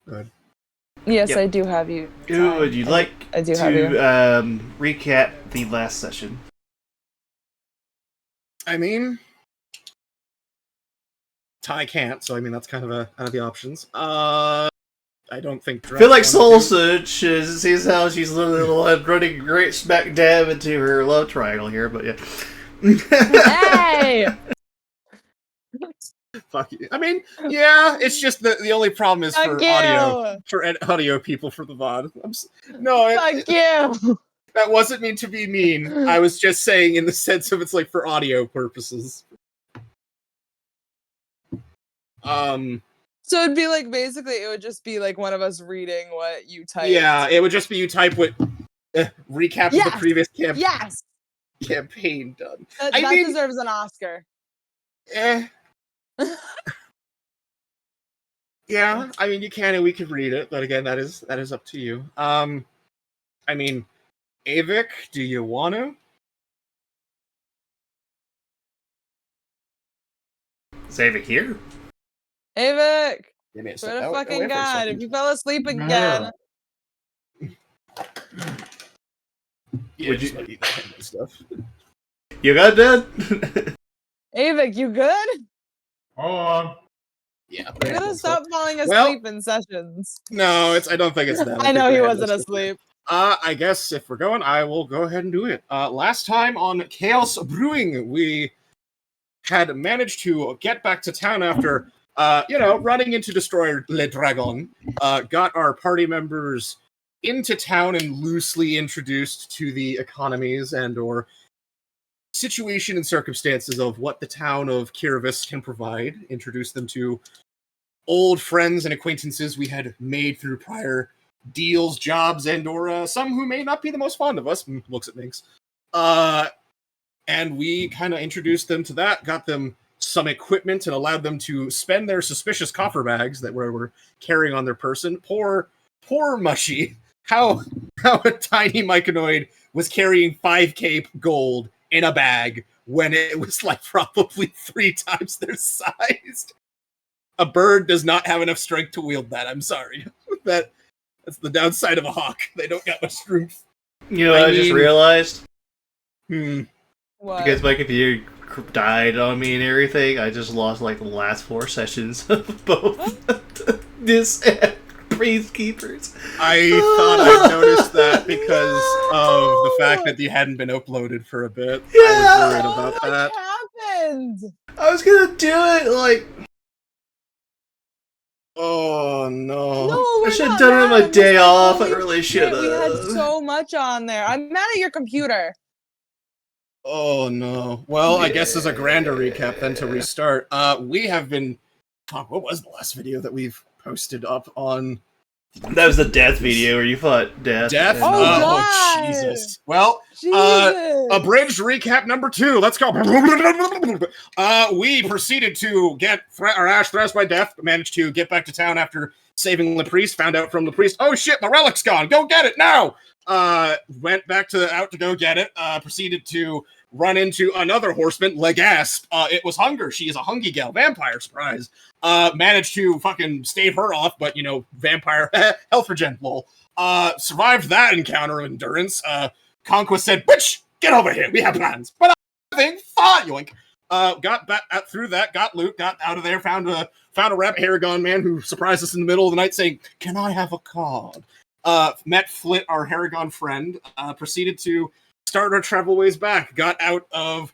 Good. Yes, Yep. I do have you. Would you like I do to have you. recap the last session? I mean, Ty can't, so I mean that's kind of out of the options. I don't think. I feel like Soul sees how she's literally running great smack dab into her love triangle here, but yeah. Hey! Fuck you. I mean, yeah, it's just the only problem is Fuck for you! audio people for the VOD. Fuck you! That wasn't mean to be mean. I was just saying in the sense of it's like for audio purposes. So it'd be like, basically, it would just be like one of us reading what you typed. Yeah, it would just be you type what recap of the previous campaign done. That mean, deserves an Oscar. Yeah, I mean you can and we could read it, but again that is up to you. I mean, Ayevik, do you want to? Is Ayevik here? Ayevik! Give me a Swear to second. fucking God, if you fell asleep again. Yeah, Would you like eat that stuff? You got that? Ayevik, you good? Hold on. Yeah. You're gonna stop falling asleep in sessions. No, I don't think it's that. I know he wasn't asleep. I guess if we're going, I will go ahead and do it. Last time on Chaos Brewing, we had managed to get back to town after, running into Destroyer Le Dragon. Got our party members into town and loosely introduced to the economies and or situation and circumstances of what the town of Kiravis can provide. Introduced them to old friends and acquaintances we had made through prior deals, jobs, and or some who may not be the most fond of us. Looks at things. And we kind of introduced them to that, got them some equipment, and allowed them to spend their suspicious coffer bags that were carrying on their person. Poor Mushy. How a tiny myconoid was carrying 5k gold in a bag when it was like probably 3 times their size. A bird does not have enough strength to wield that. I'm sorry. That's the downside of a hawk. They don't got much strength. You know what I just realized? What? Because my computer died on me and everything, I just lost like the last 4 sessions of both this and Peacekeepers. I thought I noticed that because of the fact that you hadn't been uploaded for a bit. Yeah! I was worried about that. What happened? I was gonna do it like... Oh no. No, I should have done it on my day off. I really should have. We had so much on there. I'm mad at your computer. Oh no. Well, I guess as a grander recap then to restart. We have been... what was the last video that we've posted up on? That was the death video where you fought death. Death? God. Jesus. Well, abridged recap number 2. Let's go. We proceeded to get our ash thrashed by death, managed to get back to town after saving the priest, found out from the priest, oh shit, the relic's gone, go get it now! Went back out to go get it, proceeded to run into another horseman, Legasp. It was Hunger. She is a hungy gal, vampire, surprise. Managed to fucking stave her off, but, vampire, health regen, lol. Survived that encounter of endurance. Conquest said, bitch, get over here, we have plans. But I think, fine, yoink. Got back through that, got loot, got out of there, found a rabbit Haragon man who surprised us in the middle of the night saying, can I have a card? Met Flit, our Haragon friend, proceeded to start our travel ways back, got out of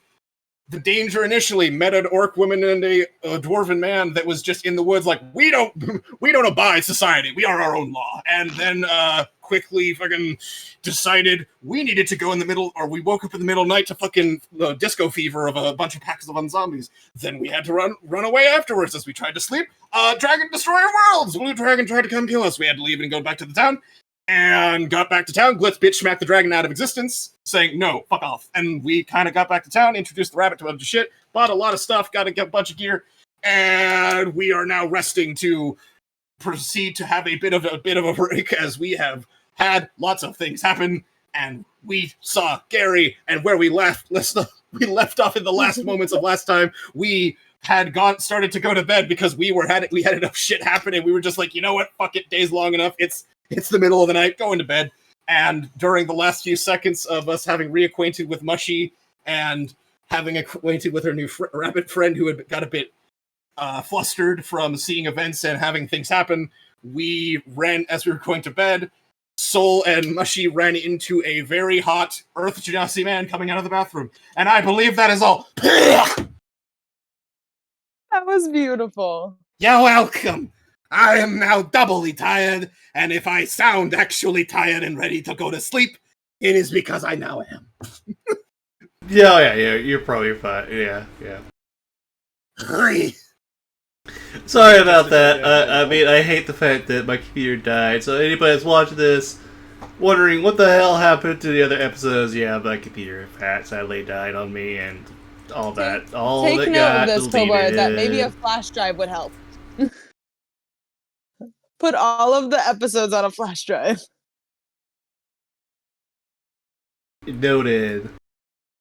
the danger initially, met an orc woman and a dwarven man that was just in the woods like, we don't abide society, we are our own law. And then quickly fucking decided we needed to go in the middle, or we woke up in the middle of the night to fucking disco fever of a bunch of packs of zombies. Then we had to run away afterwards as we tried to sleep. Dragon Destroyer Worlds! Blue Dragon tried to come kill us. We had to leave and go back to the town. And got back to town. Glitz bitch smacked the dragon out of existence, saying, no, fuck off. And we kind of got back to town, introduced the rabbit to a bunch of shit, bought a lot of stuff, got a bunch of gear, and we are now resting to proceed to have a bit of a break, as we have had lots of things happen, and we saw Gary, and where we left off in the last moments of last time, we had started to go to bed because we had enough shit happening. We were just like, you know what? Fuck it. Day's long enough. It's the middle of the night. Going to bed. And during the last few seconds of us having reacquainted with Mushy and having acquainted with her new rabbit friend who had got a bit flustered from seeing events and having things happen, we ran as we were going to bed. Soul and Mushy ran into a very hot Earth Genasi man coming out of the bathroom. And I believe that is all. That was beautiful. You're welcome. I am now doubly tired, and if I sound actually tired and ready to go to sleep, it is because I now am. Yeah, you're probably fine. Yeah. Sorry about that. I mean, I hate the fact that my computer died. So anybody that's watching this, wondering what the hell happened to the other episodes, yeah, my computer sadly died on me and all that. All Take that note got of this, deleted. Kobard, that maybe a flash drive would help. Put all of the episodes on a flash drive. Noted.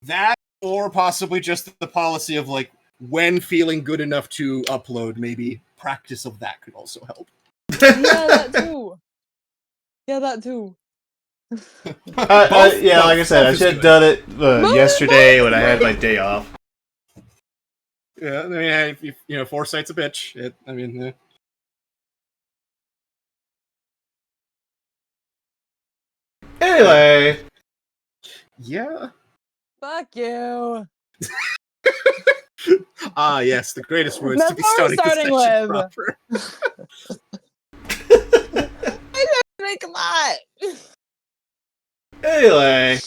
That, or possibly just the policy of, like, when feeling good enough to upload, maybe practice of that could also help. Yeah, that too. Yeah, like I said, I should have done it yesterday when I had my day off. Yeah, I mean, foresight's a bitch. Anyway. Yeah. Fuck you. Yes, the greatest words That's to be what we're starting the starting session with. proper. I didn't make a lot. Anyway.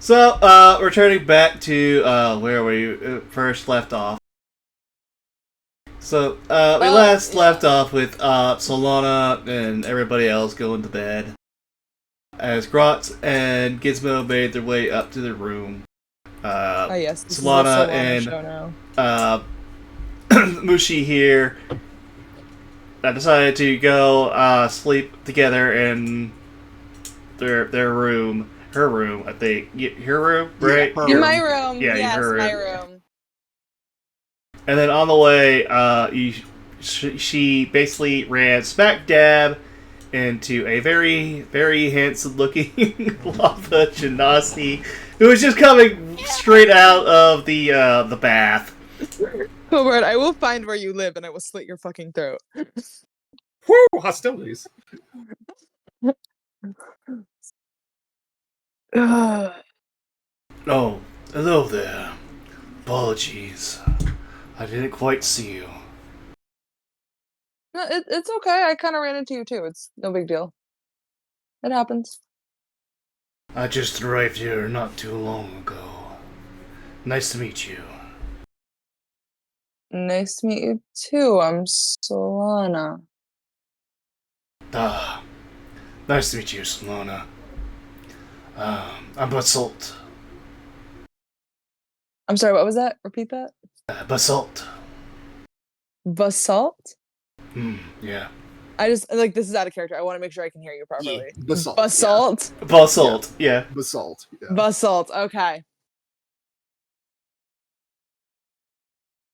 So, returning back to, where we first left off. So, we left off with, Solana and everybody else going to bed. As Grotz and Gizmo made their way up to their room. Yes, this Solana is a Solana show and Mushi here decided to go sleep together in their room. Her room, I think. Her room, right? Yeah, In my room. Yeah, yes, her room. my room. And then on the way, she basically ran smack dab into a very, very handsome-looking Lava Genasi who was just coming straight out of the bath. Kobard, I will find where you live and I will slit your fucking throat. Woo! Hostilities. Oh, hello there. Apologies. I didn't quite see you. No, it's okay. I kind of ran into you too. It's no big deal. It happens. I just arrived here not too long ago. Nice to meet you. Nice to meet you too. I'm Solana. Ah, nice to meet you, Solana. I'm Basalt. I'm sorry, what was that? Repeat that. Basalt. Basalt? Yeah. I just, like, this is out of character. I want to make sure I can hear you properly. Yeah, basalt. Basalt? Yeah. Basalt, yeah. Basalt. Yeah. Basalt, okay.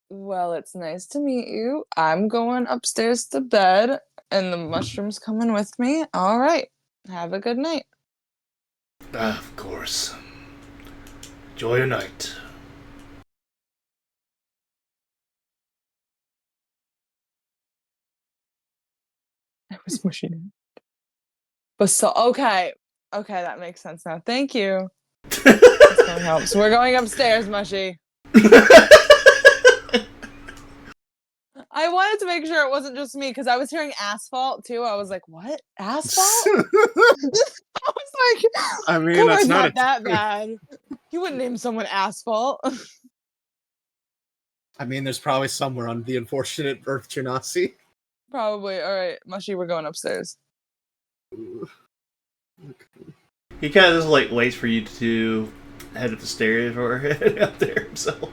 Well, it's nice to meet you. I'm going upstairs to bed, and the mushroom's coming with me. All right. Have a good night. Of course. Enjoy your night. I was pushing it. Basalt. Okay. Okay, that makes sense now. Thank you. That's gonna help. So we're going upstairs, Mushy. I wanted to make sure it wasn't just me because I was hearing asphalt too. I was like, "What? Asphalt?" I was like, I mean, that's not that bad. You wouldn't name someone asphalt. I mean, there's probably somewhere on the unfortunate Earth Genasi. Probably. All right, Mushy, we're going upstairs. He kind of just like waits for you to head up the stairs or head up there himself.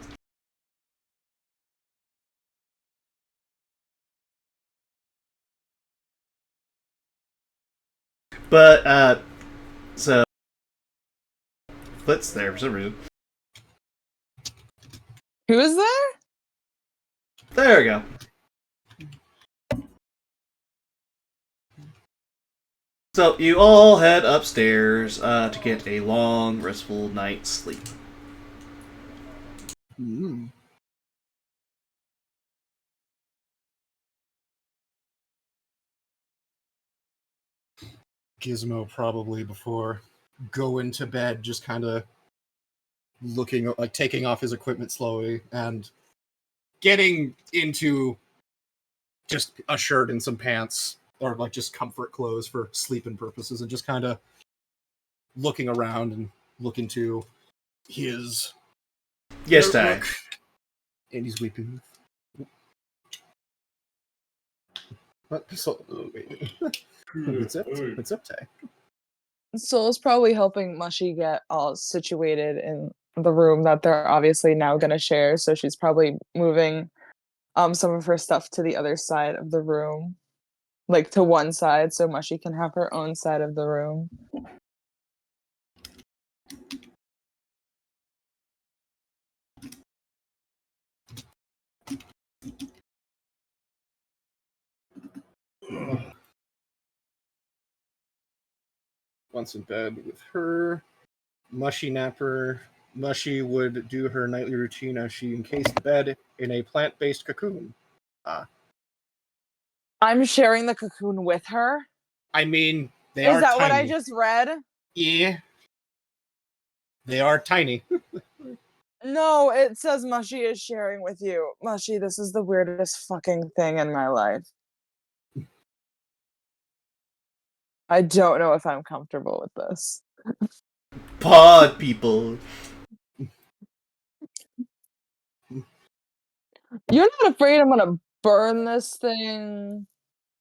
But, so, Flit's there for some reason. Who is there? There we go. So you all head upstairs to get a long, restful night's sleep. Mm. Gizmo probably before going to bed, just kind of looking, like taking off his equipment slowly and getting into just a shirt and some pants, or like just comfort clothes for sleeping purposes, and just kind of looking around and looking to his Yes, Ty. notebook. And he's weeping. What? So, wait. What's up? What's up, Ty? Soul's probably helping Mushy get all situated in the room that they're obviously now going to share. So she's probably moving some of her stuff to the other side of the room, like to one side, so Mushy can have her own side of the room. Once in bed with her, Mushy napper. Mushy would do her nightly routine as she encased the bed in a plant-based cocoon. I'm sharing the cocoon with her. I mean, they Is are that tiny. what I just read? Yeah. They are tiny. No, it says Mushy is sharing with you. Mushy, this is the weirdest fucking thing in my life. I don't know if I'm comfortable with this. Pod people. You're not afraid I'm gonna burn this thing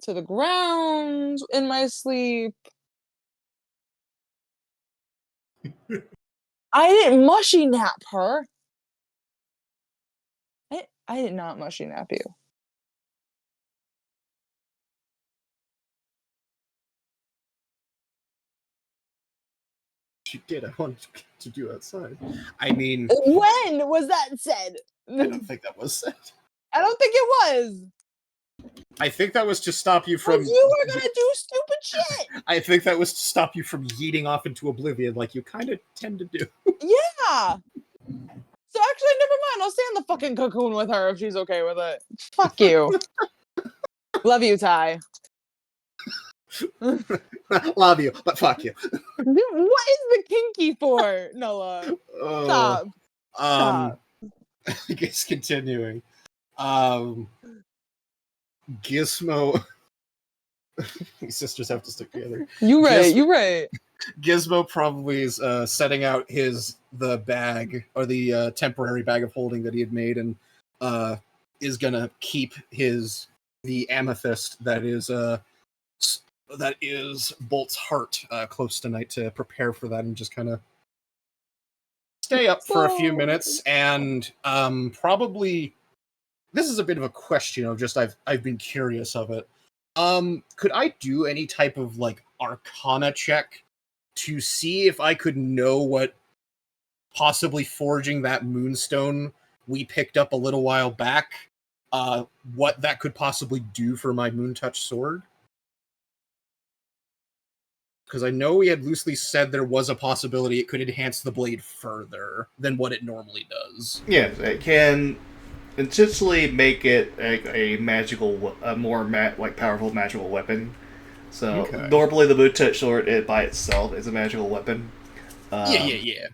to the ground in my sleep? I didn't mushy nap her. I did not mushy nap you. She did. I wanted to do outside. I mean, When was that said? I don't think that was said. I don't think it was. I think that was to stop you from. You were gonna do stupid shit. I think that was to stop you from yeeting off into oblivion, like you kind of tend to do. Yeah. So actually, never mind. I'll stay in the fucking cocoon with her if she's okay with it. Fuck you. Love you, Ty. Love you, but fuck you. What is the kinky for, Noah? Stop. Stop. I guess continuing. Gizmo. These sisters have to stick together. You right. You right. Gizmo probably is setting out the bag, or the temporary bag of holding that he had made, and is gonna keep the amethyst that is Bolt's heart close tonight to prepare for that, and just kind of stay up for a few minutes. And probably this is a bit of a question of just I've been curious of it. Could I do any type of like Arcana check to see if I could know what possibly forging that moonstone we picked up a little while back, what that could possibly do for my Moontouch sword? Because I know we had loosely said there was a possibility it could enhance the blade further than what it normally does. Yes, it can essentially make it a magical, powerful magical weapon. So normally the Moontouch sword, it by itself is a magical weapon. Yeah.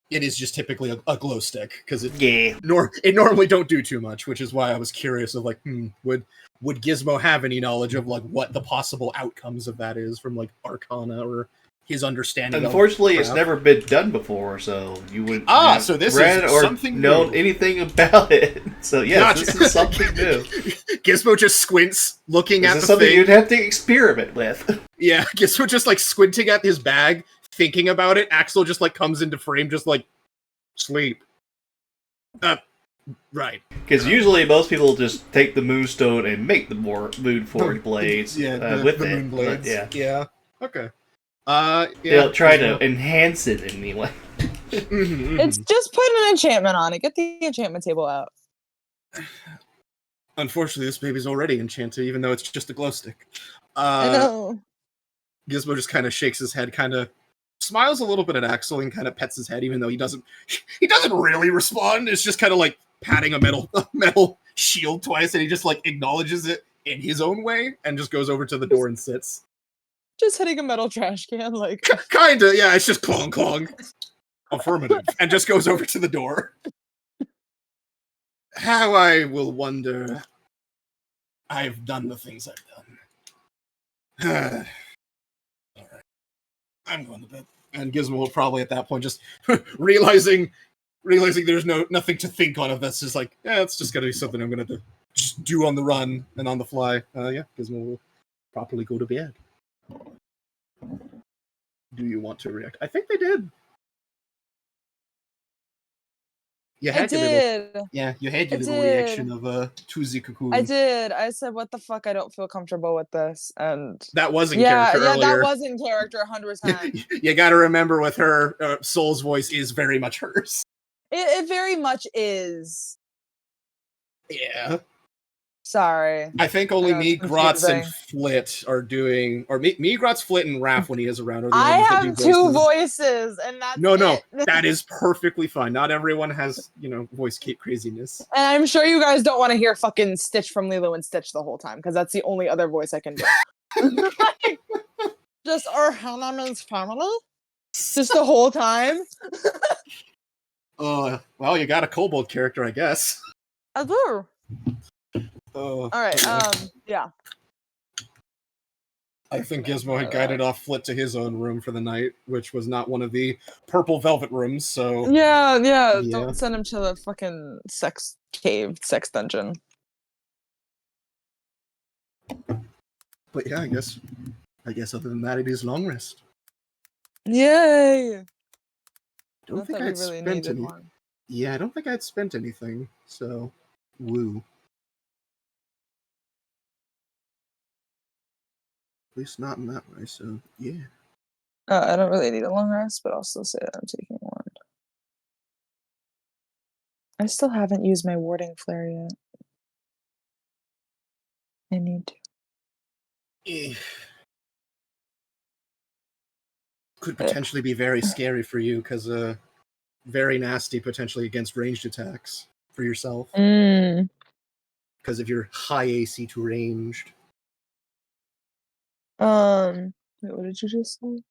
It is just typically a glow stick because it normally don't do too much, which is why I was curious of like, would Gizmo have any knowledge of like what the possible outcomes of that is from like Arcana or his understanding? Unfortunately, it's never been done before, so you would so this is something know anything about it. So yes, This is something new. Gizmo just squints, looking at the something thing. You'd have to experiment with. Yeah, Gizmo just like squinting at his bag, thinking about it. Axel just like comes into frame, just like sleep. Right. Because usually most people just take the moonstone and make the more moonforged blades with the it. moon blades. Yeah. Okay. They'll try to enhance it anyway. It's just put an enchantment on it. Get the enchantment table out. Unfortunately, this baby's already enchanted, even though it's just a glow stick. I know. Gizmo just kind of shakes his head, kind of smiles a little bit at Axel, and kind of pets his head, even though he doesn't really respond. It's just kind of like patting a metal shield twice, and he just like acknowledges it in his own way, and just goes over to the door and sits. Just hitting a metal trash can, like Kinda, yeah. It's just clong clong. Affirmative, and just goes over to the door. How I will wonder. I've done the things I've done. All right, I'm going to bed. And Gizmo will probably at that point just realizing there's nothing to think on of this is like, yeah, it's just gonna be something I'm gonna just do on the run and on the fly. Yeah, Gizmo will properly go to bed. Do you want to react? I think they did. You had your little reaction of Tuzi Cocoon. I did. I said, "What the fuck? I don't feel comfortable with this." And that was in character earlier. Yeah, that was in character 100%. You got to remember, with her, Soul's voice is very much hers. It very much is. Yeah. Sorry. I think only me, Grotz, and Flit are doing, or me, Grotz, Flit, and Raph when he is around. I have two voices, and that's no, that is perfectly fine. Not everyone has, voice craziness. And I'm sure you guys don't want to hear fucking Stitch from Lilo and Stitch the whole time, because that's the only other voice I can do. Just our Hannah's family, just the whole time. Well, you got a kobold character, I guess. I do. All right. Yeah. I think Gizmo had guided off Flit to his own room for the night, which was not one of the purple velvet rooms. So yeah. Don't send him to the fucking sex dungeon. But yeah, I guess other than that, it is long rest. Yay! Don't think I'd spent any. Yeah, I don't think I'd spent anything. So, woo. At least not in that way, so yeah. I don't really need a long rest, but I'll still say that I'm taking one. I still haven't used my warding flare yet. I need to. Could potentially be very scary for you, because very nasty potentially against ranged attacks for yourself. Because of your high AC to ranged. Wait, what did you just say?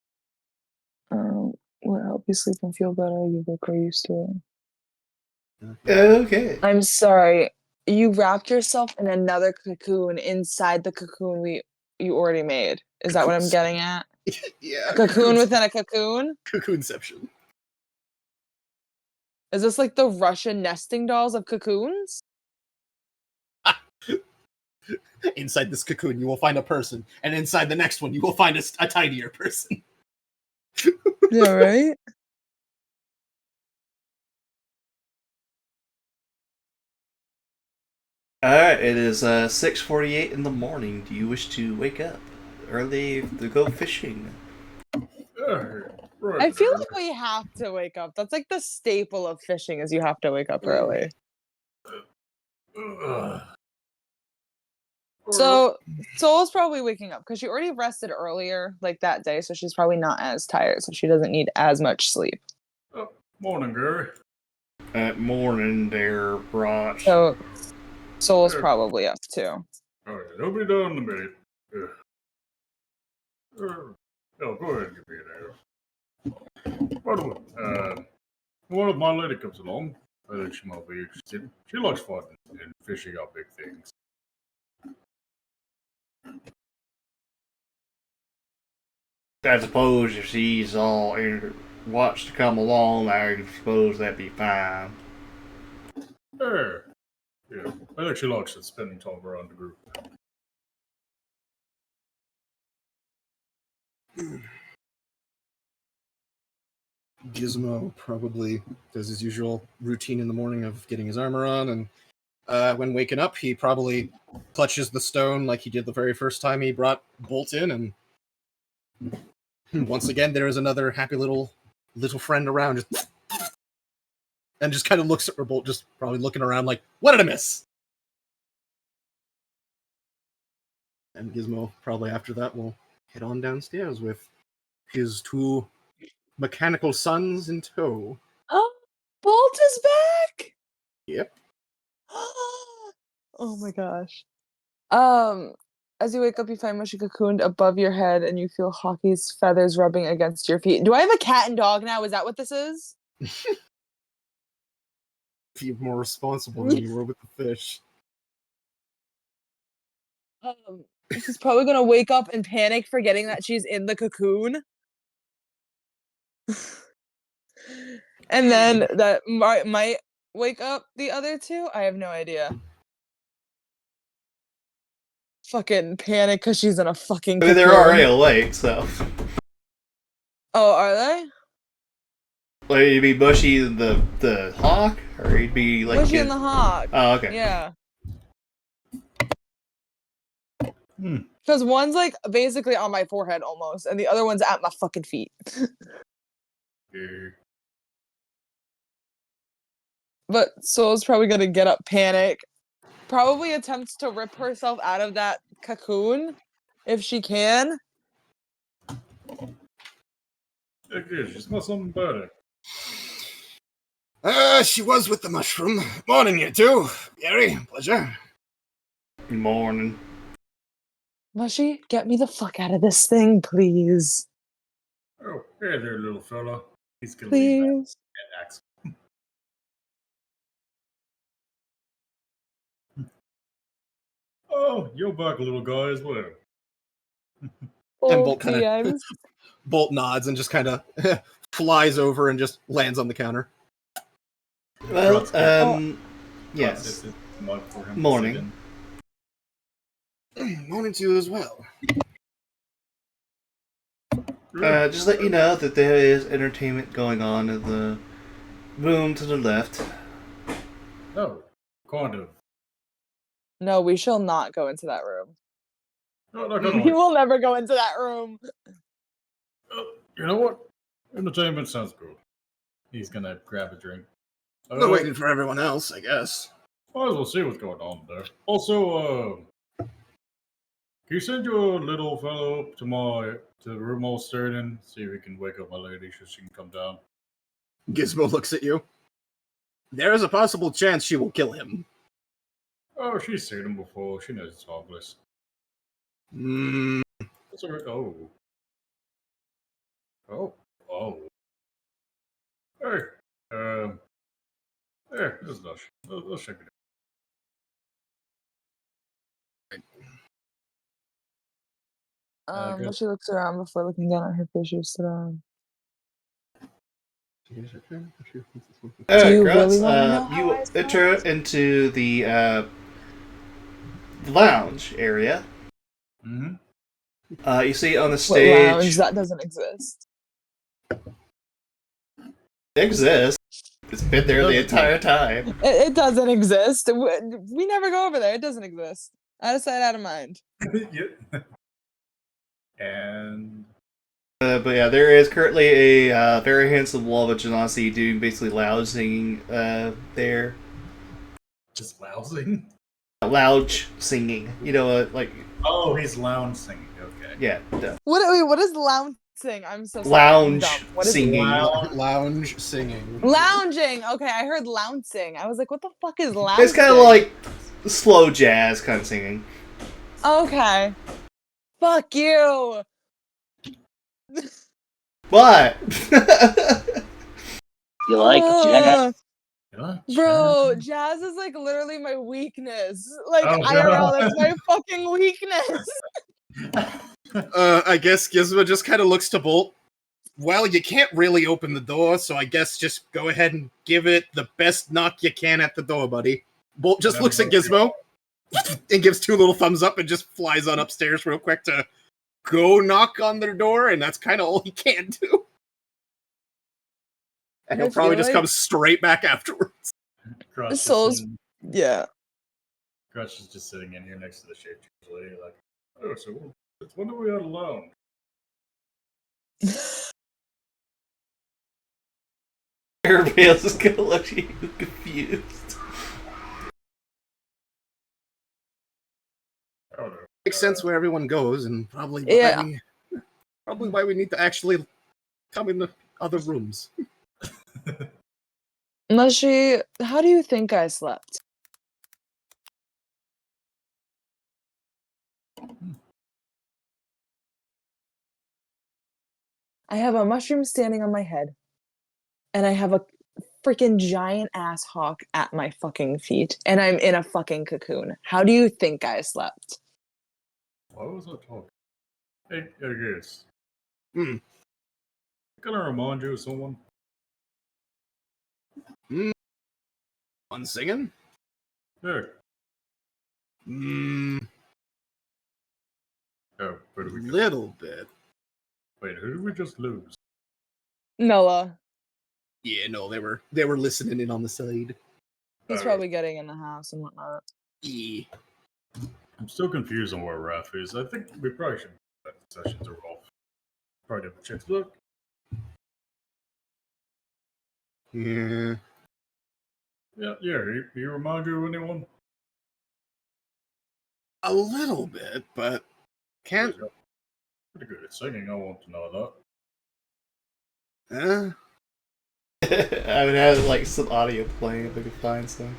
Will help you sleep and feel better. You look used to it. Okay. I'm sorry. You wrapped yourself in another cocoon inside the cocoon you already made. Is that what I'm getting at? Yeah. A cocoon within a cocoon? Cocoonception. Is this like the Russian nesting dolls of cocoons? Inside this cocoon, you will find a person, and inside the next one, you will find a tinier person. Yeah, right? Alright, it is 6:48 in the morning. Do you wish to wake up early to go fishing? I feel like we have to wake up. That's like the staple of fishing, is you have to wake up early. So Soul's probably waking up because she already rested earlier, like that day, so she's probably not as tired, so she doesn't need as much sleep. Morning, Gary. Morning there, Broch. So Soul's probably up too. Alright, it'll be done in a minute. Go ahead and give me an arrow. By the way, one of my lady comes along. I think she might be interested. She likes fighting and fishing out big things. I suppose if she's all wants to come along, I suppose that'd be fine. Yeah, I think she likes it, spending time around the group. Gizmo probably does his usual routine in the morning of getting his armor on, and when waking up, he probably clutches the stone like he did the very first time he brought Bolt in, and once again, there is another happy little friend around, and just kind of looks at Bolt, just probably looking around like, what did I miss? And Gizmo, probably after that, will head on downstairs with his 2 mechanical sons in tow. Oh, Bolt is back! Yep. Oh my gosh. As you wake up, you find Mushy cocooned above your head, and you feel Hockey's feathers rubbing against your feet. Do I have a cat and dog now? Is that what this is? Be more responsible than you were with the fish. She's probably gonna wake up and panic, forgetting that she's in the cocoon. And then that might wake up the other 2. I have no idea. Fucking panic because she's in a fucking cocoon. I mean, they're already awake, so. Oh, are they? Like, you'd be Bushy the hawk, or you'd be like Bushy and the hawk. Oh, okay. Yeah. Because one's like basically on my forehead almost, and the other one's at my fucking feet. But Soul's probably gonna get up, panic, probably attempts to rip herself out of that cocoon if she can. Okay, she smells something better. She was with the mushroom. Morning, you two. Gary, pleasure. Morning. Mushy, get me the fuck out of this thing, please. Oh, hey there, little fella. He's gonna Please. leave that axe. Oh, you're back, little guy, as well. And Oh, Bolt kind of DMs. Bolt nods and just kind of flies over and just lands on the counter. Well, Oh. yes. Morning. Morning to you as well. Just let you know that there is entertainment going on in the room to the left. Oh, kind of. No, we shall not go into that room. No, not gonna We will never go into that room. You know what? Entertainment sounds good. He's gonna grab a drink. We're waiting for everyone else, I guess. Might as well see what's going on there. Also, can you send your little fellow up to the room all stirred in? See if we can wake up my lady so she can come down. Gizmo looks at you. There is a possible chance she will kill him. Oh, she's seen him before. She knows it's harmless. That's all right. Oh. Hey, there, there's Lush. Let's check it out. Mushy looks around before looking down at her fishes. Alright, you Grunts, really wanna know how you I enter into the lounge area. Mm-hmm. You see on the What stage. lounge? That doesn't exist. It exists. It's been there the entire time. It doesn't exist. We never go over there. It doesn't exist. Out of sight, out of mind. Yep. And But yeah, there is currently a very handsome Walla Genasi doing basically loud singing there. just lounging. Lounge singing. You know, like. Oh, he's lounge singing. Okay. Yeah. Duh. What is lounging? I'm so sorry. Lounge I'm dumb. What is singing. Lounge singing. Lounging. Okay, I heard lounging. I was like, what the fuck is lounging? It's kind of like slow jazz kind of singing. Okay. Fuck you. What? You like jazz? Bro, jazz is like literally my weakness. Like Oh, IRL, no. that's my fucking weakness. I guess Gizmo just kind of looks to Bolt. Well, you can't really open the door, so I guess just go ahead and give it the best knock you can at the door, buddy. Bolt just looks at Gizmo and gives 2 little thumbs up and just flies on upstairs real quick to go knock on their door, and that's kind of all he can do. And he'll probably just come straight back afterwards. Yeah. Crush is just sitting in here next to the shaped lady, like, oh, so when are we out alone? Everybody else is gonna look at you confused. Oh no. Makes sense where everyone goes, and probably Yeah. why we need to actually come in the other rooms. Mushy, how do you think I slept? I have a mushroom standing on my head, and I have a freaking giant ass hawk at my fucking feet, and I'm in a fucking cocoon. How do you think I slept? Why was I talking? Hey, I guess. Hmm. Can I remind you of someone? One singing? Yeah. Oh, where do we go? Little bit. Wait, who did we just lose? Noah. Yeah, no, they were listening in on the side. He's probably getting in the house and whatnot. Yeah. I'm still confused on where Raph is. I think we probably should let the sessions are off. Probably have a check look. Yeah. Yeah. He remind you of anyone? A little bit, but can't. Pretty good at singing. I want to know I would have like some audio playing if I could find some.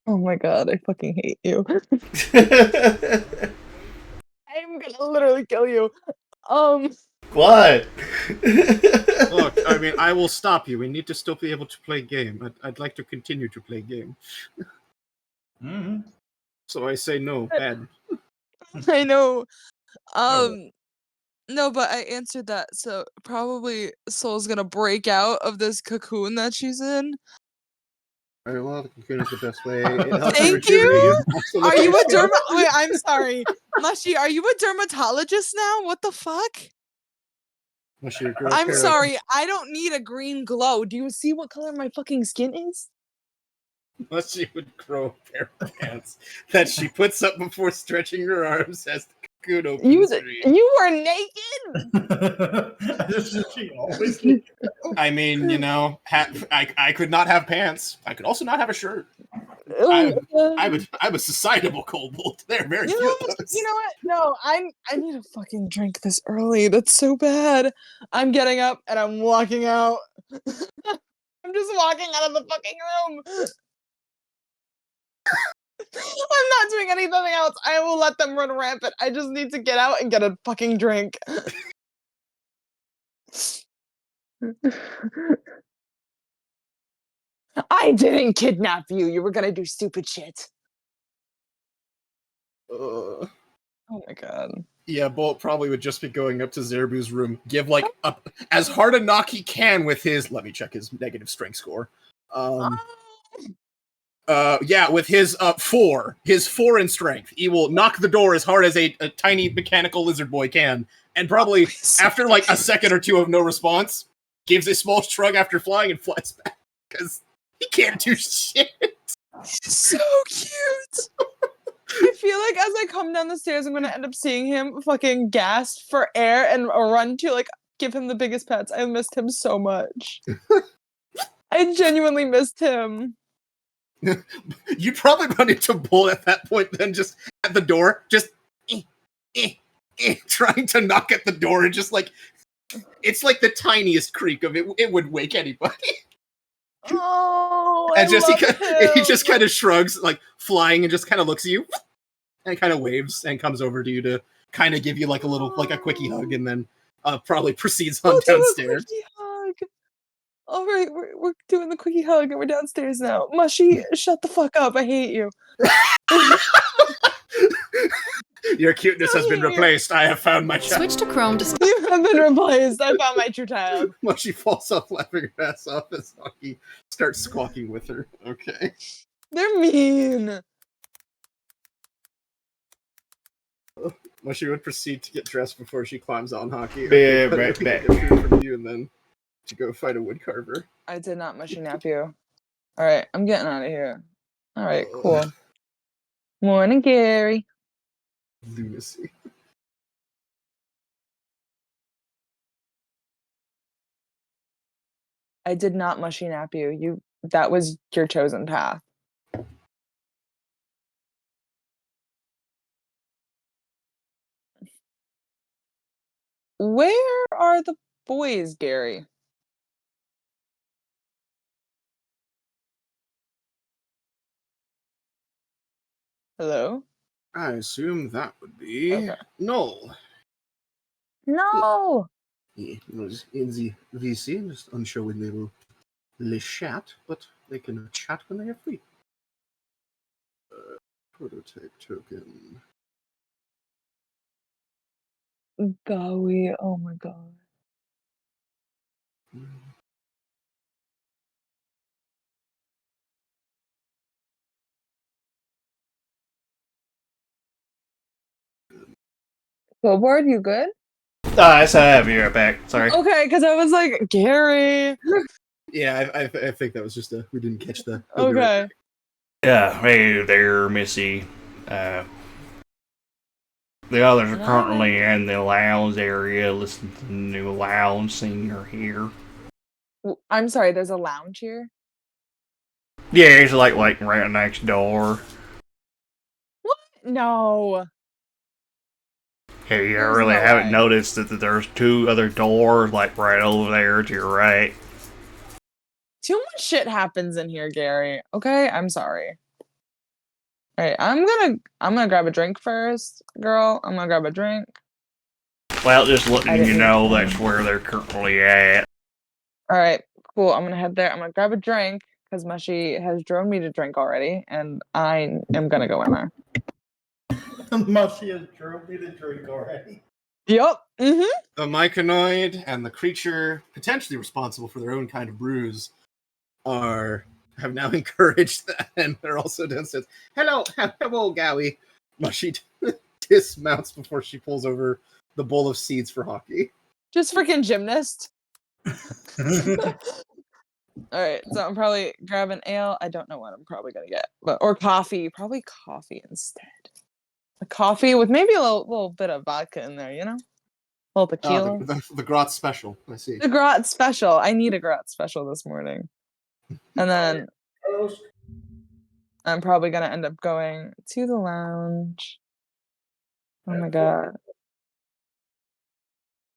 Oh my god, I fucking hate you. I'm gonna literally kill you. What? Look, I mean, I will stop you. We need to still be able to play game. I'd like to continue to play game. Mm-hmm. So I say no, bad. I know. No, but I answered that, so probably Soul's gonna break out of this cocoon that she's in. Very well, the cocoon is the best way. Thank you. Are you a Wait, I'm sorry, Mushy. Are you a dermatologist now? What the fuck? I'm sorry. I don't need a green glow. Do you see what color my fucking skin is? Unless she would grow a pair of pants that she puts up before stretching her arms as the cocoon opens. You were naked. She always. I mean, you know, I could not have pants. I could also not have a shirt. I'm a societable kobold. They're very few of those. You know what? No, I need a fucking drink this early. That's so bad. I'm getting up and I'm walking out. I'm just walking out of the fucking room. I'm not doing anything else. I will let them run rampant. I just need to get out and get a fucking drink. I didn't kidnap you. You were gonna do stupid shit. Oh my god. Yeah, Bolt probably would just be going up to Zerbu's room, give like as hard a knock he can with his. Let me check his negative strength score. Yeah, with his 4 in strength, he will knock the door as hard as a tiny mechanical lizard boy can, and probably after like a second or two of no response, gives a small shrug after flying and flies back because he can't do shit. So cute. I feel like as I come down the stairs, I'm gonna end up seeing him fucking gasp for air and run to like give him the biggest pets. I missed him so much. I genuinely missed him. You'd probably run into Bull at that point, then just at the door, just trying to knock at the door, and just like it's like the tiniest creak of it. It would wake anybody. Oh, and just he just kind of shrugs, like flying, and just kind of looks at you, and kind of waves, and comes over to you to kind of give you like a little, like a quickie hug, and then probably proceeds on downstairs. All right, we're doing the quickie hug, and we're downstairs now. Mushy, shut the fuck up. I hate you. Your cuteness has been replaced. I have found my child. Switch to Chrome to You have been replaced. I found my true child. Mushy falls off, laughing her ass off as Hockey starts squawking with her. Okay. They're mean. Mushy would proceed to get dressed before she climbs on Hockey. Yeah, right back. From you, and then to go fight a woodcarver. I did not mushy nap you. All right, I'm getting out of here. All right, cool. Morning, Gary. Lunacy. I did not mushy nap you. That was your chosen path. Where are the boys, Gary? Hello? I assume that would be Okay. Null. No! He was in the VC, just unsure when they will chat, but they can chat when they are free. Prototype token. Golly, oh my god. Kobard, you good? I have you right back. Sorry. Okay, because I was like, Gary. Yeah, I think that was just we didn't catch the. Okay. Yeah, hey there, Missy. The others are currently in the lounge area listening to the new lounge singer here. I'm sorry, there's a lounge here? Yeah, it's like right next door. What? No. Hey, I There's really no haven't way. noticed that there's two other doors like right over there to your right. Too much shit happens in here, Gary. Okay, I'm sorry. Alright, I'm gonna grab a drink first, girl. I'm gonna grab a drink. Well, just letting you didn't know even- that's where they're currently at. Alright, cool. I'm gonna head there. I'm gonna grab a drink because Mushy has drawn me to drink already, and I am gonna go in there. Mushy has drove me to drink already. Yep. Mm-hmm. The myconoid and the creature potentially responsible for their own kind of brews have now encouraged that, and they're also downstairs. Hello, Gowie. Mushy dismounts before she pulls over the bowl of seeds for hockey. Just freaking gymnast. Alright, so I'm probably grabbing ale. I don't know what I'm probably gonna get. Or coffee. Probably coffee instead. A coffee with maybe a little bit of vodka in there, you know? A little tequila. The Grot special. I see. The Grot special. I need a Grot special this morning. And then I'm probably gonna end up going to the lounge. Oh my god.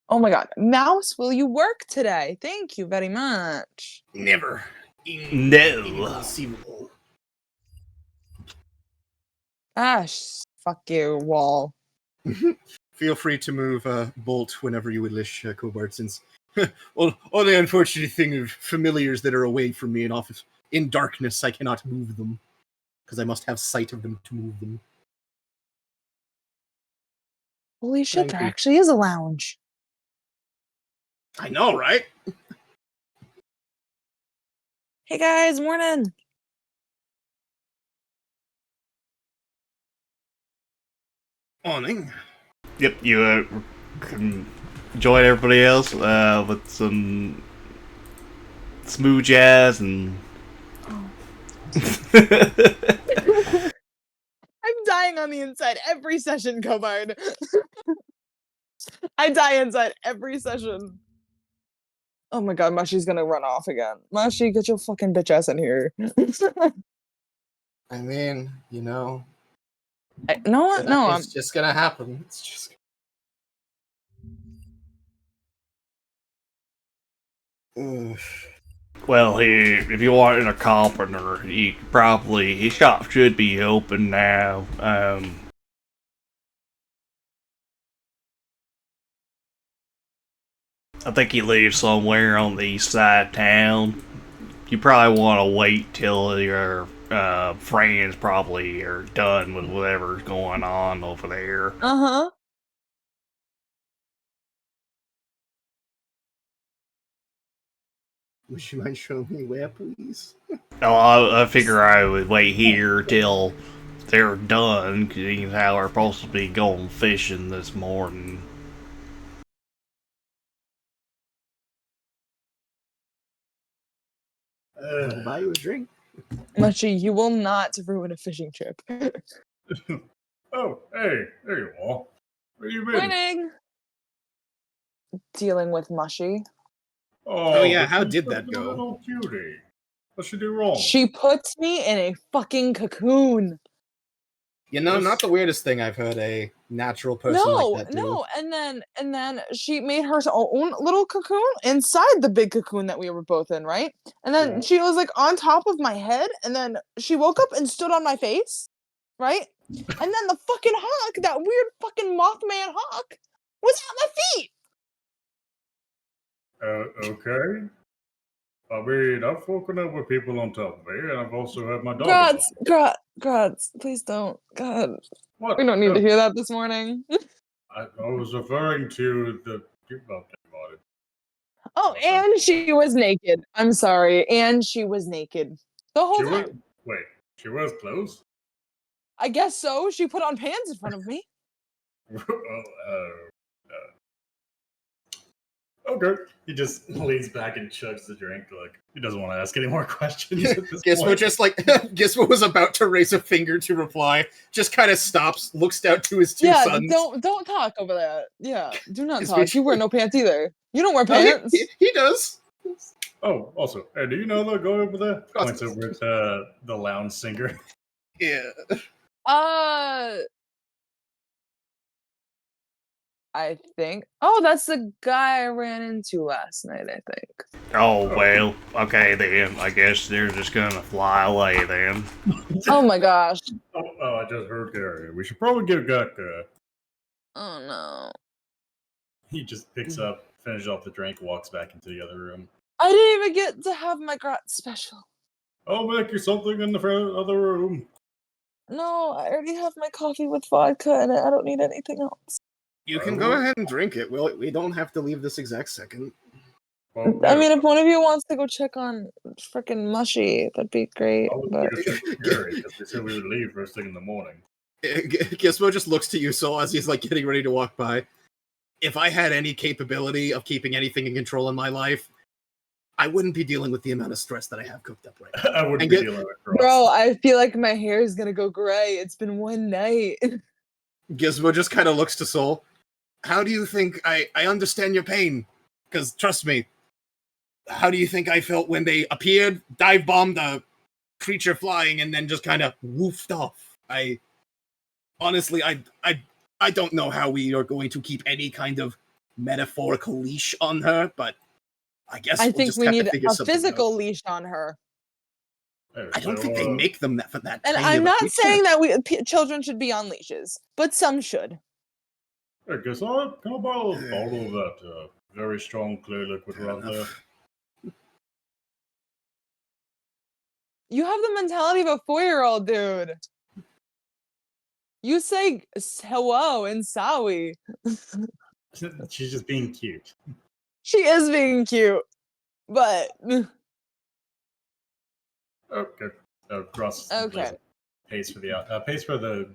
Oh my god. Mouse, will you work today? Thank you very much. Never. No. Inconceivable. Fuck you, wall. Feel free to move Bolt whenever you wish, Kobard, since only unfortunate thing of familiars that are away from me in darkness, I cannot move them. Because I must have sight of them to move them. Holy shit, Thank there you. actually is a lounge. I know, right? Hey guys, morning. Morning. Yep, you can join everybody else with some smooth jazz and. I'm dying on the inside every session, Kobard. I die inside every session. Oh my god, Mushy's gonna run off again. Mushy, get your fucking bitch ass in here. I mean, you know, No, what? No, it's just gonna happen. It's just. Ugh. Well, if you wanted a carpenter, his shop should be open now. I think he lives somewhere on the east side of town. You probably want to wait till your friends probably are done with whatever's going on over there. Uh-huh. Would you mind showing me where, please? I figure I would wait here till they're done, because how we're supposed to be going fishing this morning. I'll buy you a drink. Mushy, you will not ruin a fishing trip. Oh, hey, there you are. Where you been? Winning! Dealing with Mushy. Oh, yeah, but how she's did such that a go? little cutie. What'd she do wrong? She puts me in a fucking cocoon. not the weirdest thing I've heard a natural person like that do. No, and then she made her own little cocoon inside the big cocoon that we were both in, right? And then she was like on top of my head, and then she woke up and stood on my face, right? And then the fucking hawk, that weird fucking Mothman hawk, was at my feet. Okay. I mean, I've woken up with people on top of me, and I've also had my dog. Grads, please don't. God, What? we don't need to hear that this morning. I was referring to the. Well, about it. Oh, and she was naked. I'm sorry, and she was naked the whole time. Wait, she wears clothes? I guess so. She put on pants in front of me. Okay. He just leans back and chugs the drink. Like he doesn't want to ask any more questions. Gizmo was about to raise a finger to reply, just kind of stops, looks down to his two sons. Don't talk over that. Yeah, do not talk. You wear no pants either. You don't wear pants. He does. Oh, also, hey, do you know the guy over there? Points over at the lounge singer. Yeah. I think. Oh, that's the guy I ran into last night, I think. Oh, well, okay then. I guess they're just gonna fly away then. Oh my gosh. Oh, I just heard Gary. We should probably get back there. Oh no. He just picks up, finishes off the drink, walks back into the other room. I didn't even get to have my grot special. I'll make you something in the other room. No, I already have my coffee with vodka in it. I don't need anything else. You can go ahead and drink it. We don't have to leave this exact second. Well, I mean, if one of you wants to go check on frickin' Mushy, that'd be great. But Gary, because they said we would leave first thing in the morning. Gizmo just looks to you, Soul, as he's like getting ready to walk by. If I had any capability of keeping anything in control in my life, I wouldn't be dealing with the amount of stress that I have cooked up right now. I wouldn't be dealing with it. Bro, I feel like my hair is gonna go gray. It's been one night. Gizmo just kind of looks to Soul. How do you think I understand your pain? Because trust me, how do you think I felt when they appeared, dive bombed a creature flying, and then just kind of woofed off? Honestly, I don't know how we are going to keep any kind of metaphorical leash on her, but I guess I we'll think just we have need to figure a physical out. leash on her. I don't think they make them that for that. And I'm not saying that children should be on leashes, but some should. Hey, can I borrow a bottle of that very strong, clear liquid right there? You have the mentality of a 4-year-old, dude. You say hello and sorry. She's just being cute. She is being cute, but okay. Ross pays for the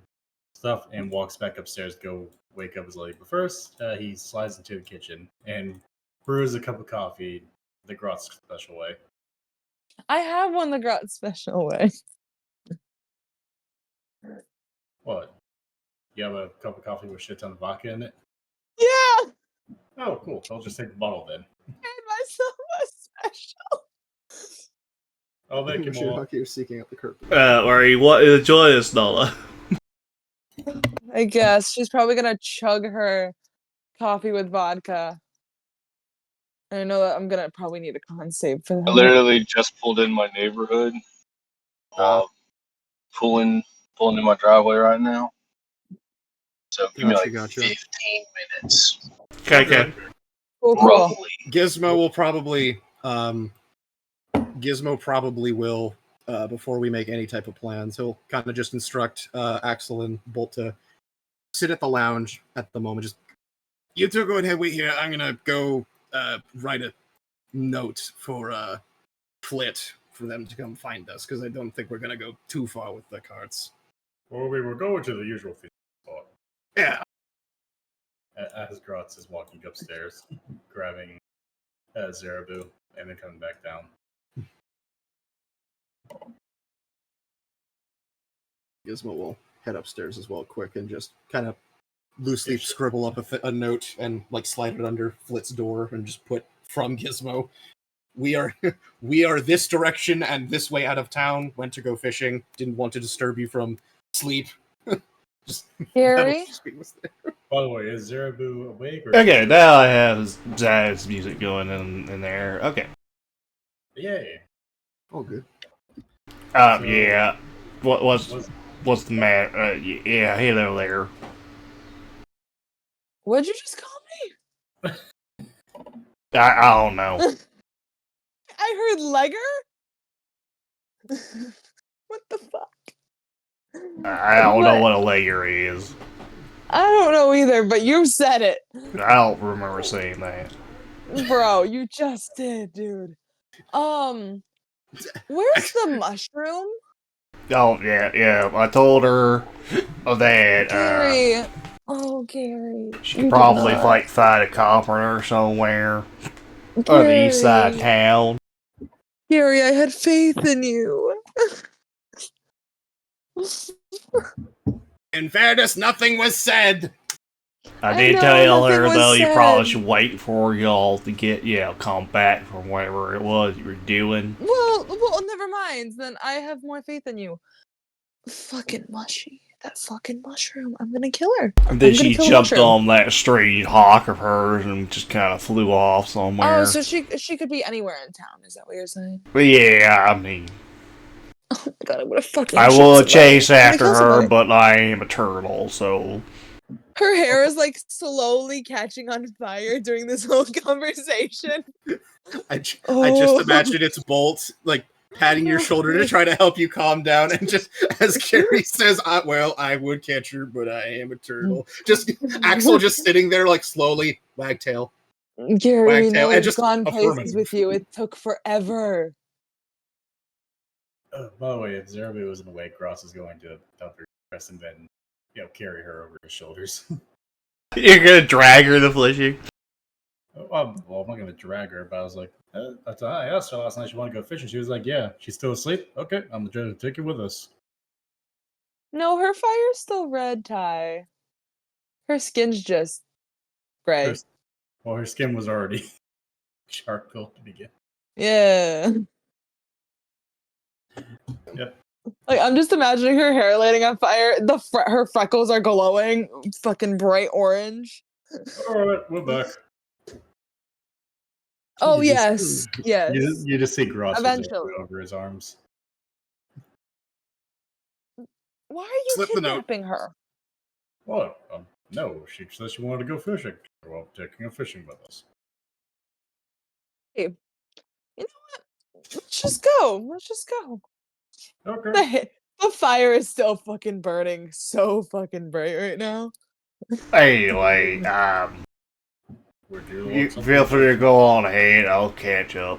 stuff and walks back upstairs. Go wake up his lady. But first, he slides into the kitchen and brews a cup of coffee the Grot's special way. I have one the Grot special way. What? You have a cup of coffee with shit ton of vodka in it? Yeah. Oh, cool. I'll just take the bottle then. I made myself a special. Oh, thank you, Mola. You're seeking out the curb. Worry, what is joyous, Nola? I guess she's probably gonna chug her coffee with vodka. I know that I'm gonna probably need a con save for that. I literally just pulled in my neighborhood. Pulling in my driveway right now. So give me like 15 minutes. Okay. Cool. Gizmo will probably will before we make any type of plans, he'll kind of just instruct Axel and Bolt to sit at the lounge at the moment. Just you two go ahead, wait here. I'm gonna go write a note for Flit for them to come find us, because I don't think we're gonna go too far with the carts. Well, we were going to the usual spot. Yeah. As Grotz is walking upstairs, grabbing Zerabu, and then coming back down. Gizmo will head upstairs as well, quick, and just kind of loosely scribble up a note and like slide it under Flit's door and just put from Gizmo. We are this direction and this way out of town. Went to go fishing. Didn't want to disturb you from sleep. Just Gary? By the way, is Zerabu awake? Or Okay, now I have jazz music going in there. Okay. Yay. Oh, good. Yeah. What's the matter? Yeah, hello there. What'd you just call me? I don't know. I heard legger? What the fuck? I don't know what a layer is. I don't know either, but you said it. I don't remember saying that. Bro, you just did, dude. Where's the mushroom? Oh, yeah. I told her that Gary. Oh, Gary. she could probably find a copper somewhere on the east side of town. Gary, I had faith in you. In fairness, nothing was said. I did tell her, though, you probably should wait for y'all to get, come back from whatever it was you were doing. Well, never mind. Then I have more faith in you. Fucking mushy. That fucking mushroom. I'm gonna kill her. And then she jumped on that strange hawk of hers and just kind of flew off somewhere. Oh, so she could be anywhere in town. Is that what you're saying? Yeah, I mean... Oh my god, I would have fucking... I will chase after her, but I am a turtle, so... Her hair is, like, slowly catching on fire during this whole conversation. I just imagine it's Bolt, like, patting your shoulder to try to help you calm down, and just, as Carrie says, well, I would catch her, but I am a turtle. Just, Axel just sitting there, like, slowly, wagtail. Gary, no, I've gone places with you. It took forever. By the way, if Zerabu wasn't awake, Ross is going to dump her dress and then, carry her over his shoulders. You're gonna drag her to fishing? Well, I'm not gonna drag her, but I was like, I asked her last night she wanted to go fishing. She was like, yeah. She's still asleep? Okay, I'm gonna take you with us. No, her fire's still red, Ty. Her skin's just gray. Her skin was already charcoal to begin. Yeah. Yep. Like, I'm just imagining her hair lighting on fire. Her freckles are glowing, fucking bright orange. All right, we're back. Oh, yes. You just see Gross eventually over his arms. Why are you kidnapping her? Well, no, she said she wanted to go fishing. Well, taking her fishing with us. Hey, you know what? Let's just go. Okay. The fire is still fucking burning so fucking bright right now. Anyway, you feel free to go on ahead. I'll catch up.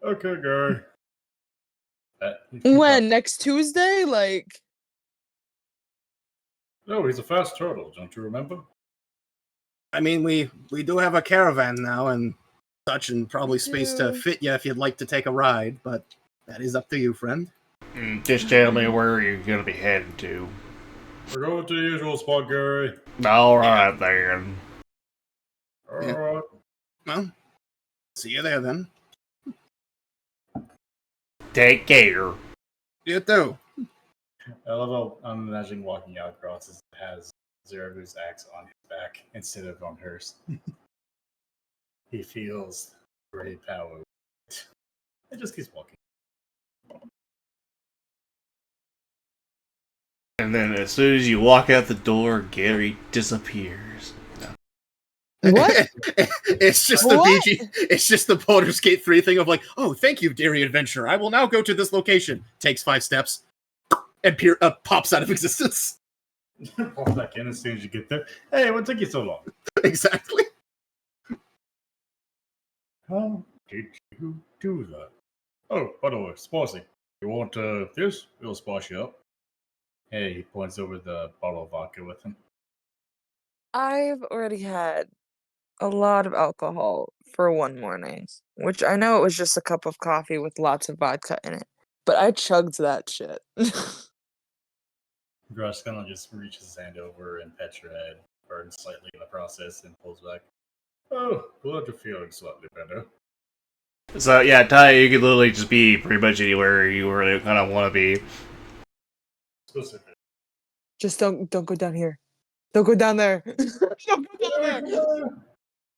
Okay, Gary. When? Next Tuesday? Like... No, he's a fast turtle, don't you remember? I mean, we do have a caravan now and such, and probably space to fit you if you'd like to take a ride, but that is up to you, friend. Just tell me where you're going to be heading to. We're going to the usual spot, Gary. All right, then. All right. Well, see you there, then. Take care. You too. I love how I'm imagining walking out across has Zerabu's axe on his back instead of on hers. He feels great power. It just keeps walking. And then as soon as you walk out the door, Gary disappears. What? It's just the it's just the Baldur's Gate 3 thing of like, oh, thank you, dearie adventurer. I will now go to this location. Takes 5 steps and pops out of existence. Pop back in as soon as you get there. Hey, what took you so long? Exactly. How did you do that? Oh, by the way, spicy. You want this? It'll spice you up. Hey, he points over the bottle of vodka with him. I've already had a lot of alcohol for one morning, which I know it was just a cup of coffee with lots of vodka in it, but I chugged that shit. Grush kind of just reaches his hand over and pets your head, burns slightly in the process, and pulls back. Oh, glad you're feeling slightly better. So, yeah, Ty, you could literally just be pretty much anywhere you really kind of want to be. Specific. Just don't go down here. Don't go down there. Don't go down there.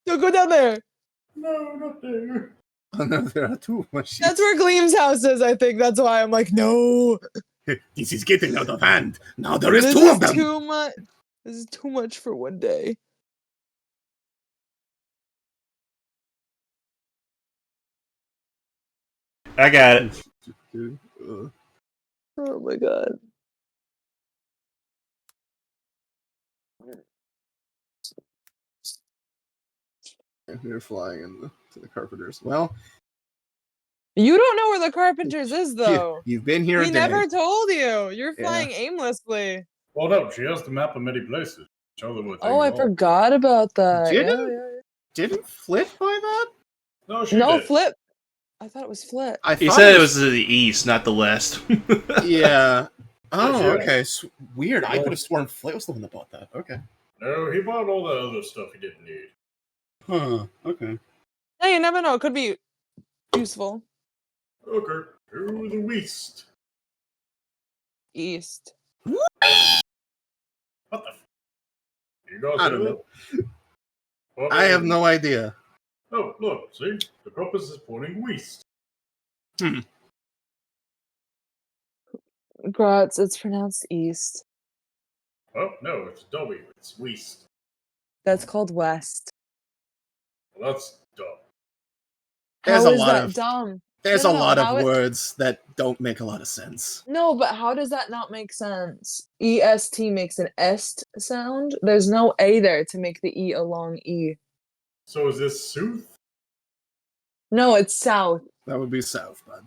Don't go down there. No, not there. Oh no, there are too much. That's where Gleam's house is, I think. That's why I'm like, no. This is getting out of hand. Now there is This two is of them. too much. This is too much for one day. I got it. Oh my god. They're flying to the carpenters. Well, You don't know where the Carpenters is, though. you've been here. He never told you. You're Yeah. flying aimlessly. Hold up, she has the map of many places. Show them what Oh, I forgot about that. Didn't Flip buy that? No, she No, did. Flip. I thought it was Flip. He said it was to the east, not the west. Yeah. Oh, Yeah. okay. Weird. I Well- could have sworn Flip was the one that bought that. Okay. No, he bought all the other stuff he didn't need. Huh. Okay. Hey, you never know. It could be useful. Okay, to the west. East. What the You guys I hear don't that? know. Oh, I have no idea. Oh, look, see? The compass is pointing west. Gratz, it's pronounced East. Oh, no, it's W. It's west. That's called West. Well, that's dumb. There's How a is lot that of dumb? There's No, a no, lot how of it- words that don't make a lot of sense. No, but how does that not make sense? EST makes an est sound. There's no A there to make the E a long E. So is this Sooth? No, it's south. That would be south, bud.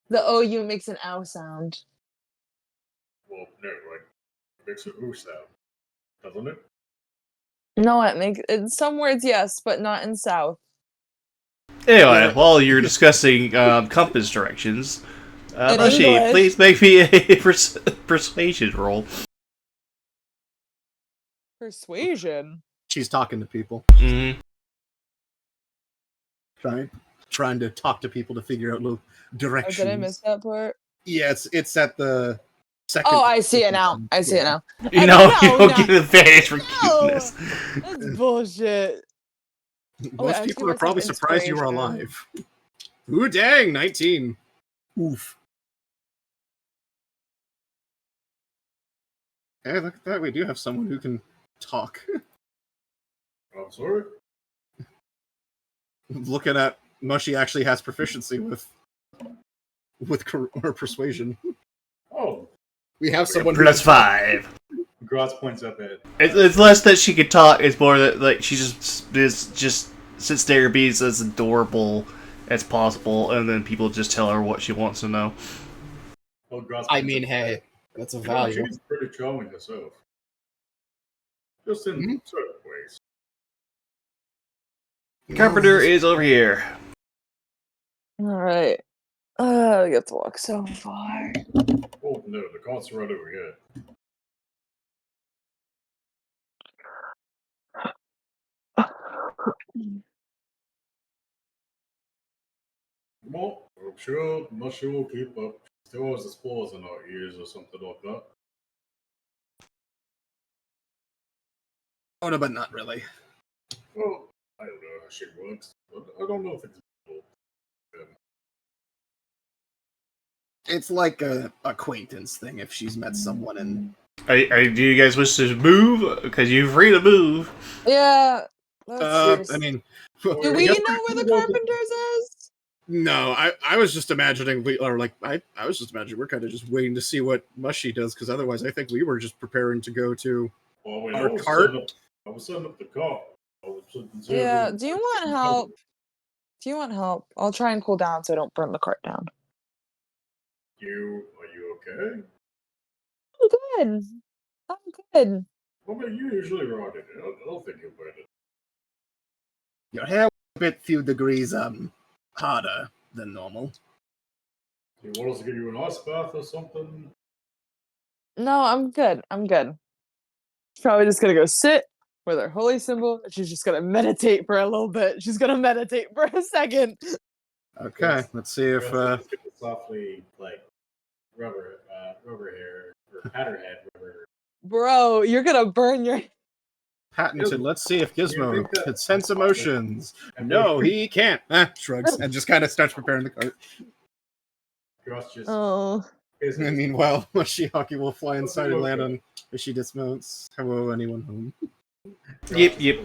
The OU makes an ow sound. Well, no, like, it makes an ooh sound. Doesn't it? No, it makes in some words yes, but not in south. Anyway, while you're discussing compass directions, In Mushy, English. please make me a persuasion roll. Persuasion. She's talking to people. Mm-hmm. Trying to talk to people to figure out little Oh, directions. did I miss that part? Yeah, it's at the second. Oh, I see it now. I see it now. You know, you No, don't no. get advantage for No. cuteness. That's bullshit. Oh, wait, I Most have to people give are probably myself surprised you were inspiration. alive. Ooh, dang, 19. Oof. Hey, look at that. We do have someone who can talk. I'm sorry? Looking at Mushy actually has proficiency with or persuasion. Oh, We have someone Plus 5. Gratz points up at It's less that she could talk. It's more that like she just sits there and being as adorable as possible, and then people just tell her what she wants to know. well, Gratz I points mean, up hey, at- that's a You know, value. she's pretty charming herself. Just in certain ways. Carpenter is over here. All right. We get to walk so far. Oh, no, the cart's right over here. Well, I'm sure Mushy will keep up. Still has the spores in our ears or something like that. Oh, no, but not really. Well, I don't know how she works. I don't know if it's It's like a acquaintance thing if she's met someone and Do you guys wish to move? Because you're free to move. Yeah. Let's I mean, do we yes, know where the Carpenters is? no, I was just imagining I was just imagining we're kind of just waiting to see what Mushy does, because otherwise I think we were just preparing to go to well, our cart. I was setting up the cart. I was Yeah. Do you want help? Do you want help? I'll try and cool down so I don't burn the cart down. Are you okay? I'm good. I'm good. Well, but you usually ride it. I don't think you'll burn it. Your hair was a bit few degrees harder than normal. Do you want us to give you an ice bath or something? No, I'm good. I'm good. She's probably just gonna go sit with her holy symbol, and she's just gonna meditate for a little bit. She's gonna meditate for a second. Okay, let's see if Let's get the softly like rubber hair or pat her head, rubber Bro, you're gonna burn your... Patented. Let's see if Gizmo can sense emotions. No, he can't. Shrugs and just kind of starts preparing the cart. Oh. And meanwhile, Mashiaki will fly inside and land on as she dismounts. Hello, anyone home? Yep.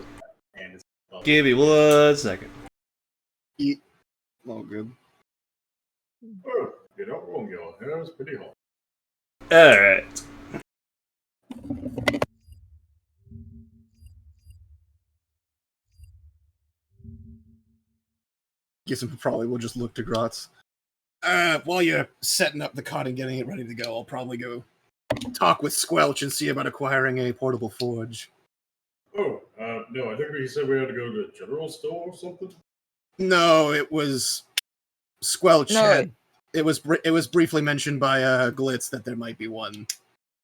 Give me 1 second. Eat. All good. Oh, you're not wrong, your hair is pretty hot. Alright. Gizmo probably will just look to Grotz. While you're setting up the cot and getting it ready to go, I'll probably go talk with Squelch and see about acquiring a portable forge. Oh, no, I think we said we had to go to the general store or something. No, it was Squelch had. It was briefly mentioned by Glitz that there might be one,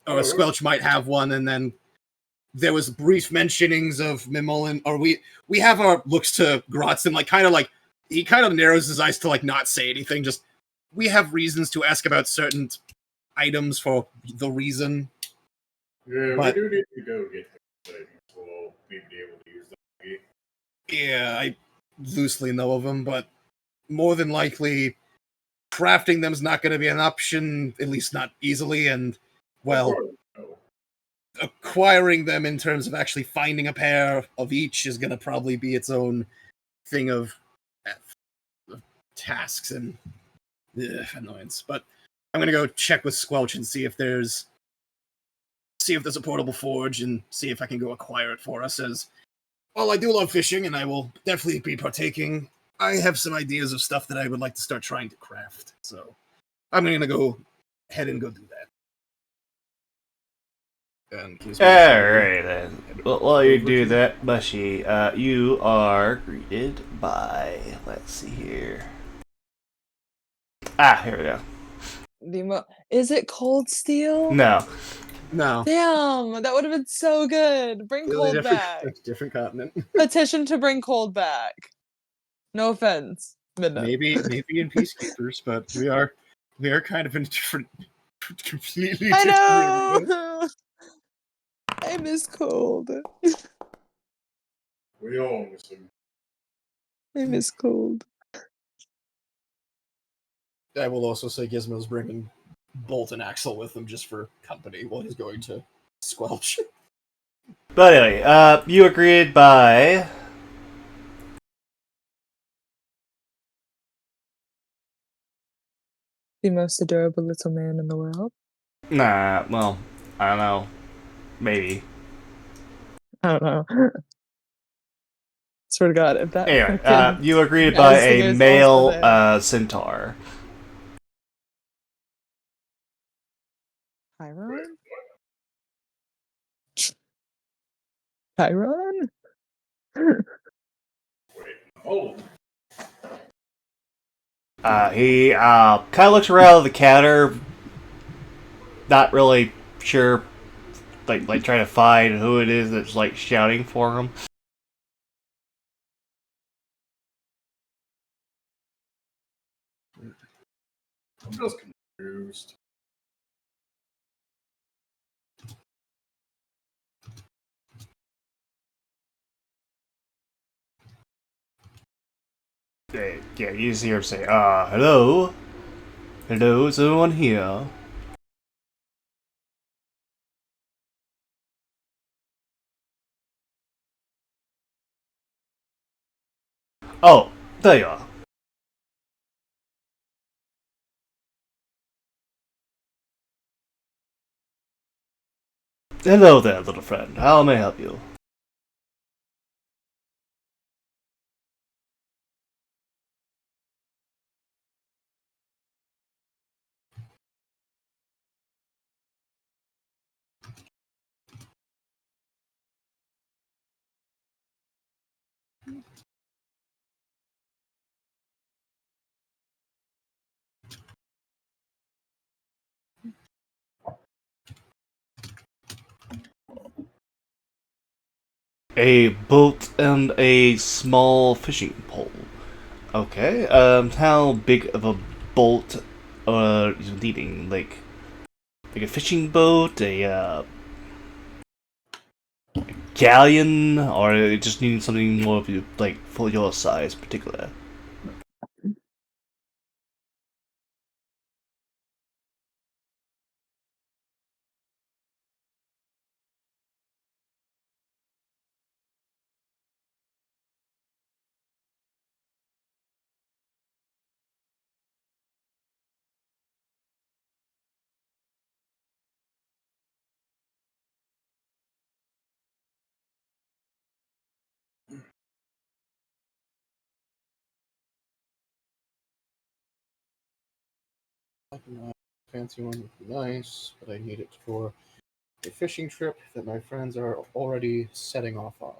or Squelch might have one, and then there was brief mentionings of Mimolin, or we have our looks to Grotz and he kind of narrows his eyes to not say anything. Just we have reasons to ask about certain items for the reason. Yeah, but, we do need to go get them, so we'll be able to use them. Yeah, I loosely know of them, but more than likely, crafting them is not going to be an option, at least not easily, and, well, acquiring them in terms of actually finding a pair of each is going to probably be its own thing of tasks and annoyance. But I'm going to go check with Squelch and see if there's a portable forge and see if I can go acquire it for us, as, well, I do love fishing and I will definitely be partaking. I have some ideas of stuff that I would like to start trying to craft, so I'm going to go ahead and go do that. Alright then. Well, while you do that, Mushy, you are greeted by... Let's see here. Here we go. Is it Cold Steel? No. Damn, that would have been so good. Bring Cold back. Different continent. Petition to bring Cold back. No offense, Midna. Maybe in Peacekeepers, but we are kind of in different, completely I different. know. I miss Cold. We all miss him. I miss Cold. I will also say Gizmo's bringing Bolt and Axel with him just for company while he's going to Squelch. But anyway, you agreed by... The most adorable little man in the world? Nah, well, I don't know. Maybe. I don't know. Swear to God, if that... Anyway, you agreed by a male centaur. Chiron? Chiron? Oh. He kind of looks around the counter, not really sure, like trying to find who it is that's shouting for him. I'm just confused. Yeah, you just hear him say, hello? Hello, is anyone here? Oh, there you are. Hello there, little friend. How may I help you? A boat and a small fishing pole. Okay, how big of a boat are you needing? Like a fishing boat, galleon, or you just need something more of you, like for your size, particular? Fancy one would be nice, but I need it for a fishing trip that my friends are already setting off on.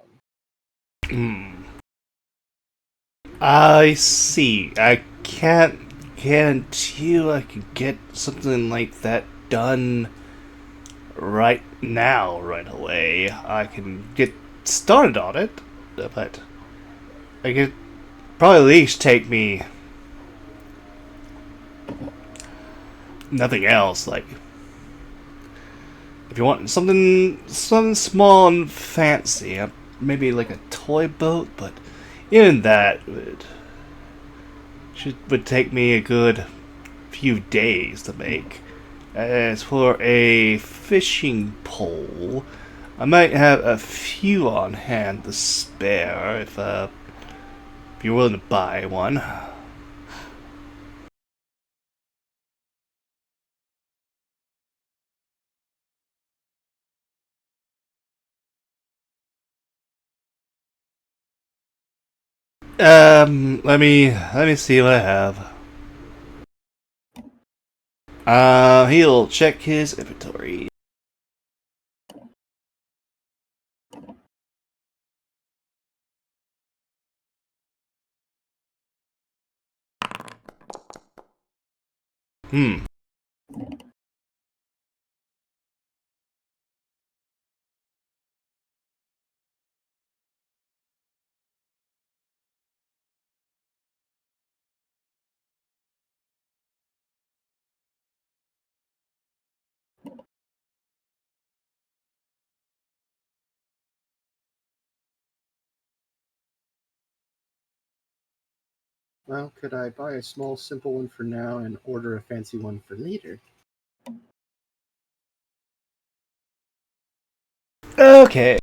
I see. I can't guarantee you I can get something like that done right now, right away. I can get started on it, but I could probably at least take me nothing else. Like, if you want something small and fancy, maybe like a toy boat, but even that would take me a good few days to make. As for a fishing pole, I might have a few on hand to spare if you're willing to buy one. Let me see what I have. He'll check his inventory. Hmm. Well, could I buy a small, simple one for now and order a fancy one for later? Okay.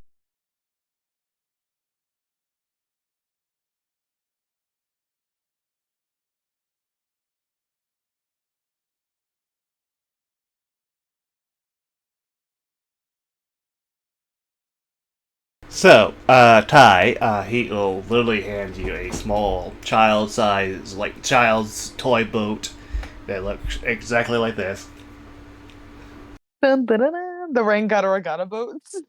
So, Ty, he will literally hand you a small child-size, like child's toy boat that looks exactly like this. Dun, dun, dun, dun. The Rangata Regatta boats.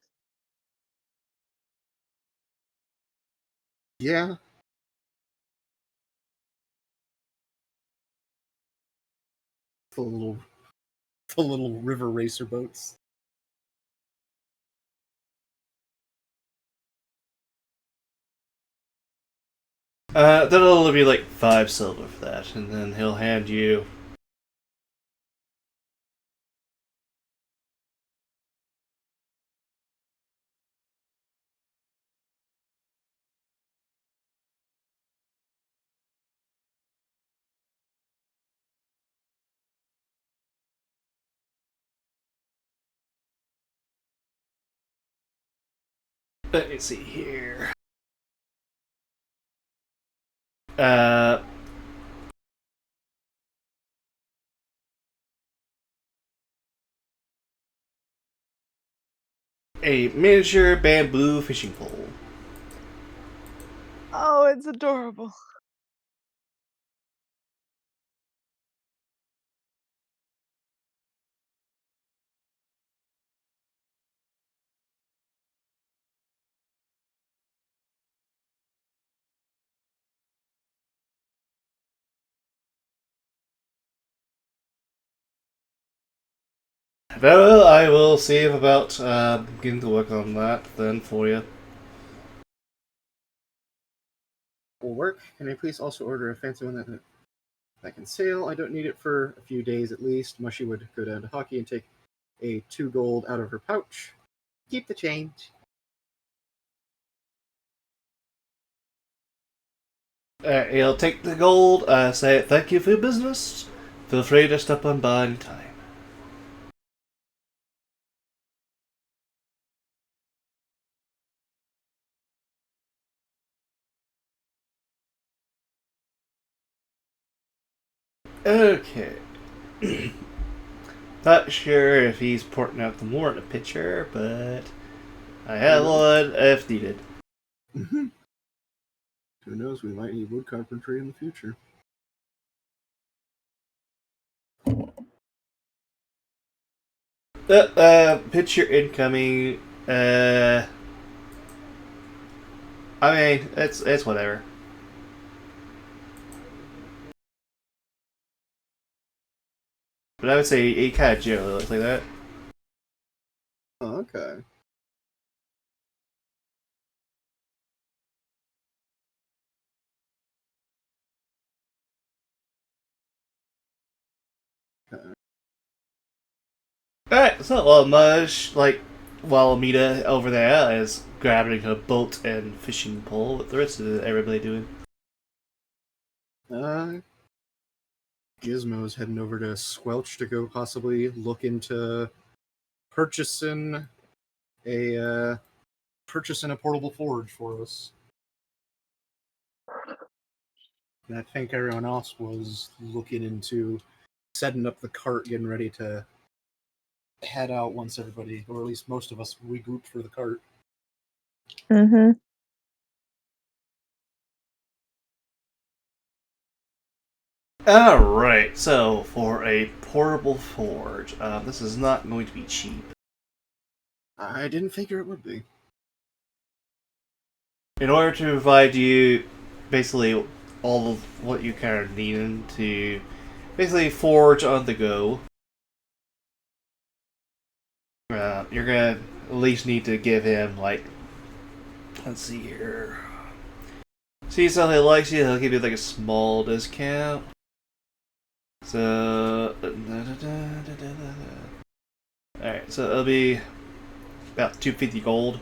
Yeah. The little river racer boats. That'll be like 5 silver for that, and then he'll hand you. Let me see here. A miniature bamboo fishing pole. Oh, it's adorable. Well, I will see about getting to work on that then for you. Will work. Can I please also order a fancy one that can sail? I don't need it for a few days at least. Mushy would go down to hockey and take a 2 gold out of her pouch. Keep the change. He'll take the gold, say thank you for your business. Feel free to stop on by anytime. Okay. Not sure if he's porting out the more in a picture, but I have one if needed. Mm-hmm. Who knows? We might need wood carpentry in the future. Picture incoming. I mean, it's whatever. But I would say he kind of generally looks like that. Oh, okay. Alright, so much like while Mita over there is grabbing a boat and fishing pole, what the rest of everybody doing? Gizmo's heading over to Squelch to go possibly look into purchasing a portable forge for us. And I think everyone else was looking into setting up the cart, getting ready to head out once everybody, or at least most of us, regrouped for the cart. Mm-hmm. Alright, so for a portable forge, this is not going to be cheap. I didn't figure it would be. In order to provide you basically all of what you kind of need to basically forge on the go, you're gonna at least need to give him, like, let's see here. See something he likes you, he'll give you like a small discount. So, alright, so it'll be about 250 gold.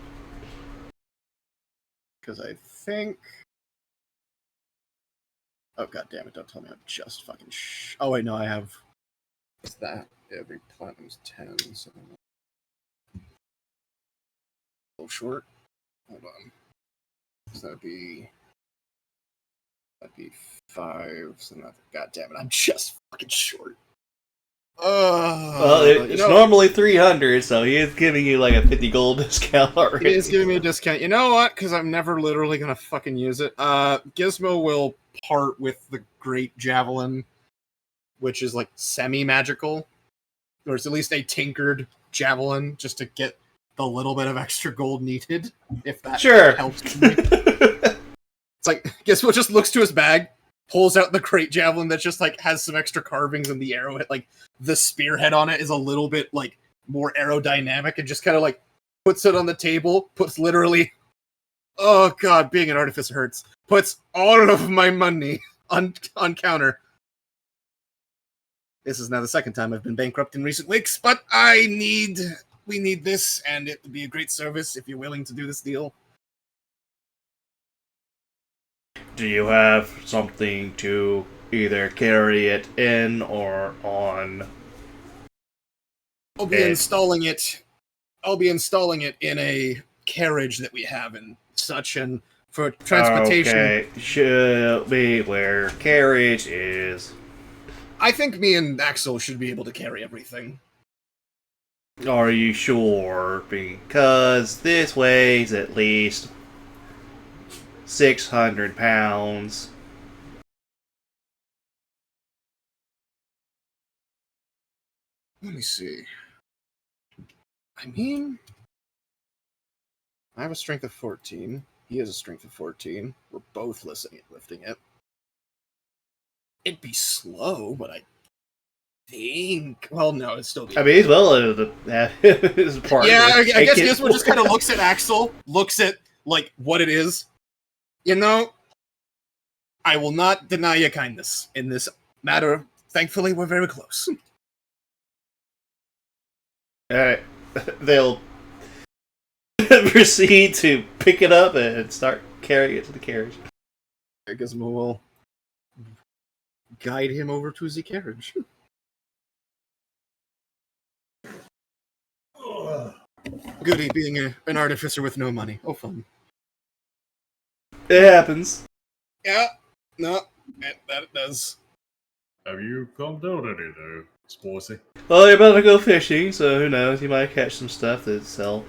Because I think... Oh, god damn it, don't tell me I'm just fucking Oh, wait, no, I have... What's that? Every platinum's 10, so... A little short. Hold on. So that'd be 5, so not... God damn it, I'm just fucking short. Well, it's normally 300, so he is giving you like a 50 gold discount already. He is giving me a discount. You know what? Because I'm never literally gonna fucking use it. Gizmo will part with the Great Javelin, which is like semi-magical, or it's at least a tinkered javelin, just to get the little bit of extra gold needed, if that helps me. It's like Gizmo just looks to his bag, pulls out the Great Javelin that just like has some extra carvings, and the arrowhead, like the spearhead on it, is a little bit like more aerodynamic, and just kind of like puts it on the table, puts literally, oh god, being an artificer hurts, puts all of my money on counter. This is now the second time I've been bankrupt in recent weeks, but we need this, and it would be a great service if you're willing to do this deal. Do you have something to either carry it in or on? I'll be installing it in a carriage that we have and such, and for transportation. Okay, should be where carriage is. I think me and Axel should be able to carry everything. Are you sure? Because this weighs at least 600 pounds. Let me see. I mean, I have a strength of 14. He has a strength of 14. We're both lifting it. It'd be slow, but I think... Well, no, it's still... I mean, he's well into his part. Yeah, I guess Gizmo just kind of looks at Axel, looks at, like, what it is. You know, I will not deny your kindness in this matter. Thankfully, we're very close. Alright. They'll proceed to pick it up and start carrying it to the carriage. Gizmo will guide him over to the carriage. Goody being an artificer with no money. Oh, fun. It happens. Yeah, no, that does. Have you come down any there, Sporsy? Well, you're about to go fishing, so who knows? You might catch some stuff to sell.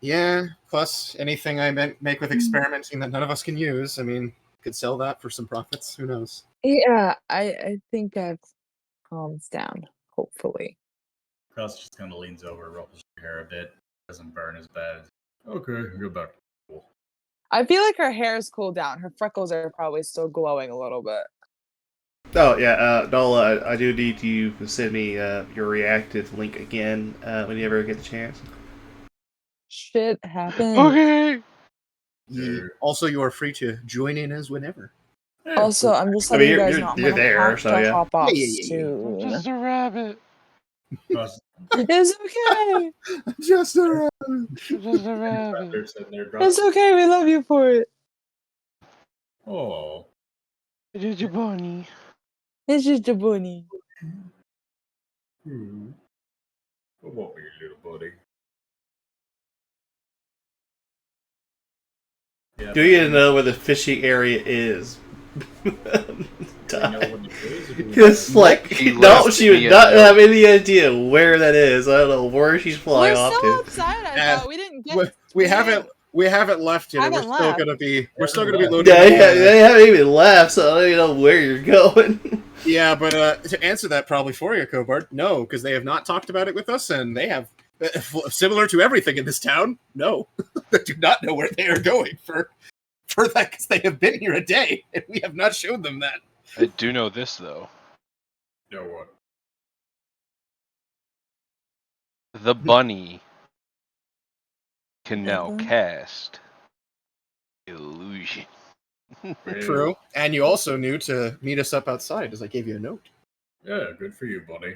Yeah, plus anything I make with experimenting that none of us can use. I mean, could sell that for some profits. Who knows? Yeah, I think that calms down, hopefully. Cross just kind of leans over, ruffles your hair a bit, doesn't burn as bad. Okay, go back. Cool. I feel like her hair is cooled down. Her freckles are probably still glowing a little bit. Oh, yeah, Nola, I do need you to send me your reactive link again when you ever get the chance. Shit happens. Okay. Also, you are free to join in as whenever. Also, I'm just letting you guys know I'm you're gonna there, have so to yeah. hop off Yeah. soon. I'm just a rabbit. Cross, It's okay. Just around. I'm just a rabbit. they're sitting there, It's okay. We love you for it. Oh. It is your bunny. It's just a bunny. Come over here, little buddy. Yeah, Do you know where the fishing area is? Because, like, He no, left she would me not a note. have any idea where that is. I don't know where she's flying We're off still to. outside. I thought we didn't get. We haven't left yet. Haven't We're still left. gonna be. We're still Haven't gonna be left. loading. Yeah, they haven't even left, so I don't even know where you're going. Yeah, but to answer that probably for you, Kobard, no, because they have not talked about it with us, and they have similar to everything in this town. No, they do not know where they are going for that because they have been here a day, and we have not showed them that. I do know this though. No what? The bunny can now Mhm. cast illusion. True, and you also knew to meet us up outside, as I gave you a note. Yeah, good for you, buddy.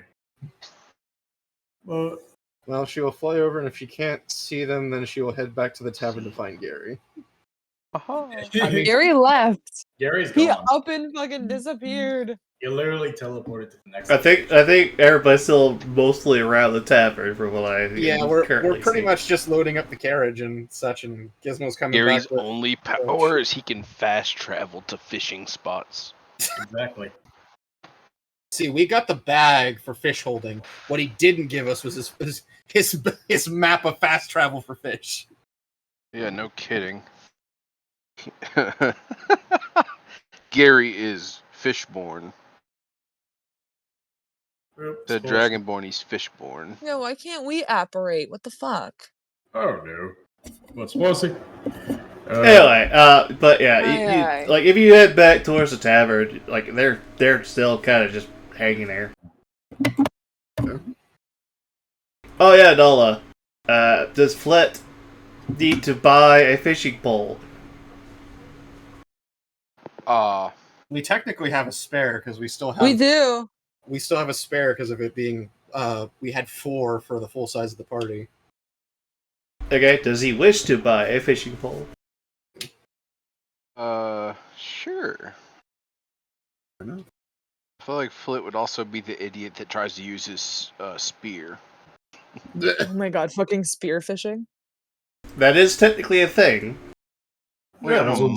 Well, she will fly over, and if she can't see them, then she will head back to the tavern to find Gary. Aha. I mean, Gary left. Gary's He gone. up and fucking disappeared. He literally teleported to the next. I think everybody's still mostly around the tavern from what I yeah, we're currently pretty see. much just loading up the carriage and such, and Gizmo's coming Gary's back with... only power is he can fast travel to fishing spots. Exactly. See, we got the bag for fish holding. What he didn't give us was his map of fast travel for fish. Yeah, no kidding. Gary is fishborn. The Dragonborn, he's fishborn. Yeah, why can't we apparate? What the fuck? Oh no. What's Sporsy? Anyway, but yeah, Aye, aye. like if you head back towards the tavern, like they're still kind of just hanging there. Oh yeah, Nola. Does Flet need to buy a fishing pole? We technically have a spare because we still have We do. a spare because of it being we had 4 for the full size of the party. Okay, does he wish to buy a fishing pole? Sure. I don't know. I feel like Flit would also be the idiot that tries to use his spear. Oh my god, fucking spearfishing. That is technically a thing. Wait, Yeah, I'm a that's what-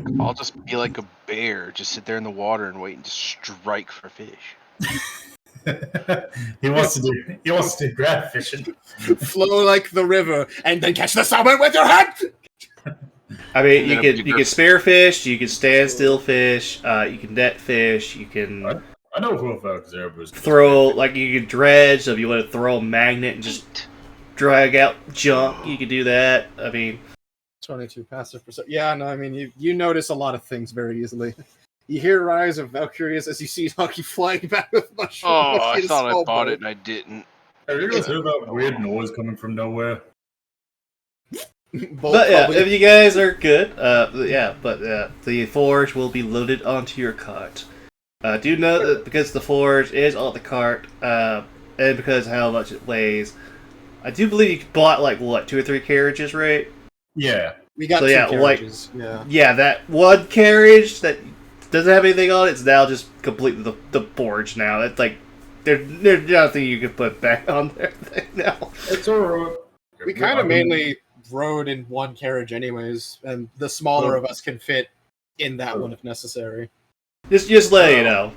monk. I'll just be like a bear, just sit there in the water and wait and just strike for fish. He wants to do grab fishing. Flow like the river and then catch the salmon with your hand. I mean, you Yeah, can bigger- spearfish, you can standstill fish, you can net fish, you can I know for a fact Zerber's throw, like you can dredge, so if you want to throw a magnet and just drag out junk, you can do that. I mean, 22 passive percent. Yeah, no, I mean you notice a lot of things very easily. You hear Rise of Valkyries as you see Hockey flying back with mushroom. Oh, I thought I bought it and I didn't. Have you guys heard that weird noise coming from nowhere? but yeah, if you guys are good, the forge will be loaded onto your cart. Do note that because the forge is on the cart, and because of how much it weighs, I do believe you bought like what 2 or 3 carriages, right? Yeah. We got So, two yeah, carriages. Yeah, that one carriage that doesn't have anything on it's now just completely the forge now. It's like there's nothing you can put back on there now. It's alright. We kind of mainly rode in one carriage anyways, and the smaller of us can fit in that one if necessary. Just let you know.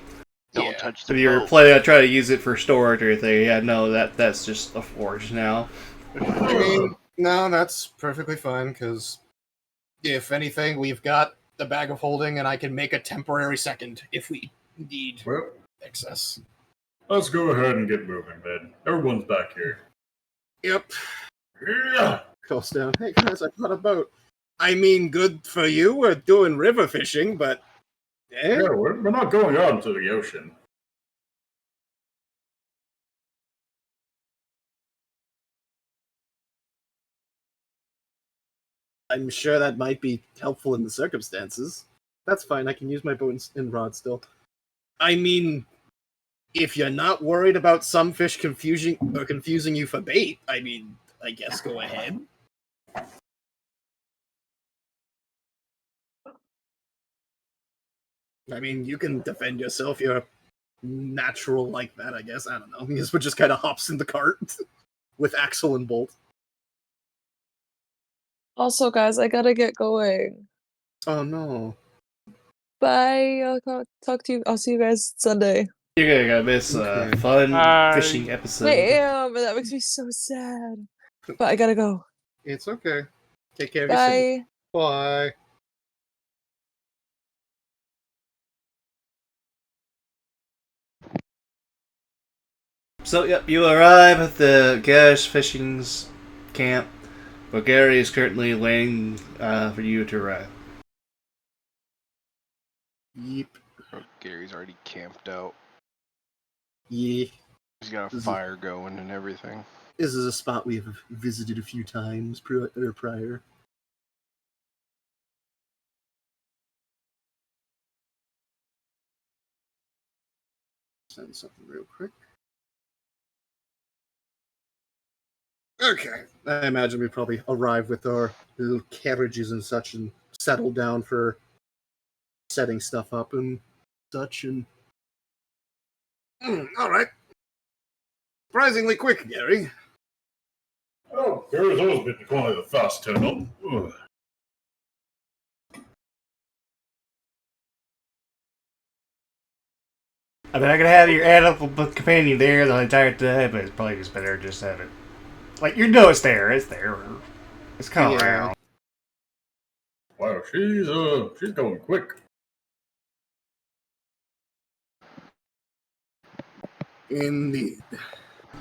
Don't touch the If you're boat. planning on trying to use it for storage or anything, yeah, no, that's just a forge now. I mean, no, that's perfectly fine, because if anything, we've got the bag of holding, and I can make a temporary second if we need excess. Let's go ahead and get moving, man. Everyone's back here. Yep. Yeah. Calls down. Hey guys, I caught a boat. I mean, good for you. We're doing river fishing, but Yeah, we're not going out into the ocean. I'm sure that might be helpful in the circumstances. That's fine. I can use my boat and rod still. I mean, if you're not worried about some fish confusing you for bait, I mean, I guess go ahead. I mean, you can defend yourself. You're natural like that, I guess. I don't know. He just kind of hops in the cart with Axel and Bolt. Also, guys, I gotta get going. Oh no. Bye. Talk to you. I'll see you guys Sunday. You're gonna miss a fun fishing episode. I am, and that makes me so sad. But I gotta go. It's okay. Take care of Bye. yourself. Bye. So, yep, you arrive at the Gygax fishing's camp, where Gary is currently waiting for you to arrive. Yep. Oh, Gary's already camped out. Yeah. He's got a fire going and everything. This is a spot we've visited a few times prior. Send something real quick. Okay. I imagine we probably arrive with our little carriages and such and settle down for setting stuff up and such and... Alright. Surprisingly quick, Gary. Oh, Gary's always been quite a fast turn up. Ugh. I mean, I could have your animal companion there the entire time, but it's probably just better just have it. Like, you know it's there. It's there. It's kind of around. Wow, she's going quick. Indeed.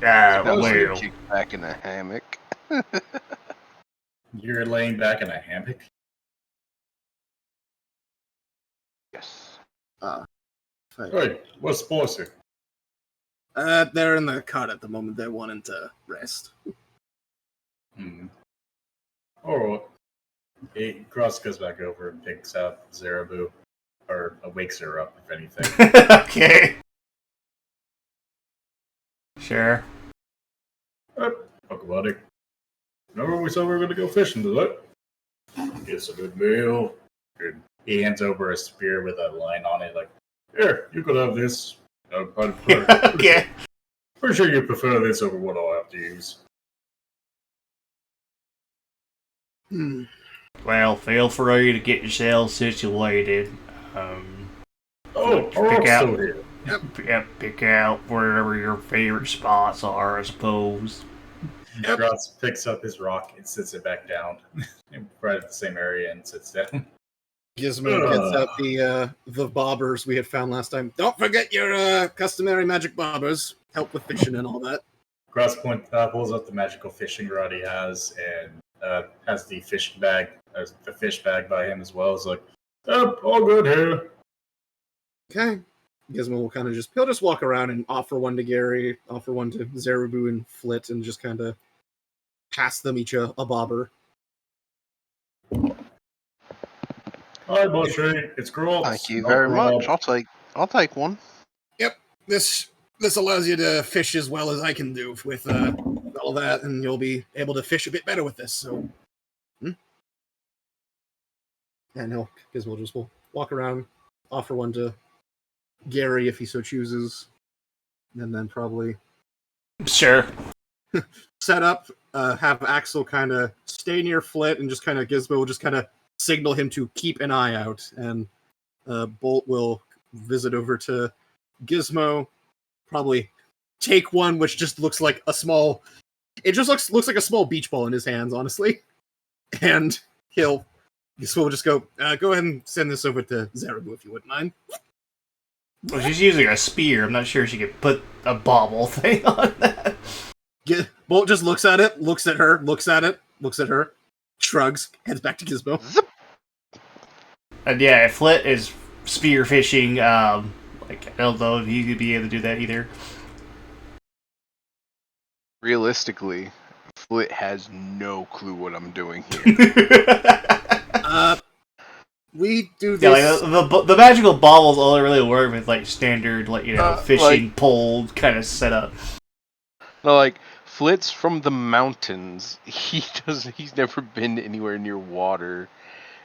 That was well. kicked back in a hammock. You're laying back in a hammock? Yes. Hey, what's spicy? They're in the cart at the moment. They're wanting to rest. Alright. Cross goes back over and picks up Zerabu. Or wakes her up, if anything. Okay. Sure. Talk about it. Remember we said we were going to go fishing today? Get a good meal. Good. He hands over a spear with a line on it, like, here, you could have this. Okay. Pretty sure you prefer this over what I'll have to use. Well, feel free to get yourself situated. Pick out here. Pick out wherever your favorite spots are, I suppose. Gross picks up his rock and sits it back down, right at the same area, and sits down. Gizmo gets out the bobbers we had found last time. Don't forget your customary magic bobbers. Help with fishing and all that. Gross pulls up the magical fishing rod he has, and has the fishing bag, the fish bag by him as well. It's like, all good here. Okay. Gizmo will kind of he'll just walk around and offer one to Gary, offer one to Zerabu and Flit, and just kind of pass them each a bobber. Hi, Bushy. It's Gross. Thank you very much. I'll take one. Yep. This allows you to fish as well as I can do with all that, and you'll be able to fish a bit better with this. So, And Gizmo will walk around, offer one to Gary if he so chooses, and then probably Sure. set up, have Axel kind of stay near Flit, and just kind of Gizmo will just kind of signal him to keep an eye out, and Bolt will visit over to Gizmo, probably take one, which just looks like a small. It just looks like a small beach ball in his hands, honestly, and Gizmo will just go ahead and send this over to Zerabu if you wouldn't mind. Well, she's using a spear. I'm not sure she could put a bobble thing on that. Bolt just looks at it, looks at her, looks at it, looks at her, shrugs, heads back to Gizmo. And yeah, if Flit is spear fishing, I don't know if he could be able to do that either. Realistically, Flit has no clue what I'm doing here. We do this. Yeah, like the magical baubles only really work with like standard, fishing pole kind of setup. No, like Flit's from the mountains. He's never been anywhere near water,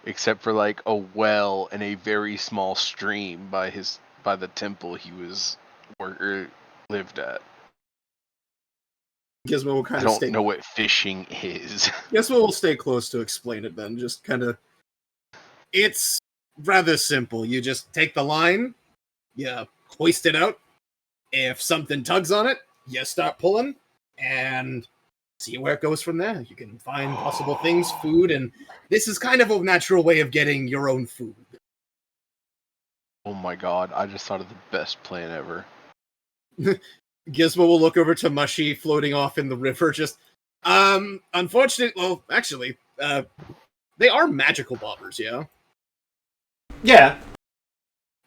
except for like a well and a very small stream by the temple he lived at. Gizmo will kind of I don't know what fishing is. Gizmo will stay close to explain it then. Just kind of. It's rather simple. You just take the line, you hoist it out. If something tugs on it, you start pulling and see where it goes from there. You can find possible things, food, and this is kind of a natural way of getting your own food. Oh my god, I just thought of the best plan ever. Gizmo will look over to Mushy floating off in the river. Just, unfortunately, well, actually, they are magical bobbers, yeah? Yeah.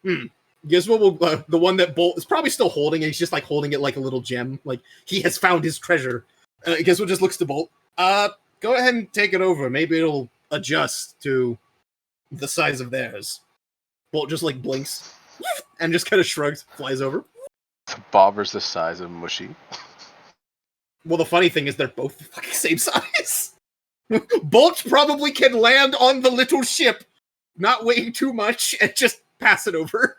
Gizmo will, the one that Bolt is probably still holding, and he's just like holding it like a little gem. Like, he has found his treasure. Gizmo just looks to Bolt. Go ahead and take it over. Maybe it'll adjust to the size of theirs. Bolt just like blinks and just kind of shrugs, flies over. The bobber's the size of Mushy. Well, the funny thing is they're both the fucking same size. Bolt probably can land on the little ship, not weighing too much, and just pass it over.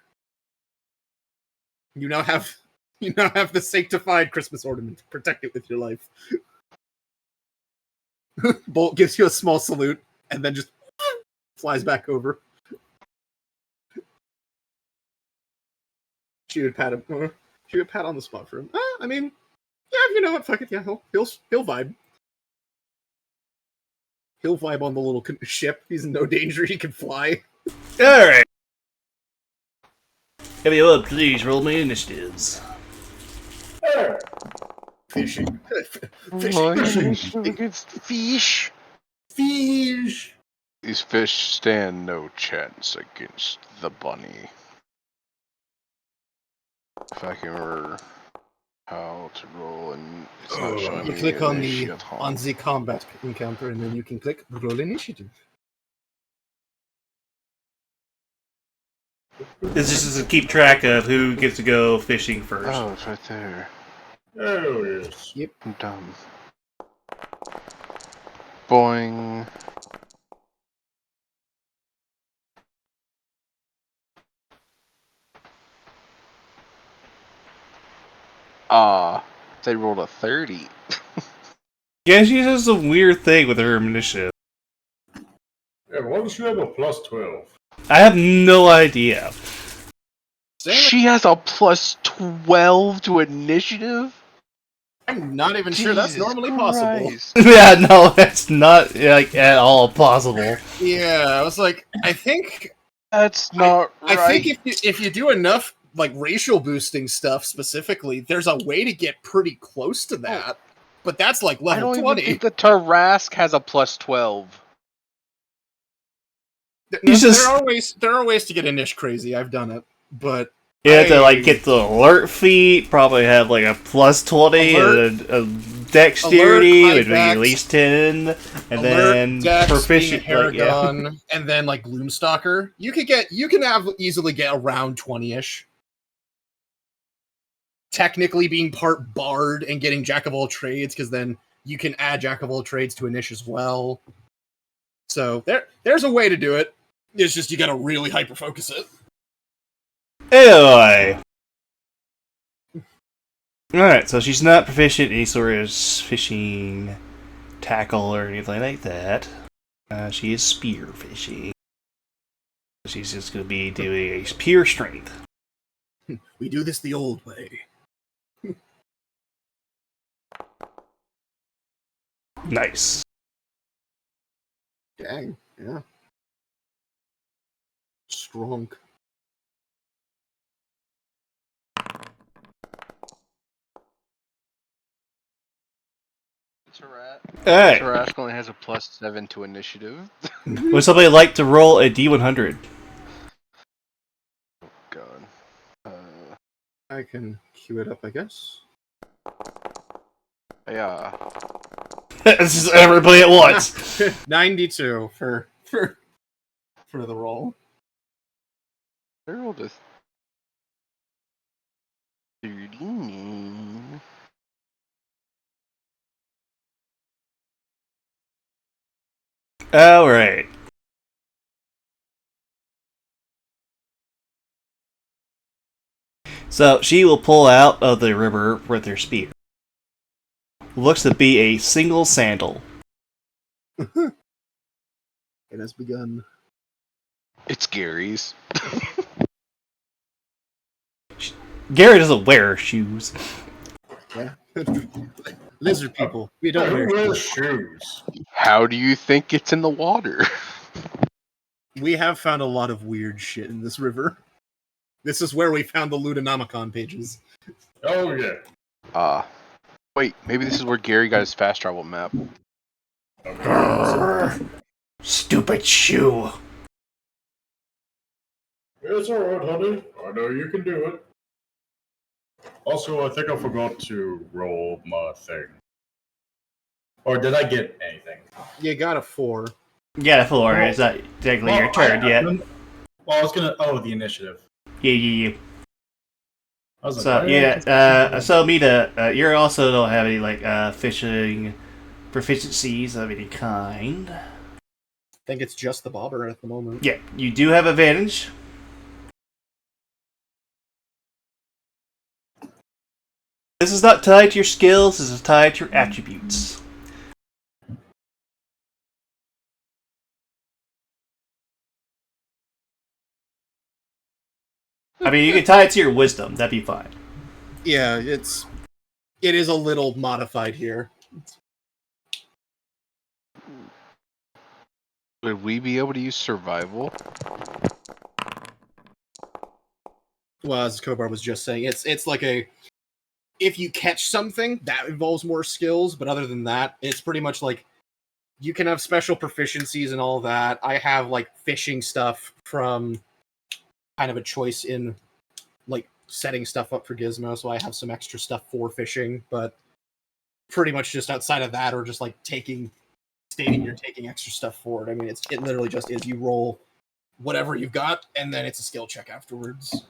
You now have the sanctified Christmas ornament. Protect it with your life. Bolt gives you a small salute and then just flies back over. She would pat on the spot for him. I mean, yeah, you know what? Fuck it. Yeah, he'll vibe. He'll vibe on the little ship. He's in no danger. He can fly. All right. If you would, please roll me initiatives. Fishing. Against fish. Fish. These fish stand no chance against the bunny. If I can remember how to roll, and it's not showing you me click on initiative. the combat encounter, and then you can click roll initiative. This is just to keep track of who gets to go fishing first. Oh, it's right there. Oh, yes. Yep. I'm dumb. Boing. They rolled a 30. Yeah, she has a weird thing with her initiative. Yeah, why does she have a plus 12? I have no idea. She has a plus 12 to initiative? I'm not even sure that's normally possible. Yeah, no, that's not at all possible. Yeah, I was like, I think that's not right. I think if you do enough like racial boosting stuff specifically, there's a way to get pretty close to that. But that's like level 20. I don't even think the Tarask has a plus 12. There are ways to get Inish crazy. I've done it, but you have to get the alert feat. Probably have like a plus 20 and a dexterity, which would be at least 10, and alert, then dex, proficient Paragon, and then like Gloomstalker. You can easily get around 20ish. Technically, being part bard and getting Jack of all trades, because then you can add Jack of all trades to Inish as well. So there's a way to do it. It's just you gotta really hyper focus it. Anyway. Alright, so she's not proficient in any sort of fishing tackle or anything like that. She is spear fishing. She's just going to be doing a pure strength. We do this the old way. Nice. Dang, yeah. Strong. Alright. Tarask only has a +7 to initiative. Would somebody like to roll a D100? Oh, God. I can queue it up, I guess. Yeah. This is everybody at once. 92 for the roll. I rolled a 30. Alright. So she will pull out of the river with her spear. Looks to be a single sandal. It has begun. It's Gary's. Gary doesn't wear shoes. Yeah. Lizard people. We don't wear shoes. How do you think it's in the water? We have found a lot of weird shit in this river. This is where we found the Ludonomicon pages. Oh, yeah. Wait, maybe this is where Gary got his fast travel map. Stupid shoe. It's alright, honey. I know you can do it. Also, I think I forgot to roll my thing. Or did I get anything? You got a 4. Yeah, 4. It's not technically your turn yet. Well, I was gonna. Oh, the initiative. Yeah. I was like, So, yeah, so Midna, you also don't have any, like, fishing proficiencies of any kind. I think it's just the bobber at the moment. Yeah, you do have advantage. This is not tied to your skills, this is tied to your attributes. I mean, you can tie it to your wisdom, that'd be fine. Yeah, it is a little modified here. Would we be able to use survival? Well, as Kobard was just saying, it's like a... If you catch something, that involves more skills, but other than that, it's pretty much like you can have special proficiencies and all that. I have, like, fishing stuff from kind of a choice in, like, setting stuff up for Gizmo, so I have some extra stuff for fishing, but pretty much just outside of that, or just, like, stating you're taking extra stuff for it. I mean, it literally just is you roll whatever you've got, and then it's a skill check afterwards.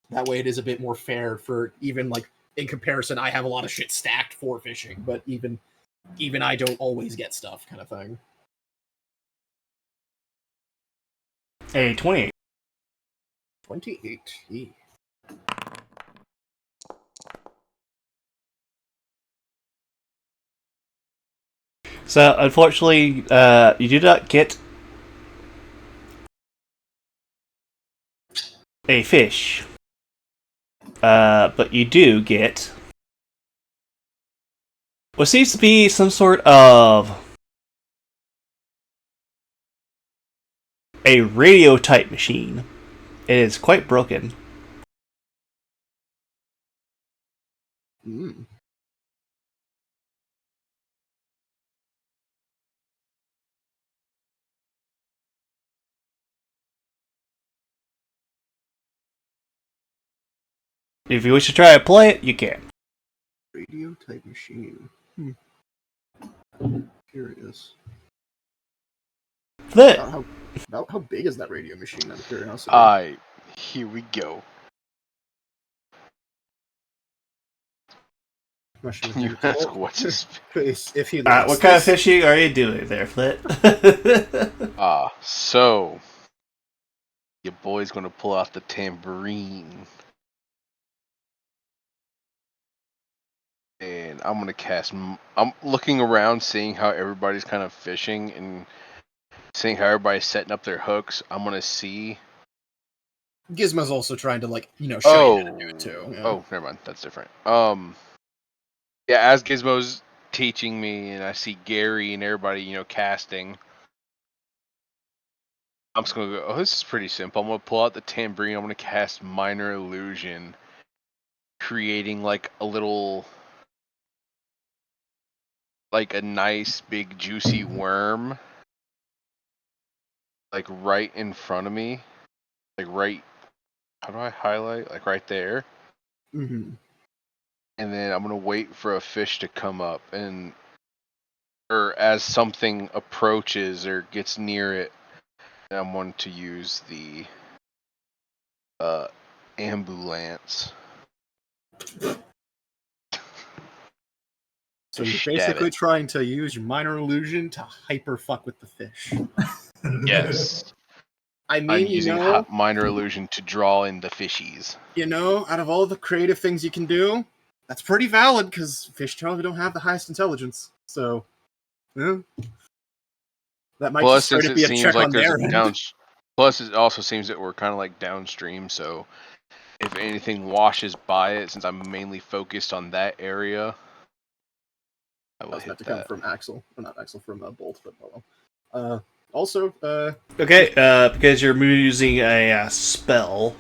That way it is a bit more fair for even, like, in comparison, I have a lot of shit stacked for fishing, but even I don't always get stuff, kind of thing. A 28. 28. So, unfortunately, you do not get a fish. But you do get what seems to be some sort of a radio type machine. It is quite broken. Mm. If you wish to try to play it, you can. Radio type machine. Curious. Then, How big is that radio machine, out of curiosity? Here we go. You ask what's his if he likes what kind of fishing are you doing there, Flit? So your boy's gonna pull out the tambourine. And I'm gonna cast. I'm looking around, seeing how everybody's kind of fishing and seeing how everybody's setting up their hooks. I'm gonna see. Gizmo's also trying to show you how to do it too. Yeah. Oh, never mind. That's different. Yeah, as Gizmo's teaching me, and I see Gary and everybody, casting. I'm just gonna go. Oh, this is pretty simple. I'm gonna pull out the tambourine. I'm gonna cast minor illusion, creating like a little. Like a nice big juicy worm like right in front of me, like right, how do I highlight, like right there. Mm-hmm. And then I'm gonna wait for a fish to come up, or as something approaches or gets near it, I'm going to use the ambulance. So you're basically trying to use your minor illusion to hyper fuck with the fish. Yes. I mean, I'm using minor illusion to draw in the fishies. Out of all the creative things you can do, that's pretty valid because fish probably don't have the highest intelligence. So, yeah. That might Plus, just since be it a seems check like on there's their a end. plus it also seems that we're kind of like downstream, so if anything washes by it, since I'm mainly focused on that area, I will hit That to that. come from Axel, or not Axel, from Bolt, but well. Also, okay, because you're using a spell,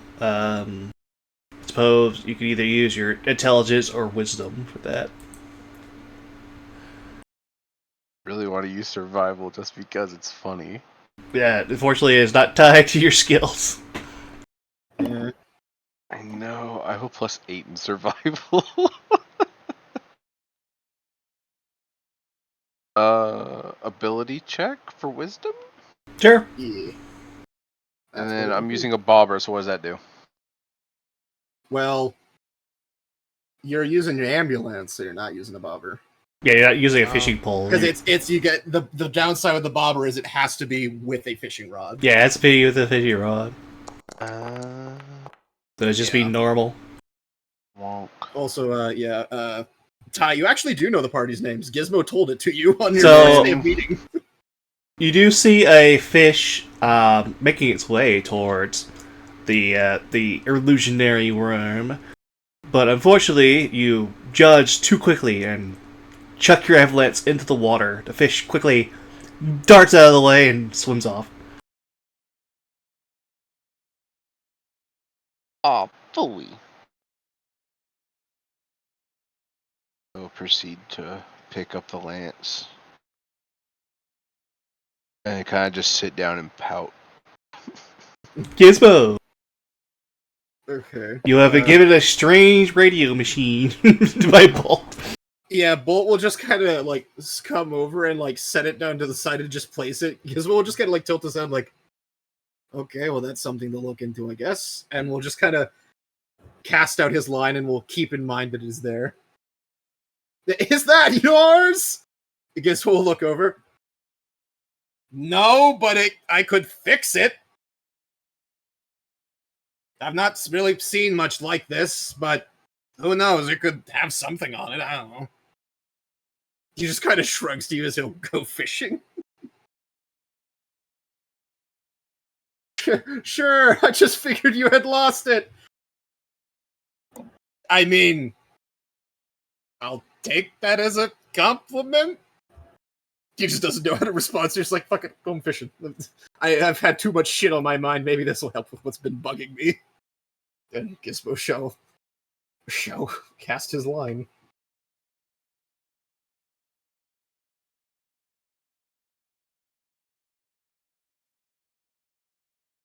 suppose you could either use your intelligence or wisdom for that. Really want to use survival just because it's funny. Yeah, unfortunately, it's not tied to your skills. Yeah. I know. I have a +8 in survival. Ability check for wisdom? Sure. Yeah. And then I'm using a bobber, so what does that do? Well, you're using your ambulance, so you're not using a bobber. Yeah, you're not using a fishing pole. Because it's you get the downside with the bobber is it has to be with a fishing rod. Yeah, it's be with a fishing rod. So it's just be normal. Wonk. Also, Ty, you actually do know the party's names. Gizmo told it to you on your first day of meeting. You do see a fish making its way towards the illusionary worm, but unfortunately, you judge too quickly and chuck your avalanche into the water. The fish quickly darts out of the way and swims off. Oh, fully. We'll proceed to pick up the lance. And kind of just sit down and pout. Gizmo! Okay. You have been given a strange radio machine by Bolt. Yeah, Bolt will just kind of come over and set it down to the side and just place it. Gizmo will just kind of tilt his head okay, well that's something to look into, I guess. And we'll just kind of cast out his line and we'll keep in mind that it is there. Is that yours? Gizmo will look over. No, but I could fix it. I've not really seen much like this, but who knows? It could have something on it. I don't know. He just kind of shrugs to you as he'll go fishing. Sure, I just figured you had lost it. I mean, I'll take that as a compliment. He just doesn't know how to respond, so he's like, fuck it, go fishing. I've had too much shit on my mind. Maybe this will help with what's been bugging me. Then Gizmo shall cast his line.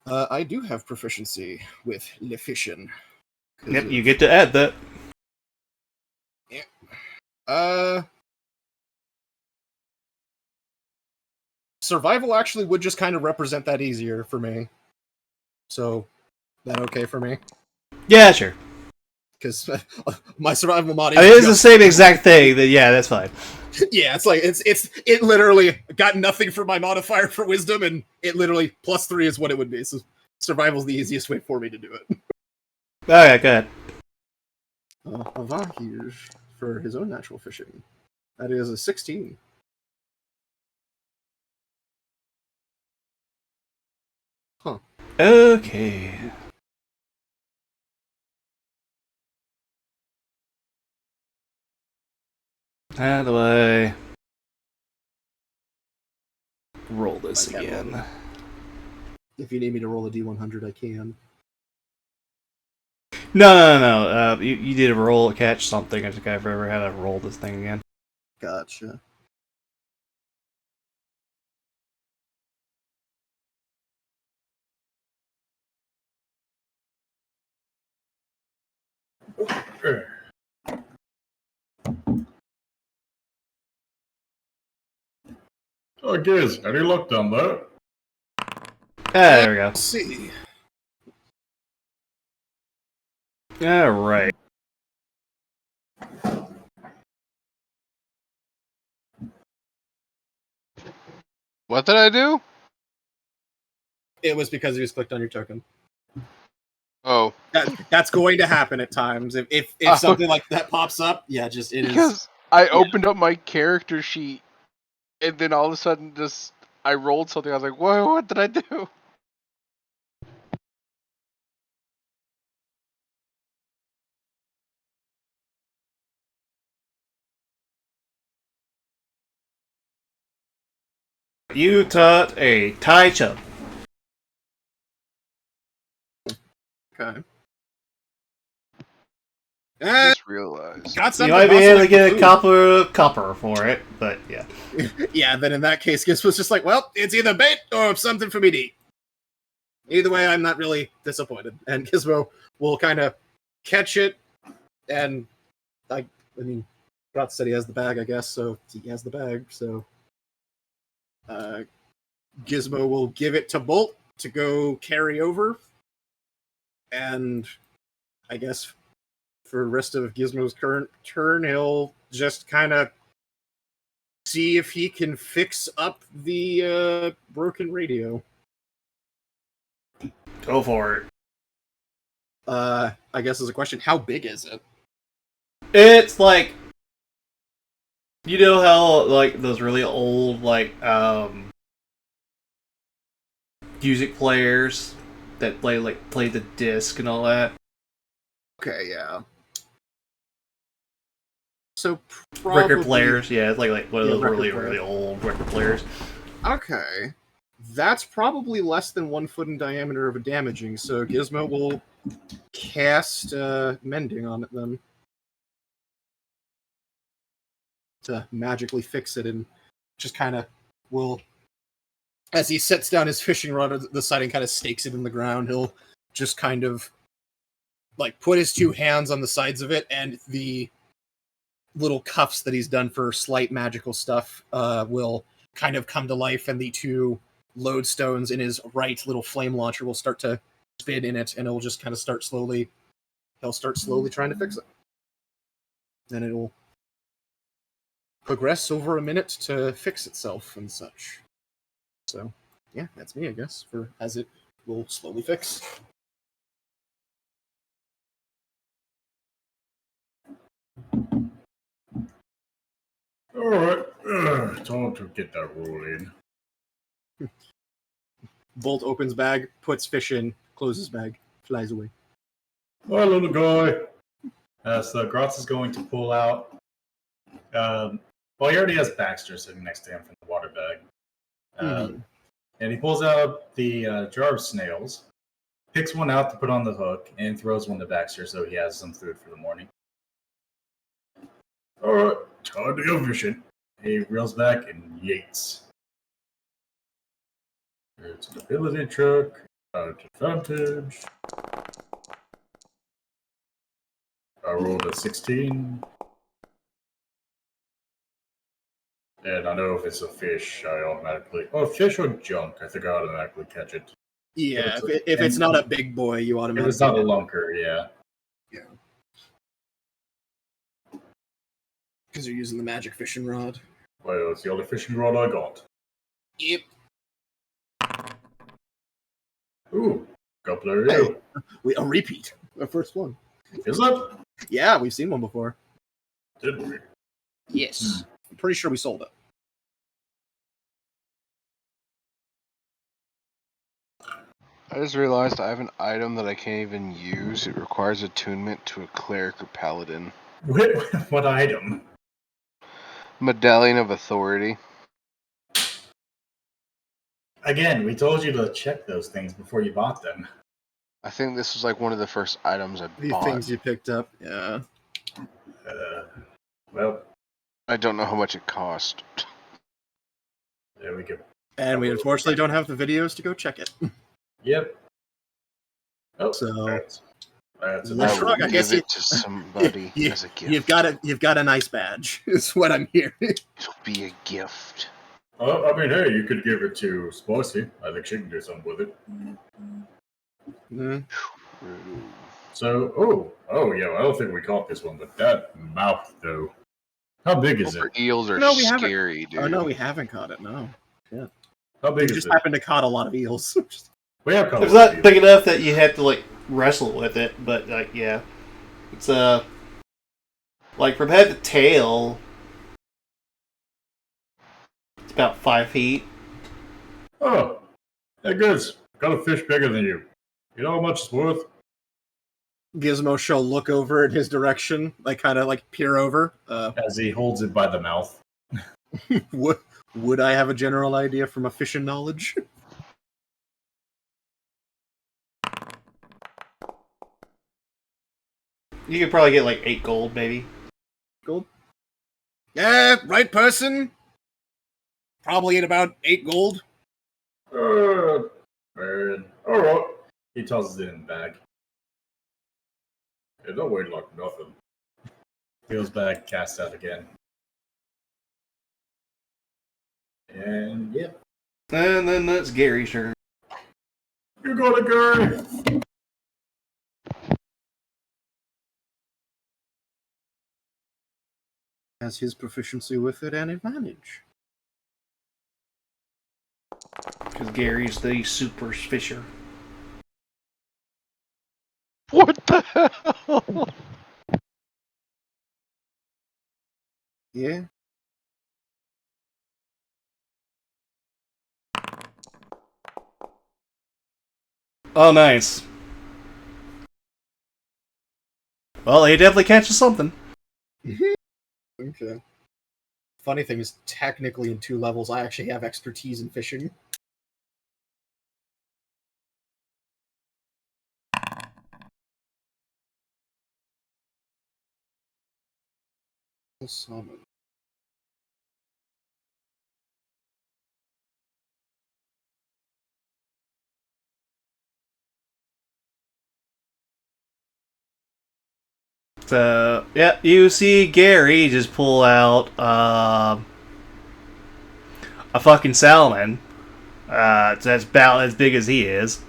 I do have proficiency with Le Fishing. Yep, you get to add that. Yeah. Survival actually would just kind of represent that easier for me. So, that okay for me? Yeah, sure. because my survival mod. I mean, it's the same exact thing. Then yeah, that's fine. Yeah, it's like it literally got nothing for my modifier for wisdom, and it literally +3 is what it would be. So survival's the easiest way for me to do it. Oh yeah, go ahead. Avahir for his own natural fishing. That is a 16. Huh. Okay. How do I roll this again? If you need me to roll a D100, I can. No. You need to roll, catch something. I think I've ever had to roll this thing again. Gotcha. Oh, Giz, any luck down there? There we go. Let's see. All right. What did I do? It was because you just clicked on your token. Oh. That's going to happen at times. If something like that pops up, yeah, just it because is. I opened up my character sheet, and then all of a sudden, I rolled something. I was like, "Whoa, what did I do?" You taught a Tai Chub. Okay. I just realized. Got You something. might be able to get a food. copper for it, but yeah. Yeah, then in that case, Giz was just like, well, it's either bait or something for me to eat. Either way, I'm not really disappointed. And Gizmo will kind of catch it, and I mean, Grot said he has the bag, I guess, so he has the bag, so Gizmo will give it to Bolt to go carry over, and I guess for the rest of Gizmo's current turn, he'll just kind of see if he can fix up the broken radio. Go for it. I guess as a question, how big is it? It's like, you know how like those really old like music players that play the disc and all that. Okay, yeah. So probably Record players, yeah, it's like one of those really players. old record players. Okay. That's probably less than 1 foot in diameter of a damaging, so Gizmo will cast Mending on it then. To magically fix it, and just kind of will, as he sets down his fishing rod at the side and kind of stakes it in the ground, he'll just kind of like put his 2 hands on the sides of it, and the little cuffs that he's done for slight magical stuff will kind of come to life, and the 2 lodestones in his right little flame launcher will start to spin in it, and it'll just kind of he'll start slowly trying to fix it. Then it'll progress over a minute to fix itself and such. So, yeah, that's me, I guess, for as it will slowly fix. Alright, time to get that roll in. Bolt opens bag, puts fish in, closes bag, flies away. Hi, little guy. So Grotz is going to pull out. Well, he already has Baxter sitting next to him from the water bag. And he pulls out the jar of snails, picks one out to put on the hook, and throws one to Baxter so he has some food for the morning. Alright, time to go fishing. He reels back and yates. It's an ability check at advantage. I rolled a 16. And I know if it's a fish, I automatically... Oh, fish or junk, I think I automatically catch it. Yeah, if it's not a big boy, you automatically... If it's not a lunker, yeah. Yeah. Because you're using the magic fishing rod. Well, it's the only fishing rod I got. Yep. Ooh, couple of you. A repeat. The first one. Is it? Yeah, we've seen one before. Did we? Yes. I'm pretty sure we sold it. I just realized I have an item that I can't even use. It requires attunement to a cleric or paladin. What item? Medallion of Authority. Again, we told you to check those things before you bought them. I think this was like one of the first items I The bought. things you picked up, yeah. Well, I don't know how much it cost. there we go. And we unfortunately don't have the videos to go check it. Yep. Oh, So that's Let's shrug, I guess give it to somebody as a gift. You've got a nice badge, is what I'm hearing. It'll be a gift. I mean, hey, you could give it to Spicy. I think she can do something with it. Mm. So, yeah, I don't think we caught this one, but that mouth, though. How big is it? Eels are No, we scary, dude. Oh, no, we haven't caught it, no. Yeah. How big We is just it? happened to caught a lot of eels. We have caught It's a lot not of big enough that you have to like wrestle with it, but like yeah, it's like from head to tail, it's about 5 feet. Oh, hey, Goods. Got a fish bigger than you. You know how much it's worth? Gizmo shall look over in his direction, like kind of like peer over. As he holds it by the mouth. Would I have a general idea from a fishing knowledge? You could probably get like 8 gold, maybe. Gold? Yeah, right person. Probably at about 8 gold. Man. Alright. He tosses it in the bag. Yeah, don't wait like nothing. Peels back, casts out again. And yeah. And then that's Gary's turn. You got it, Gary! Has his proficiency with it an advantage? Because Gary's the super fisher. What the hell? Yeah. Oh, nice. Well, he definitely catches something. Okay. Funny thing is, technically in 2 levels, I actually have expertise in fishing. Salmon. So, yeah, you see Gary just pull out a fucking salmon. That's about as big as he is.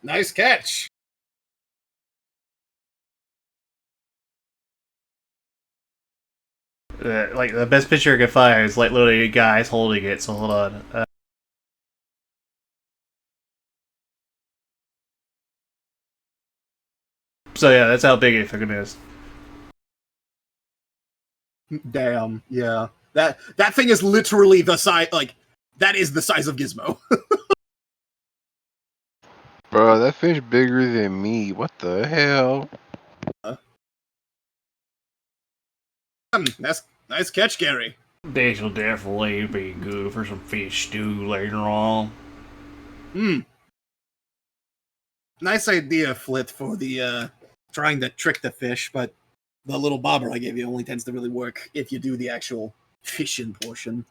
Nice catch. Like, the best picture I could find is, like, literally guys holding it, so hold on. So, yeah, that's how big it fucking is. Damn, yeah. That thing is literally the size, like, that is the size of Gizmo. Bro, that fish bigger than me. What the hell? That's nice catch, Gary. This will definitely be good for some fish stew later on. Nice idea, Flit, for the, trying to trick the fish, but the little bobber I gave you only tends to really work if you do the actual fishing portion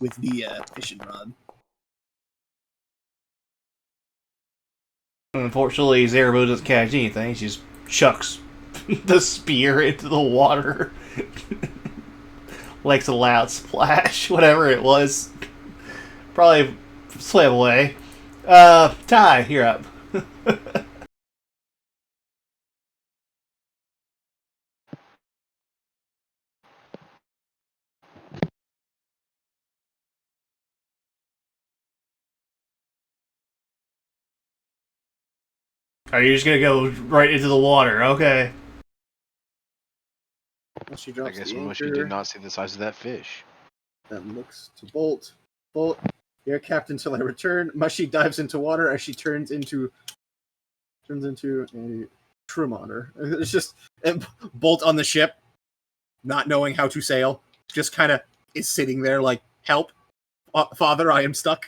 with the, fishing rod. Unfortunately, Zerbo doesn't catch anything. She just chucks the spear into the water. Likes a loud splash, whatever it was. Probably swam away. Ty, you're up. Are you just gonna go right into the water? Okay. She I drops guess the Mushy anchor, did not see the size of that fish. then looks to Bolt. Bolt, here, Captain, till I return. Mushy dives into water as she turns into a Trumoner. It's just Bolt on the ship, not knowing how to sail, just kind of is sitting there like, help, father, I am stuck.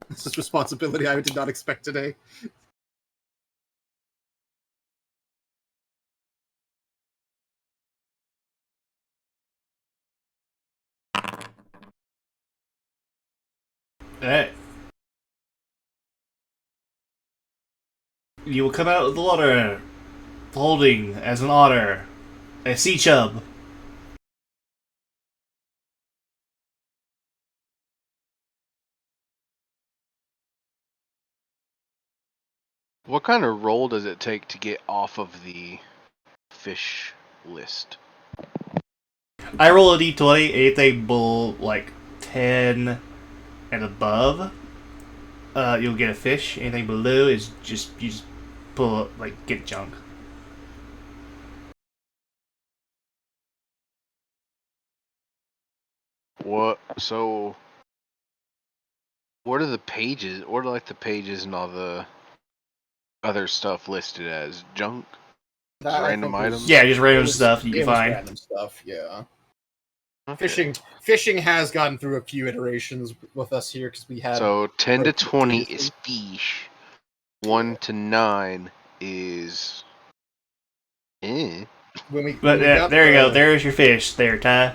This is responsibility I did not expect today. Alright. You will come out of the water, holding as an otter, a sea chub. What kind of roll does it take to get off of the fish list? I roll a d20, anything below like 10 and above, you'll get a fish. Anything below is you just pull like get junk. What? So, what are the pages? What are like the pages and all the other stuff listed as junk? That, Random items? Yeah, just random stuff you can find. Random stuff, yeah. Okay. Fishing has gotten through a few iterations with us here because we had. So 10 to 20 previously. is fish. 1 to 9 is. Eh. But there you go. There's your fish. There, Ty.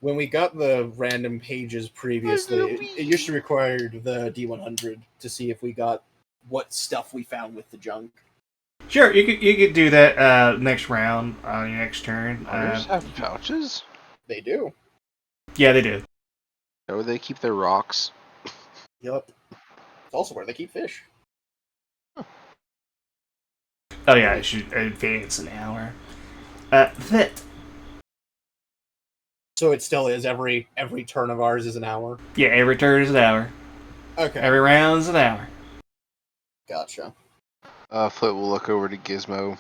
When we got the random pages previously, it used to require the D100 to see if we got what stuff we found with the junk. Sure, you could do that next round on your next turn. Otters have pouches? They do. Yeah, they do. Is that where they keep their rocks? Yep. It's also where they keep fish. Oh yeah, I should advance an hour. That. So it still is every turn of ours is an hour. Yeah, every turn is an hour. Okay. Every round is an hour. Gotcha. Flit will look over to Gizmo.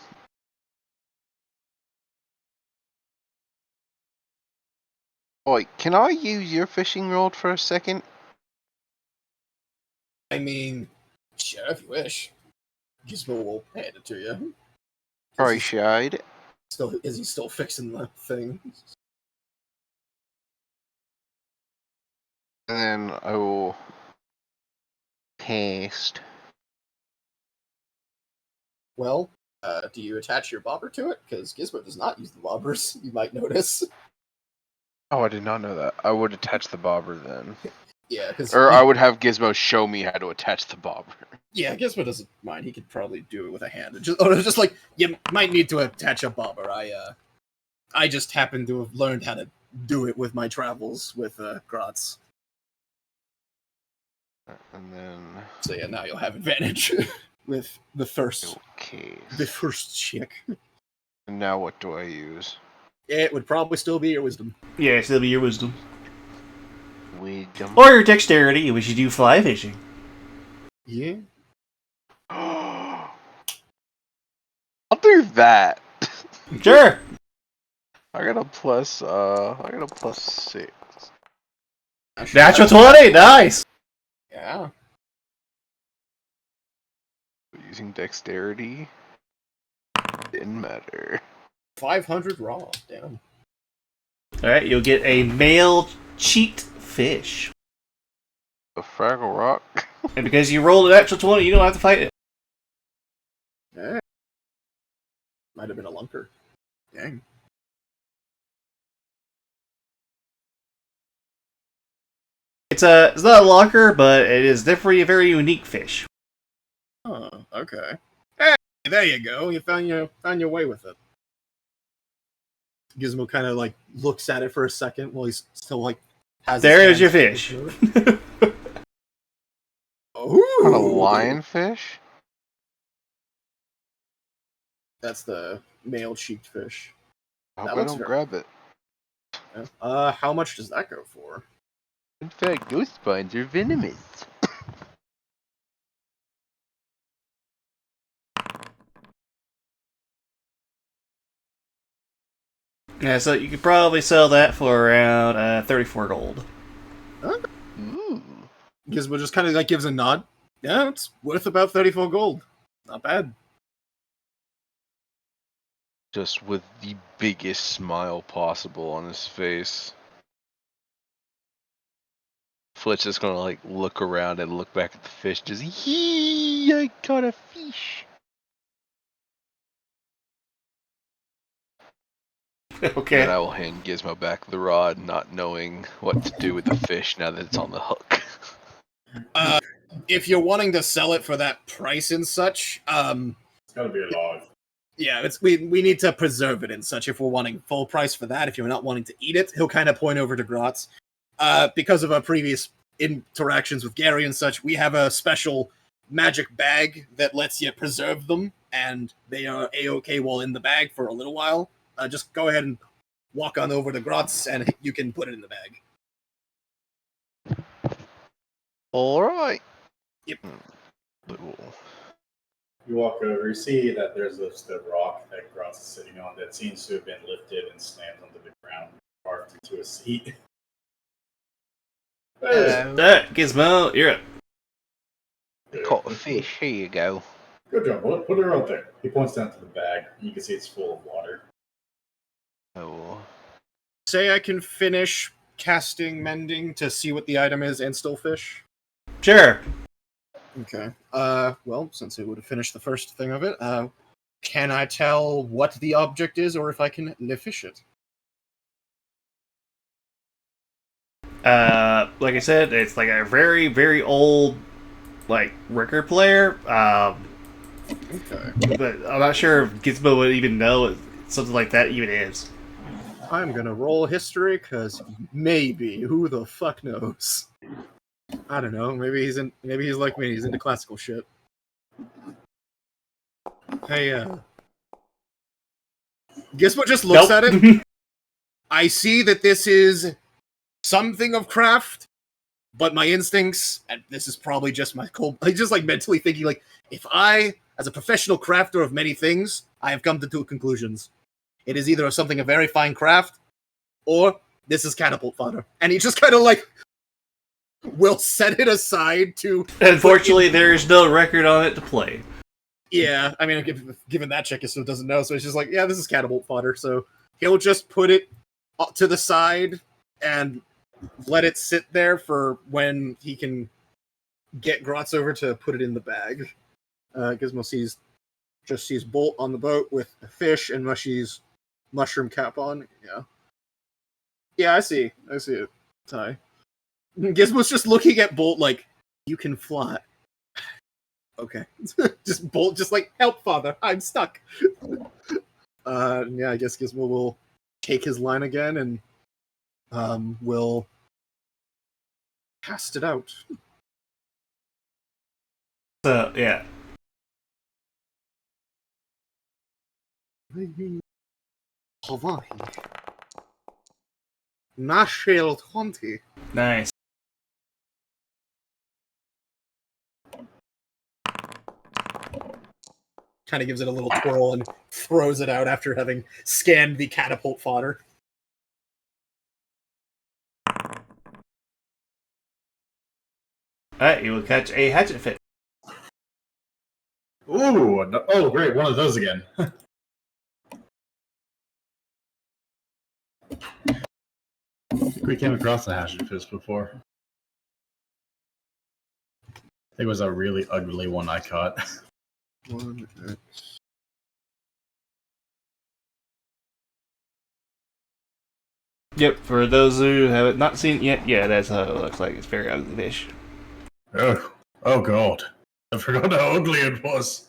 Oi, can I use your fishing rod for a second? I mean, sure, if you wish. Gizmo will hand it to you. Appreciate. Is he still fixing the thing? And then I will cast. Well, do you attach your bobber to it? Because Gizmo does not use the bobbers, you might notice. Oh, I did not know that. I would attach the bobber then. Yeah, because... Or I would have Gizmo show me how to attach the bobber. Yeah, Gizmo doesn't mind. He could probably do it with a hand. It's just like, you might need to attach a bobber. I just happen to have learned how to do it with my travels with Grotz. And then... So yeah, now you'll have advantage with the first... Okay. The first chick. And now what do I use? It would probably still be your wisdom. Yeah, it'll be your wisdom. Wisdom. Or your dexterity, which you do fly fishing. Yeah. I'll do that. Sure. I got a plus 6. Natural 20, nice. Yeah. Using dexterity didn't matter. 500 raw. Damn. Alright, you'll get a male cheat fish. A Fraggle Rock. And because you rolled an natural 20, you don't have to fight it. Yeah. Might have been a lunker. Dang. It's not a locker, but it is definitely a very unique fish. Oh, okay. Hey, there you go. You found your way with it. Gizmo kind of like looks at it for a second while he's still like has. There is your fish. Oh, On a lionfish? That's the male cheeked fish. I hope I don't grab it. How much does that go for? In fact, those spines are venomous. Yeah, so you could probably sell that for around 34 gold. Huh? Ooh. Gizmo just kind of like gives a nod. Yeah, it's worth about 34 gold. Not bad. Just with the biggest smile possible on his face. Flit's just gonna like look around and look back at the fish. Just yee! I caught a fish. Okay. And I will hand Gizmo back the rod, not knowing what to do with the fish now that it's on the hook. If you're wanting to sell it for that price and such, It's gotta be alive. yeah, we need to preserve it and such. If we're wanting full price for that, if you're not wanting to eat it, he'll kind of point over to Grotz. Because of our previous interactions with Gary and such, we have a special magic bag that lets you preserve them, and they are a-okay while in the bag for a little while. Just go ahead and walk on over to Grotz, and you can put it in the bag. All right. Yep. You walk over, you see that there's the rock that Grotz is sitting on that seems to have been lifted and slammed onto the ground, carved into a seat. That Gizmo, you're up. Caught a fish. Here you go. Good job, bud. Put it right there. He points down to the bag. You can see it's full of water. Oh. Say I can finish casting mending to see what the item is and still fish. Sure. Okay. Well, since it would have finished the first thing of it, can I tell what the object is, or if I can fish it? Like I said, it's like a very, very old, like, record player. Okay. But I'm not sure if Gizmo would even know what something like that even is. I'm gonna roll history, because maybe, who the fuck knows? I don't know, maybe he's like me, he's into classical shit. Hey, Gizmo just looks at it. I see that this is something of craft, but my instincts, and this is probably just my cold, I just like mentally thinking, like, if I, as a professional crafter of many things, I have come to two conclusions. It is either something of very fine craft, or this is catapult fodder. And he just kind of like will set it aside to. Unfortunately, there is no record on it to play. Yeah, I mean, given that check, so doesn't know, so it's just like, yeah, this is catapult fodder. So he'll just put it to the side and let it sit there for when he can get Grotz over to put it in the bag. Gizmo sees Bolt on the boat with a fish and Mushy's mushroom cap on. Yeah, I see it. Ty. Gizmo's just looking at Bolt like, you can fly. Okay. Bolt just like, help, father, I'm stuck. Yeah, I guess Gizmo will take his line again and will cast it out. So, yeah. Hawaii. Nashville 20. Nice. Kind of gives it a little twirl and throws it out after having scanned the catapult fodder. Alright, you will catch a hatchet fish. Ooh! Oh, great! One of those again. I think we came across a hatchet fish before. I think it was a really ugly one I caught. Yep, for those who have not seen it yet, yeah, that's how it looks like. It's very ugly fish. Oh god. I forgot how ugly it was.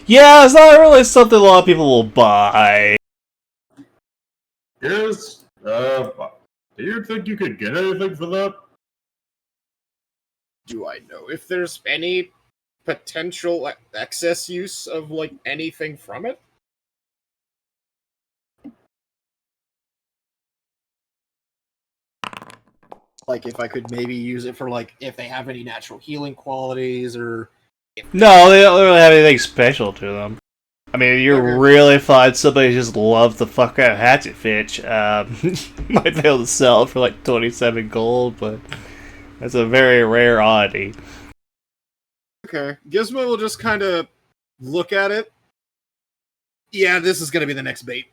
Yeah, it's not really something a lot of people will buy. Yes. Do you think you could get anything for that? Do I know if there's any potential excess use of like anything from it? Like if I could maybe use it for like if they have any natural healing qualities or. No, they don't really have anything special to them. I mean, if you really find somebody who just loves the fuck out of Hatchet Fitch, you might be able to sell it for like 27 gold, but that's a very rare oddity. Okay. Gizmo will just kind of look at it. Yeah, this is going to be the next bait.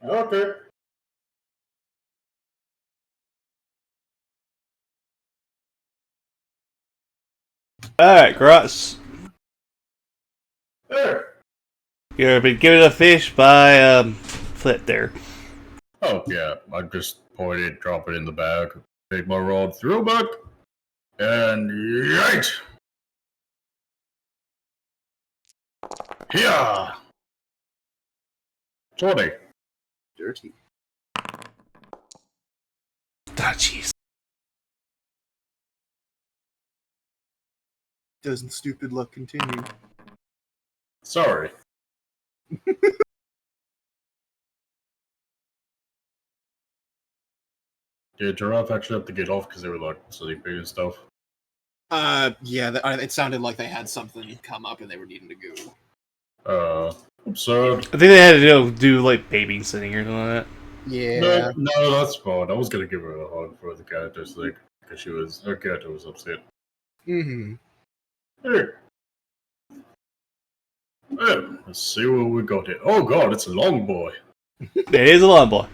Okay. Alright, Gross. There. You've been given a fish by Flit there. Oh, yeah. I just point it, drop it in the bag, take my rod, throw back, and yite! Yeah! 20. Dirty. Ah, jeez. Doesn't stupid luck continue? Sorry. Did Giraffe actually have to get off because they were like sleeping and stuff? Yeah, it sounded like they had something come up and they were needing to go. Absurd. I think they had to do like babysitting or something like that. Yeah. No, that's fine. I was gonna give her a hug for the character's sake because her character was upset. Mm-hmm. Hey. Hey, let's see what we got here. Oh god, it's a long boy. It is a long boy.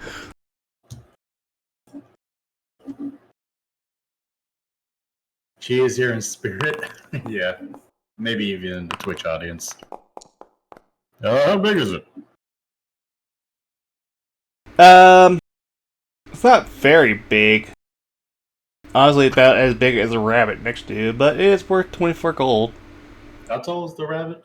She is here in spirit. Yeah. Maybe even in the Twitch audience. How big is it? It's not very big. Honestly, about as big as a rabbit next to you, but it is worth 24 gold. How tall is the rabbit?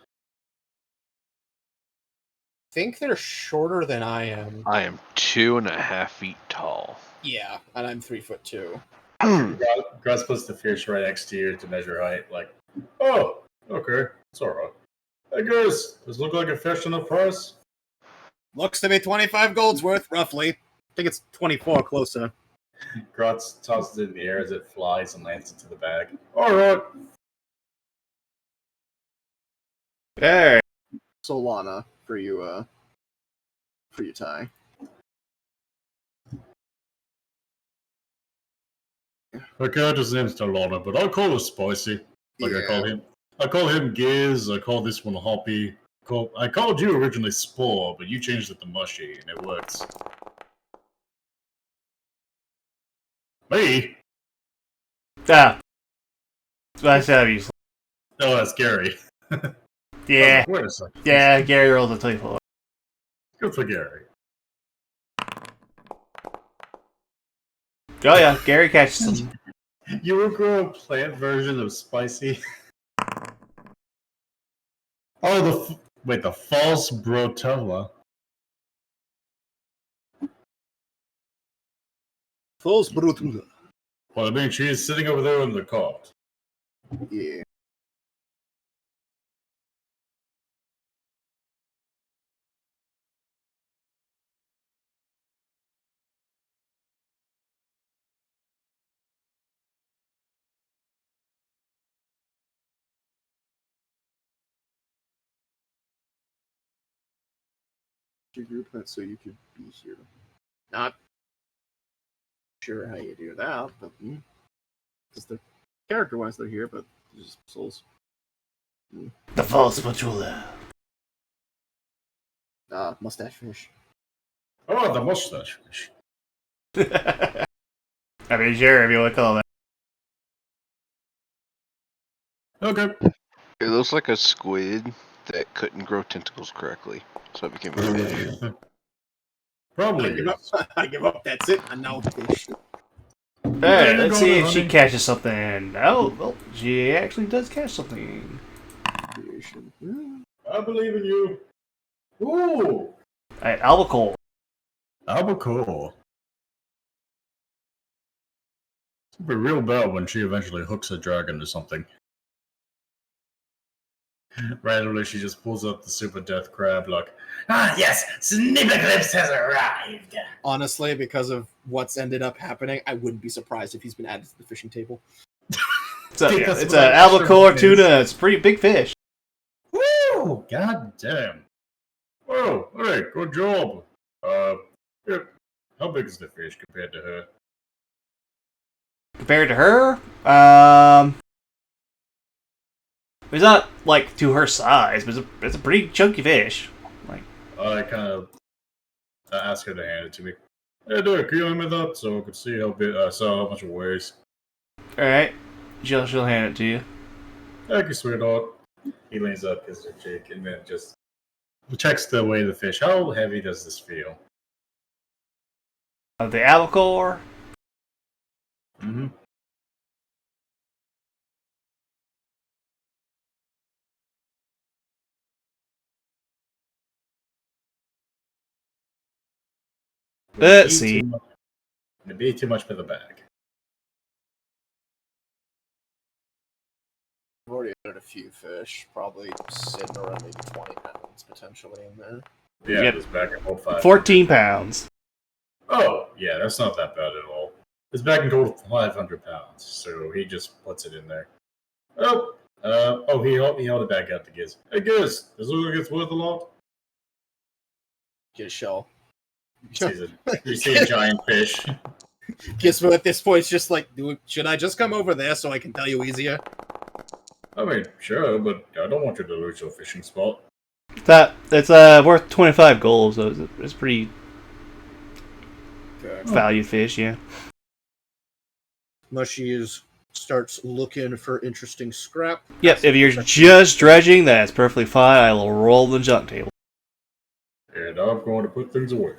I think they're shorter than I am. I am 2.5 feet tall. Yeah, and I'm 3'2". Gus puts the fish right next to you to measure height. Like, oh, okay, it's alright. Hey guys, does it look like a fish in the price? Looks to be 25 gold's worth, roughly. I think it's 24 closer. Grotz tosses it in the air as it flies and lands into the bag. Alright. Alright. Solana for you, Ty. Her character's name's Solana, but I'll call her Spicy. Like Yeah. I call him Giz, I call this one Hoppy. I called you originally Spore, but you changed it to Mushy, and it works. Me? Ah. That's how you. Oh, that's Gary. Yeah. Wait a second. Yeah, Gary rolled a 24. Good for Gary. Oh yeah, Gary catches them. You will grow a plant version of Spicy. Oh, the false Brotella. False Brutula. Well, I mean, she is sitting over there in the cart. Yeah. Your group that so you could be here. Not sure how you do that, but because the character-wise they're here, but they're just souls. The false Patula. Mustache fish. Oh, the mustache fish. I mean, sure, if you want to call that. Okay. It looks like a squid that couldn't grow tentacles correctly, so it became a fish. Probably. I give up. That's it. I'm now a fish. Alright, let's see if she honey. catches something. Oh, well, she actually does catch something. I believe in you. Ooh. Alright, albacore. Albacore. It'll be real bad when she eventually hooks a dragon to something. Randomly, she just pulls up the super death crab, like, ah, yes, Snippiclips has arrived. Honestly, because of what's ended up happening, I wouldn't be surprised if he's been added to the fishing table. It's an albacore tuna. It's a pretty big fish. Woo! God damn. Oh, hey, good job. Yeah, how big is the fish compared to her? Compared to her, it's not like to her size, but it's a pretty chunky fish. Like, I kind of ask her to hand it to me. Hey, dude, can you hand me that so I can see how big, how much it weighs? All right, she'll hand it to you. Thank you, sweetheart. He leans up, kisses her cheek, and then just checks the weight of the fish. How heavy does this feel? Of the albacore. Mm-hmm. Let's see. It'd be too much for the bag. I've already had a few fish, probably sitting around maybe 20 pounds potentially in there. Yeah, this bag can hold 14 pounds. Oh, yeah, that's not that bad at all. This bag can hold 500 pounds, so he just puts it in there. He held it back out to Giz. Hey, Giz, this look like it's worth a lot? Giz shell. You see a giant fish. Gizmo at this point is just like, should I just come over there so I can tell you easier? I mean, sure, but I don't want you to lose your fishing spot. It's worth 25 gold, so it's pretty valued fish, yeah. Mushy starts looking for interesting scrap. Yep, if you're just dredging, that's perfectly fine. I will roll the junk table. And I'm going to put things away.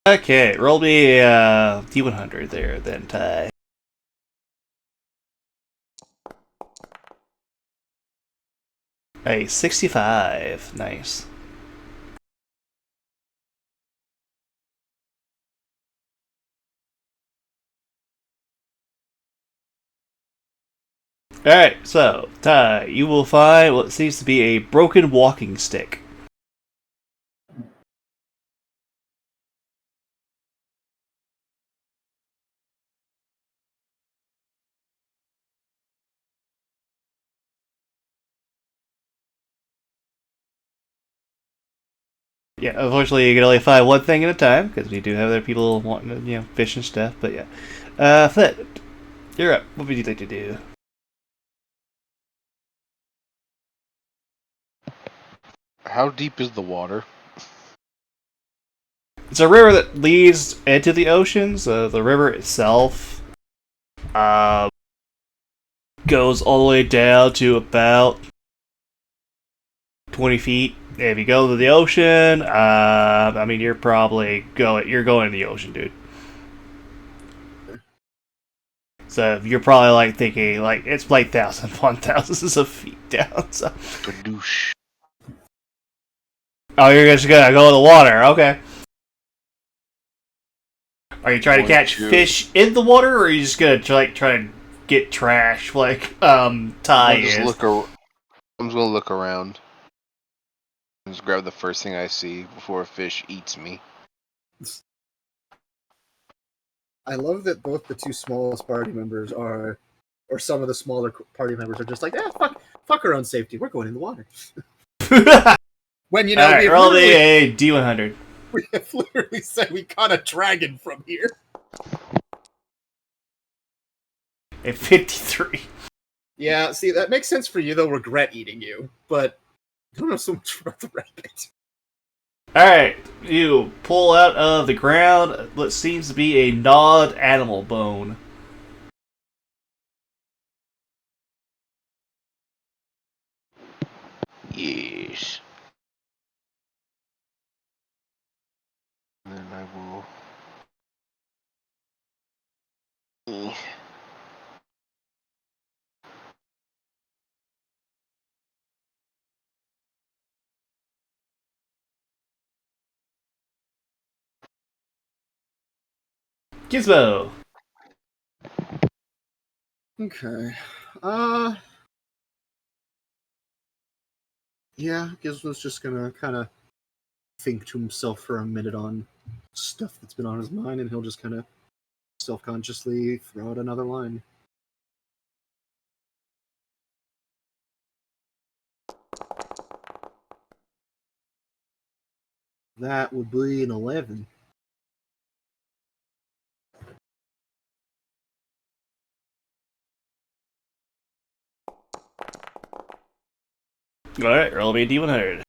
Okay, roll me a D100 there, then, Ty. A 65. Nice. Alright, so, Ty, you will find what seems to be a broken walking stick. Yeah, unfortunately you can only find one thing at a time, because we do have other people wanting to, fish and stuff, but yeah. Flip, you're up. What would you like to do? How deep is the water? It's a river that leads into the ocean, so the river itself goes all the way down to about 20 feet. If you go to the ocean, you're probably going in the ocean, dude. So you're probably thinking it's like thousands of feet down. So. Badoosh. Oh, you're just gonna go in the water, okay. Are you trying to catch fish in the water, or are you just gonna try to get trash Ty is? I'm just gonna look around. Just grab the first thing I see before a fish eats me. I love that both the two smallest party members or some of the smaller party members are just like, fuck our own safety. We're going in the water. When roll me a D100. We have literally said we caught a dragon from here. A 53. Yeah, see, that makes sense for you. They'll regret eating you, but I don't know so much about the rabbit. Alright, you pull out of the ground what seems to be a gnawed animal bone. Yes. And then I will... Gizmo. Okay. Yeah, Gizmo's just gonna kind of think to himself for a minute on stuff that's been on his mind, and he'll just kind of self-consciously throw out another line. That would be an 11. Alright, roll me a D100.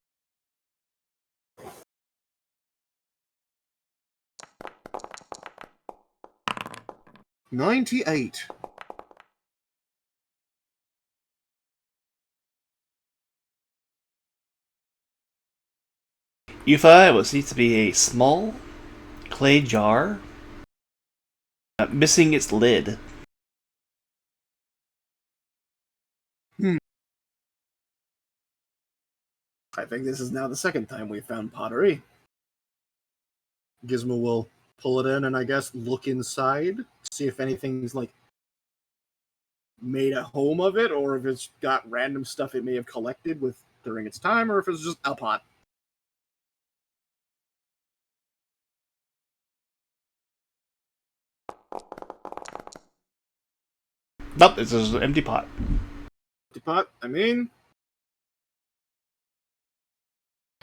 $98. You find what seems to be a small clay jar, missing its lid. I think this is now the second time we've found pottery. Gizmo will pull it in and I guess look inside, see if anything's like made a home of it, or if it's got random stuff it may have collected with during its time, or if it's just a pot. Nope, it's just an empty pot. Empty pot, I mean,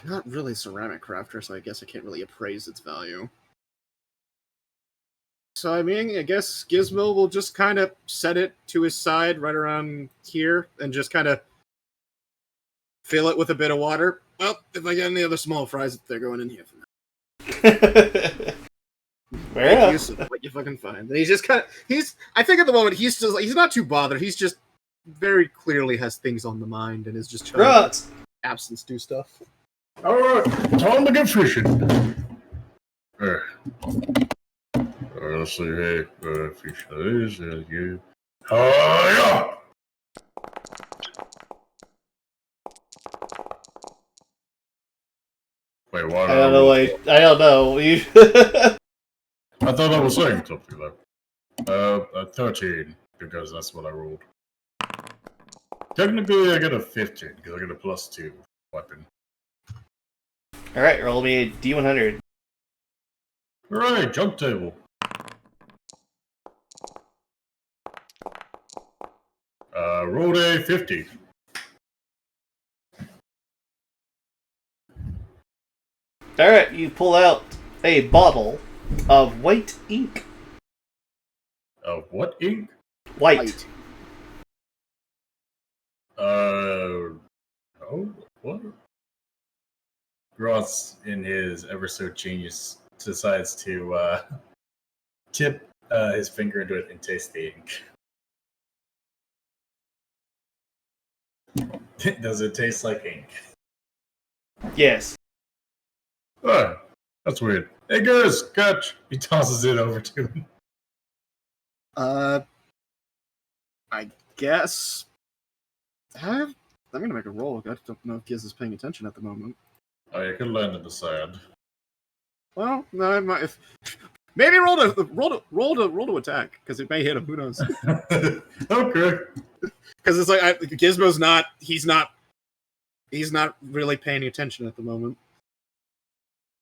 I'm not really a ceramic crafter, so I guess I can't really appraise its value. So, I mean, I guess Gizmo will just kind of set it to his side right around here and just kind of fill it with a bit of water. Well, if I get any other small fries, they're going in here for now. Make use of what you fucking find. And he's just kind of, I think at the moment, he's not too bothered. He's just very clearly has things on the mind and is just trying to absence do stuff. Alright, time to get fishing. Let's see, hey, fish these, you. Yeah! Wait, what? I don't know. I don't know. I thought I was saying something though. 13, because that's what I rolled. Technically, I get a 15, because I get a +2 weapon. Alright, roll me a D100. Alright, jump table. Rolled a 50. Alright, you pull out a bottle of white ink. Of what ink? White. Oh, what? Ross, in his ever so genius, decides to tip his finger into it and taste the ink. Does it taste like ink? Yes. Oh, that's weird. Hey guys, catch! He tosses it over to him. I guess. I'm gonna make a roll. I don't know if Giz is paying attention at the moment. Oh, you could land in the sand. Well, no, I might. Maybe roll to attack because it may hit him. Who knows? Okay. Because it's like Gizmo's not. He's not really paying attention at the moment.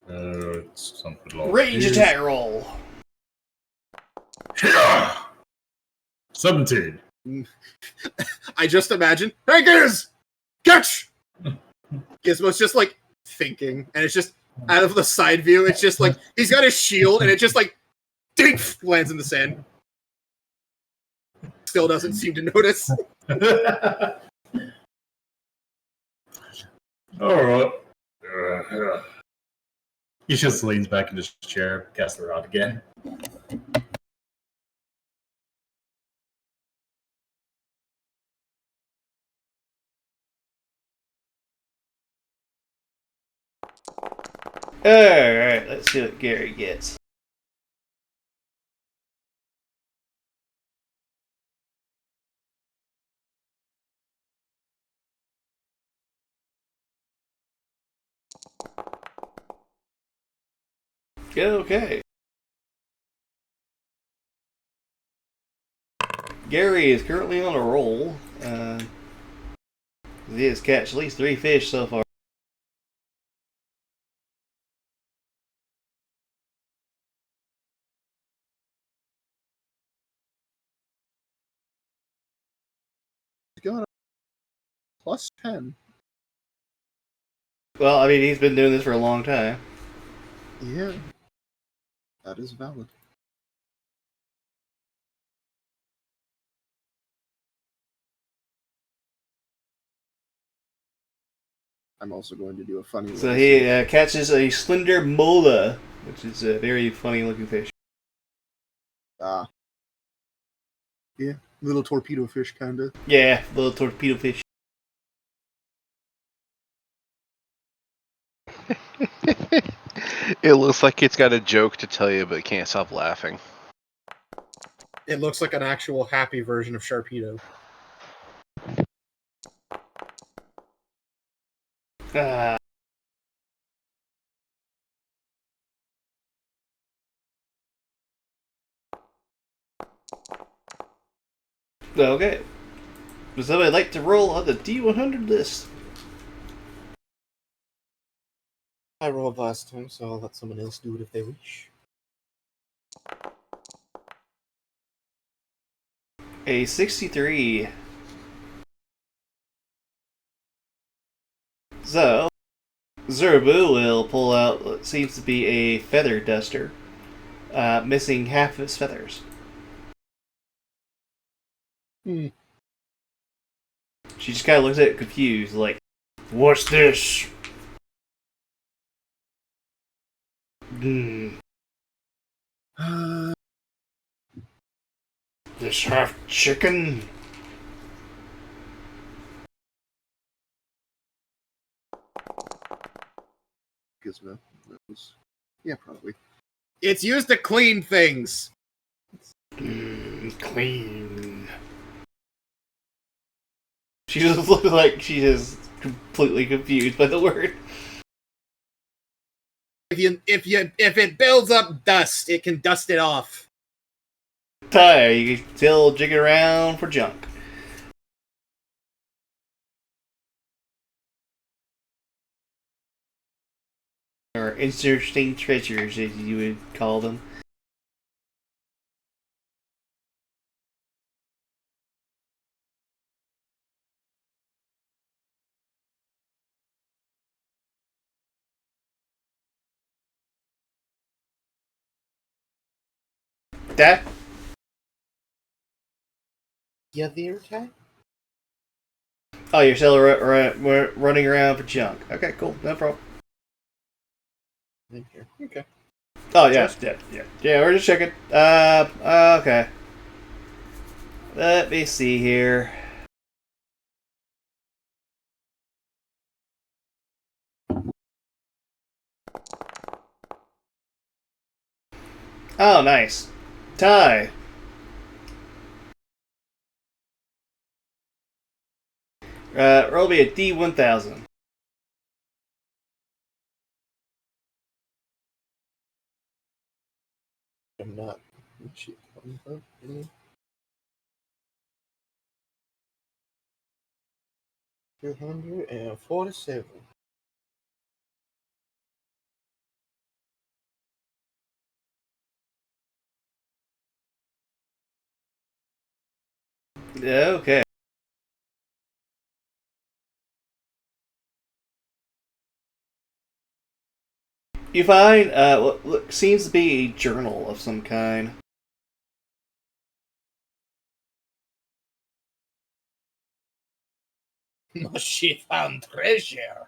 It's something like Range attack roll. 17. I just imagine. Hey, Giz! Catch! Gizmo's just like thinking, and it's just out of the side view. It's just like he's got his shield, and it just like dink lands in the sand. Still doesn't seem to notice. Alright. He just leans back in his chair, casts the rod again. Alright, let's see what Gary gets. Okay. Gary is currently on a roll. He has catch at least 3 fish so far. He's got a plus 10. Well, I mean, he's been doing this for a long time. Yeah. That is valid. I'm also going to do a funny one. So he catches a slender mola, which is a very funny looking fish. Yeah, little torpedo fish, kind of. Yeah, little torpedo fish. It looks like it's got a joke to tell you, but it can't stop laughing. It looks like an actual happy version of Sharpedo. Okay. Would somebody like to roll on the D100 list? I rolled last time, so I'll let someone else do it if they wish. A 63. So, Zerbu will pull out what seems to be a feather duster, missing half of its feathers. She just kind of looks at it confused, like, "What's this?" This half chicken? Gizmo knows. Yeah, probably. It's used to clean things. Clean. She just looks like she is completely confused by the word. If it builds up dust, it can dust it off. Ty, you can still jig it around for junk. Or interesting treasures, as you would call them. That? Yeah, there, Ty? Oh, you're still running around for junk. Okay, cool. No problem. Okay. Oh, yeah. Yeah, we're just checking. Okay. Let me see here. Oh, nice. Ty. Roll me a D1000. I'm not. Shit. 247. Okay. You find what seems to be a journal of some kind. She found treasure.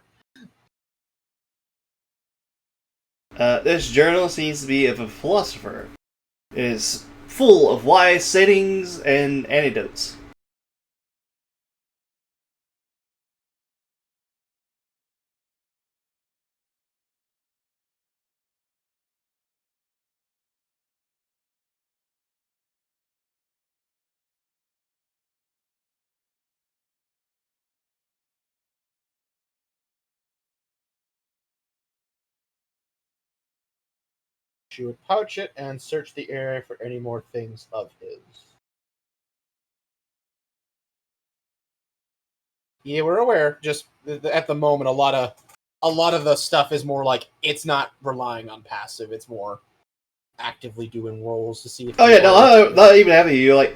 This journal seems to be of a philosopher. It is full of wise sayings and anecdotes. She would pouch it and search the area for any more things of his. Yeah, we're aware. Just at the moment, a lot of the stuff is more like it's not relying on passive. It's more actively doing rolls to see if. Oh yeah, no, not even having you like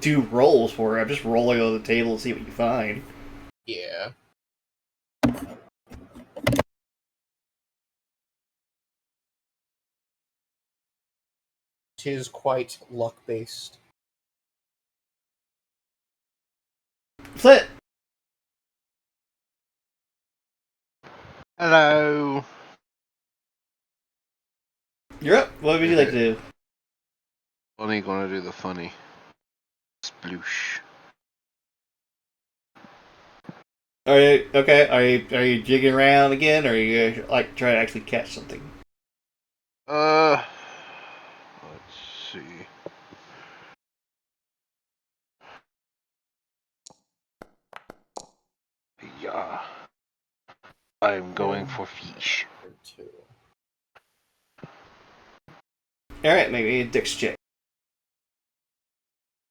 do rolls for it. I'm just rolling on the table to see what you find. Yeah. Tis quite luck based. Flit. Hello. You're up. What would you like to do? Funny gonna do the funny. Sploosh. Are you okay? Are you jigging around again, or are you like trying to actually catch something? Let's see. Yeah. I'm going for fish. All right, maybe a dex check.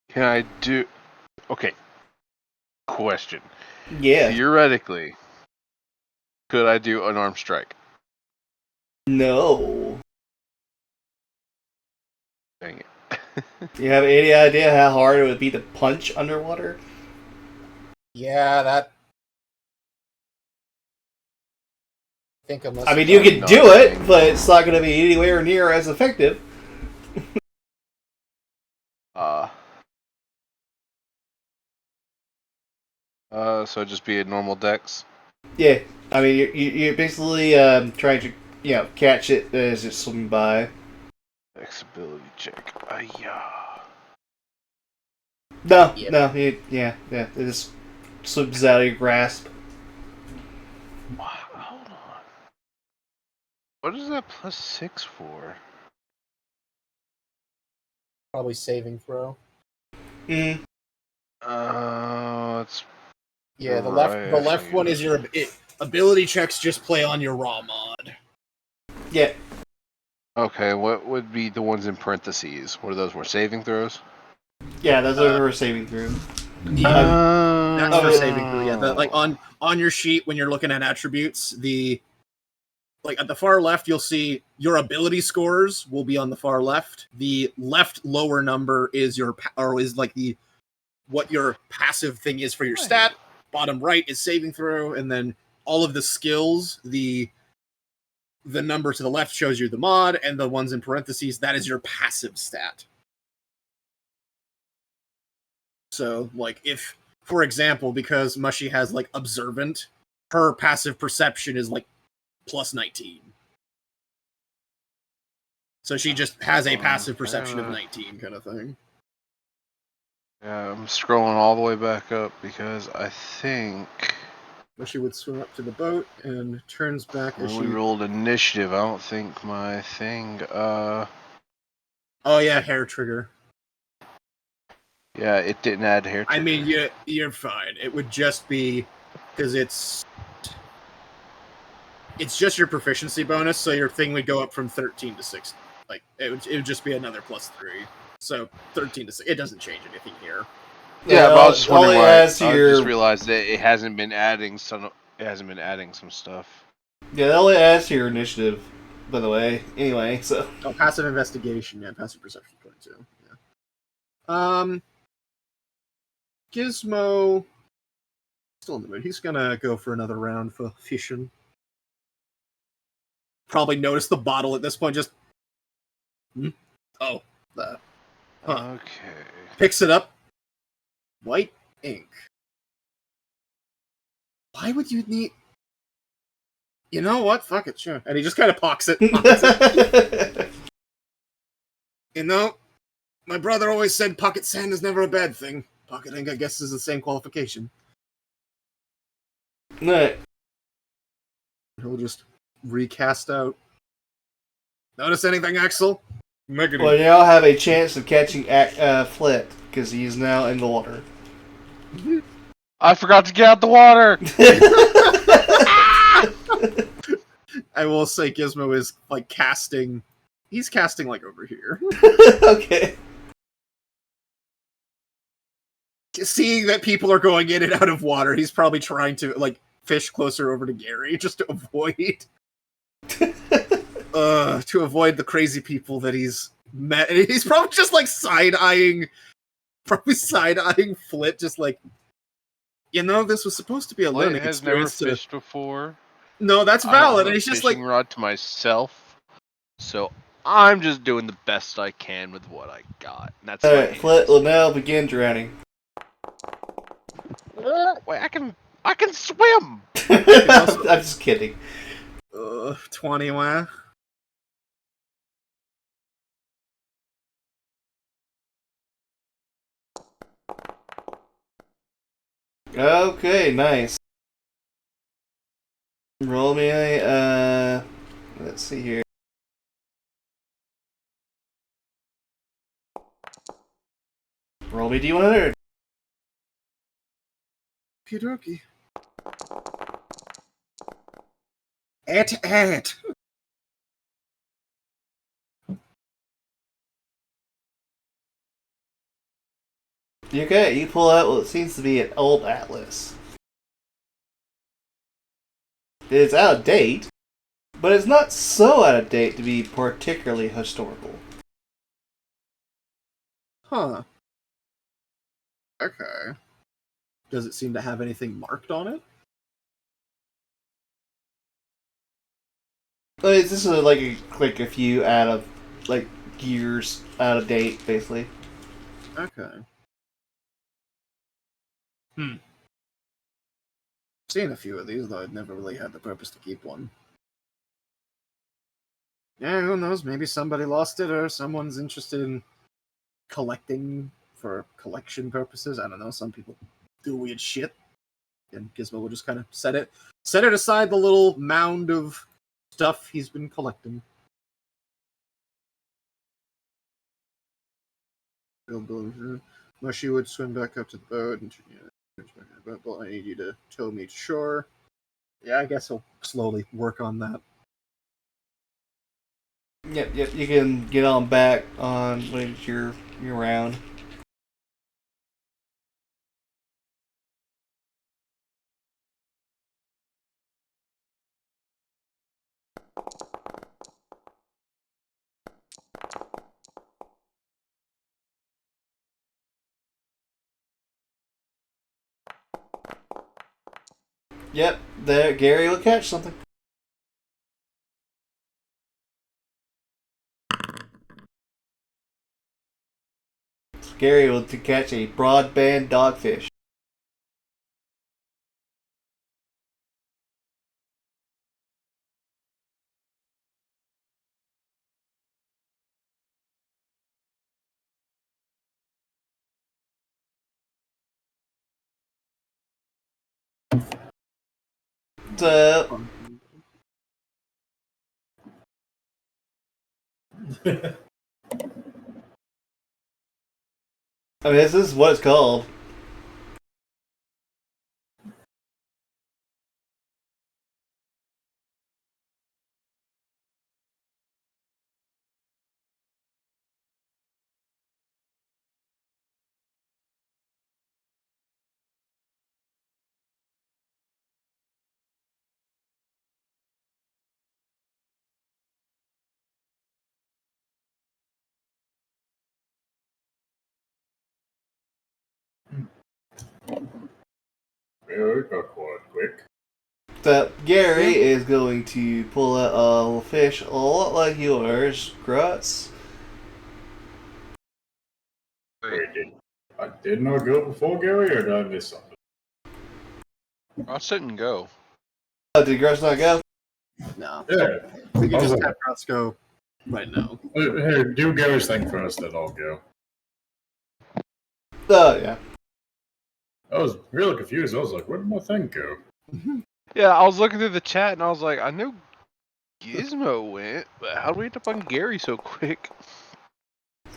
Can I do? Okay. Question. Yeah. Theoretically, could I do an arm strike? No. Dang it. Do you have any idea how hard it would be to punch underwater? Yeah, that. I think unless. I mean, you can do it, but it's not going to be anywhere near as effective. So just be a normal dex? Yeah, I mean, you're basically trying to, catch it as it's swimming by. Dex ability check. No, Yep. no, it just slips out of your grasp. Hold on. What is that +6 for? Probably saving throw. Mm. It's Yeah, the right, left one is your ability checks. Just play on your raw mod. Yeah. Okay, what would be the ones in parentheses? What are those? More saving throws? Yeah, those are saving through. That's for saving through. Yeah, like on your sheet when you're looking at attributes, like at the far left, you'll see your ability scores will be on the far left. The left lower number is what your passive thing is for your stat. Bottom right is saving throw, and then all of the skills, the number to the left shows you the mod, and the ones in parentheses, that is your passive stat. So, like, if, for example, because Mushy has, like, observant, her passive perception is, like, +19. So she just has a passive perception of 19 kind of thing. Yeah, I'm scrolling all the way back up because I think Mushy would swim up to the boat and turns back as when we rolled initiative, I don't think my thing, Oh yeah, hair trigger. Yeah, it didn't add hair trigger. I mean, you're fine. It would just be because it's just your proficiency bonus, so your thing would go up from 13 to 16. Like it would just be another +3. So 13 to 6. It doesn't change anything here. Yeah, but I was just wondering why. I just your... realized that it hasn't been adding some. It hasn't been adding some stuff. Yeah, that only adds to your initiative, by the way. Anyway, so. Oh, passive investigation. Yeah, passive perception 22. Yeah. Gizmo still in the mood. He's gonna go for another round for fishing. Probably notice the bottle at this point. Just that. Okay. Picks it up. White ink. Why would you need? You know what? Fuck it, sure. And he just kind of pockets it. You know, my brother always said pocket sand is never a bad thing. Pocket ink, I guess, is the same qualification. Right. He'll just recast out. Notice anything, Axel? Well, you now have a chance of catching Flit, because he is now in the water. I forgot to get out the water! I will say Gizmo is, like, casting... He's casting, like, over here. Okay. seeing that people are going in and out of water, he's probably trying to like fish closer over to Gary just to avoid the crazy people that he's met. And he's probably just like side-eyeing Flit, just like, this was supposed to be a learning has experience. Never fished before. No, that's valid. And he's just like, rod to myself, so I'm just doing the best I can with what I got. And that's all right. Flit will now begin drowning. Wait, I can swim. I'm just kidding. 20 where? Okay, nice. Roll me a, let's see here. Roll me D100. Okie dokie. Okay, you pull out what seems to be an old atlas. It's out of date, but it's not so out of date to be particularly historical. Huh. Okay. Does it seem to have anything marked on it? This is like a few out of years out of date, basically. Okay. Seen a few of these, though I'd never really had the purpose to keep one. Yeah, who knows? Maybe somebody lost it, or someone's interested in collecting for collection purposes. I don't know. Some people do weird shit, and Gizmo will just kind of set it aside, the little mound of stuff he's been collecting. Mushy would swim back up to the boat and but I need you to tow me to shore. Yeah, I guess he'll slowly work on that. Yep. You can get on back on when you're around. Yep, there. Gary will catch something. Gary will catch a broadband dogfish. So, I mean, this is what it's called. Well, it got quite quick. So, Gary is going to pull out a fish a lot like yours, Grutz. Wait, did not go before Gary, or did I miss something? I'll sit and go. Oh, did Grutz not go? No. Yeah. We can just have Krauts go right now. Hey, do Gary's thing first, then I'll go. Oh, yeah. I was really confused. I was like, where did my thing go? Yeah, I was looking through the chat and I was like, I know Gizmo went, but how do we end up on Gary so quick?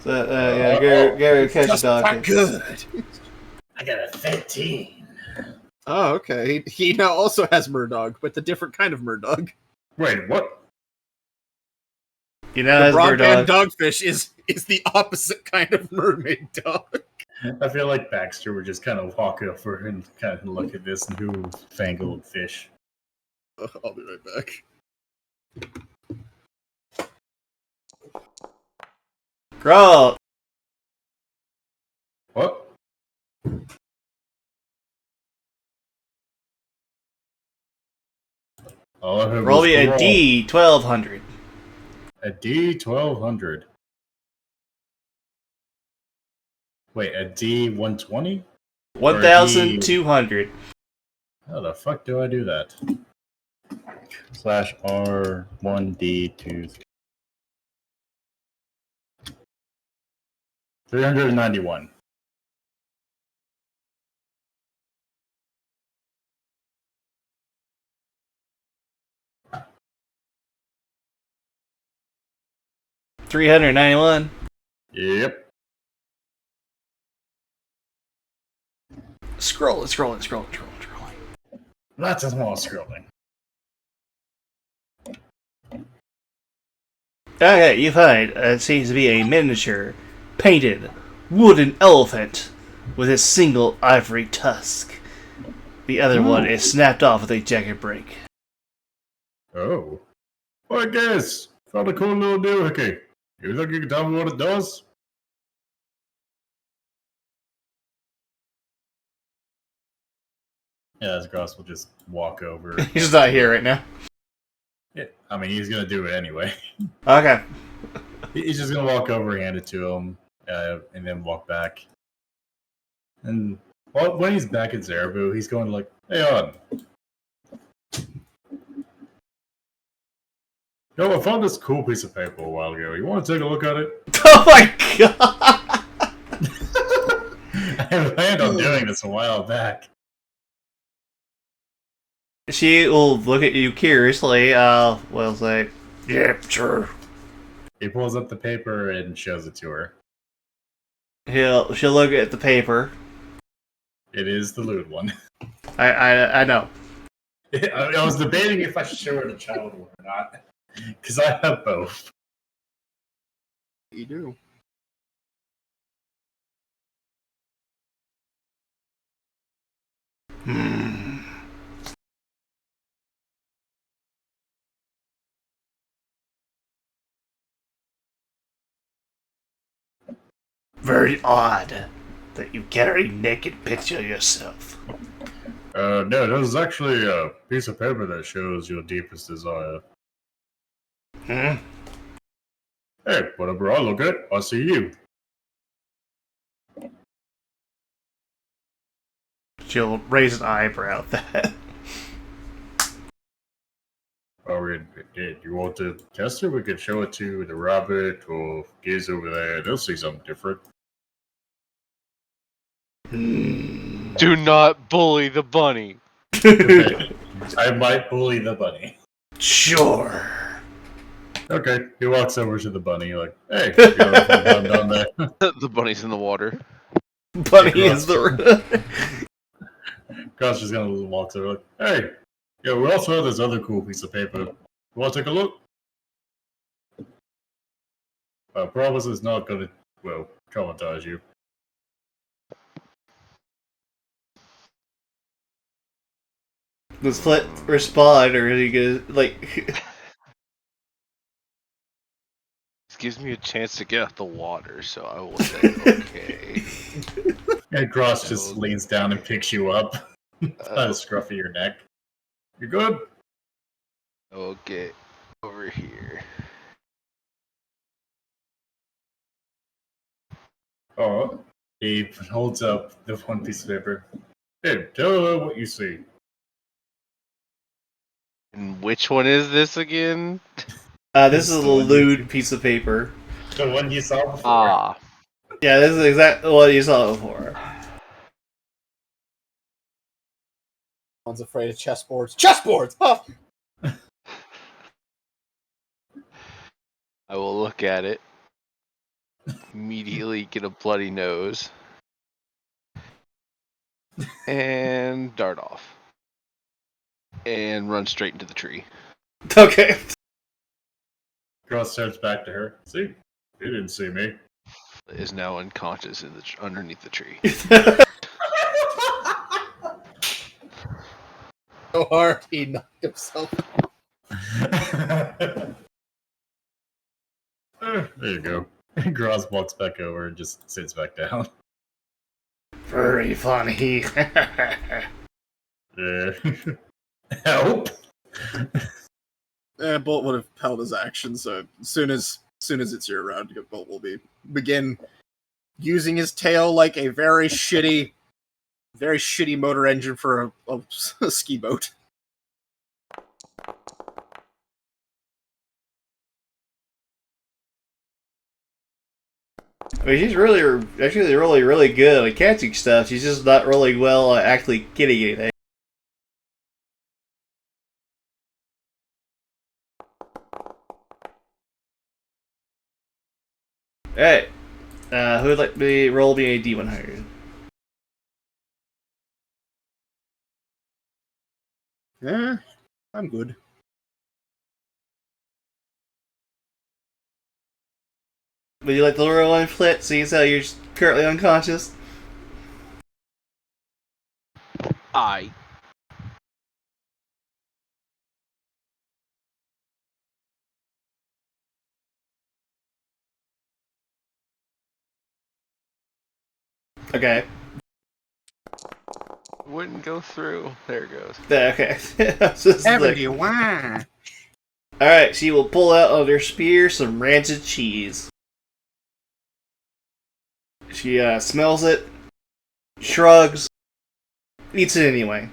So, yeah, Gary will catch a dogfish. Good. I got a 13. Oh, okay. He now also has Murdog, but the different kind of Murdog. Wait, what? You know, The as broadband Murdog. dogfish is the opposite kind of mermaid dog. I feel like Baxter would just kind of walk over and kind of look at this newfangled fish. I'll be right back. Grow. What? Roll me a D1200. A D1200. Wait, a D120? 1,200. How the fuck do I do that? /R1D2. 391. $391. Yep. Scrolling. Lots of small scrolling. Okay, you find it seems to be a miniature, painted, wooden elephant with a single ivory tusk. The other one is snapped off with a jacket break. Oh. Well, I guess. Found a cool little doohickey. You think you can tell me what it does? Yeah, this Gross will just walk over. He's not here right now. Yeah, I mean, he's going to do it anyway. Okay. He's just going to walk over, hand it to him, and then walk back. And when he's back at Zerabu, he's going like, hey, on. Yo, I found this cool piece of paper a while ago. You want to take a look at it? Oh my god! I planned on doing this a while back. She will look at you curiously, will say, yeah, sure. He pulls up the paper and shows it to her. She'll look at the paper. It is the lewd one. I know. I was debating if I should show her the child one or not. Because I have both. You do. Very odd that you carry a naked picture of yourself. No, this is actually a piece of paper that shows your deepest desire. Hey, whatever I look at, I see you. She'll raise an eyebrow at that. Do you want to test it? We could show it to the rabbit or Giz over there. They'll see something different. Do not bully the bunny. Okay. I might bully the bunny. Sure. Okay, he walks over to the bunny like, hey, you know, down there. The bunny's in the water. Bunny is the... Gosh is gonna walk over like, hey, yeah, we also have this other cool piece of paper. You wanna take a look? I promise it's not gonna, well, traumatize you. Does Flint respond, or is he gonna, like... This gives me a chance to get out the water, so I will say, okay. And Gross just leans down and picks you up. By the scruff of your neck. You good? Okay, over here. Oh, he holds up the one piece of paper. Hey, tell her what you see. And which one is this again? This is a lewd piece of paper. The one you saw before. Ah. Yeah, this is exactly what you saw before. One's afraid of chessboards. Chessboards! Oh! I will look at it. Immediately get a bloody nose. And dart off. And run straight into the tree. Okay. Gross turns back to her. See? You didn't see me. is now unconscious in underneath the tree. So hard he knocked himself. There you go. Groz walks back over and just sits back down. Very funny. Yeah. Help! Bolt would have held his action, so as soon as it's your round, Bolt will begin using his tail like a very shitty motor engine for a ski boat. I mean, she's actually really good at catching stuff. She's just not really well at actually getting anything. Alright. Who would like to roll me a D100? Yeah, I'm good. Would you like to roll one flit, seeing as how you're currently unconscious? I. Okay. Wouldn't go through. There it goes. Okay. Why? Alright, she will pull out of her spear some rancid cheese. She smells it, shrugs, eats it anyway.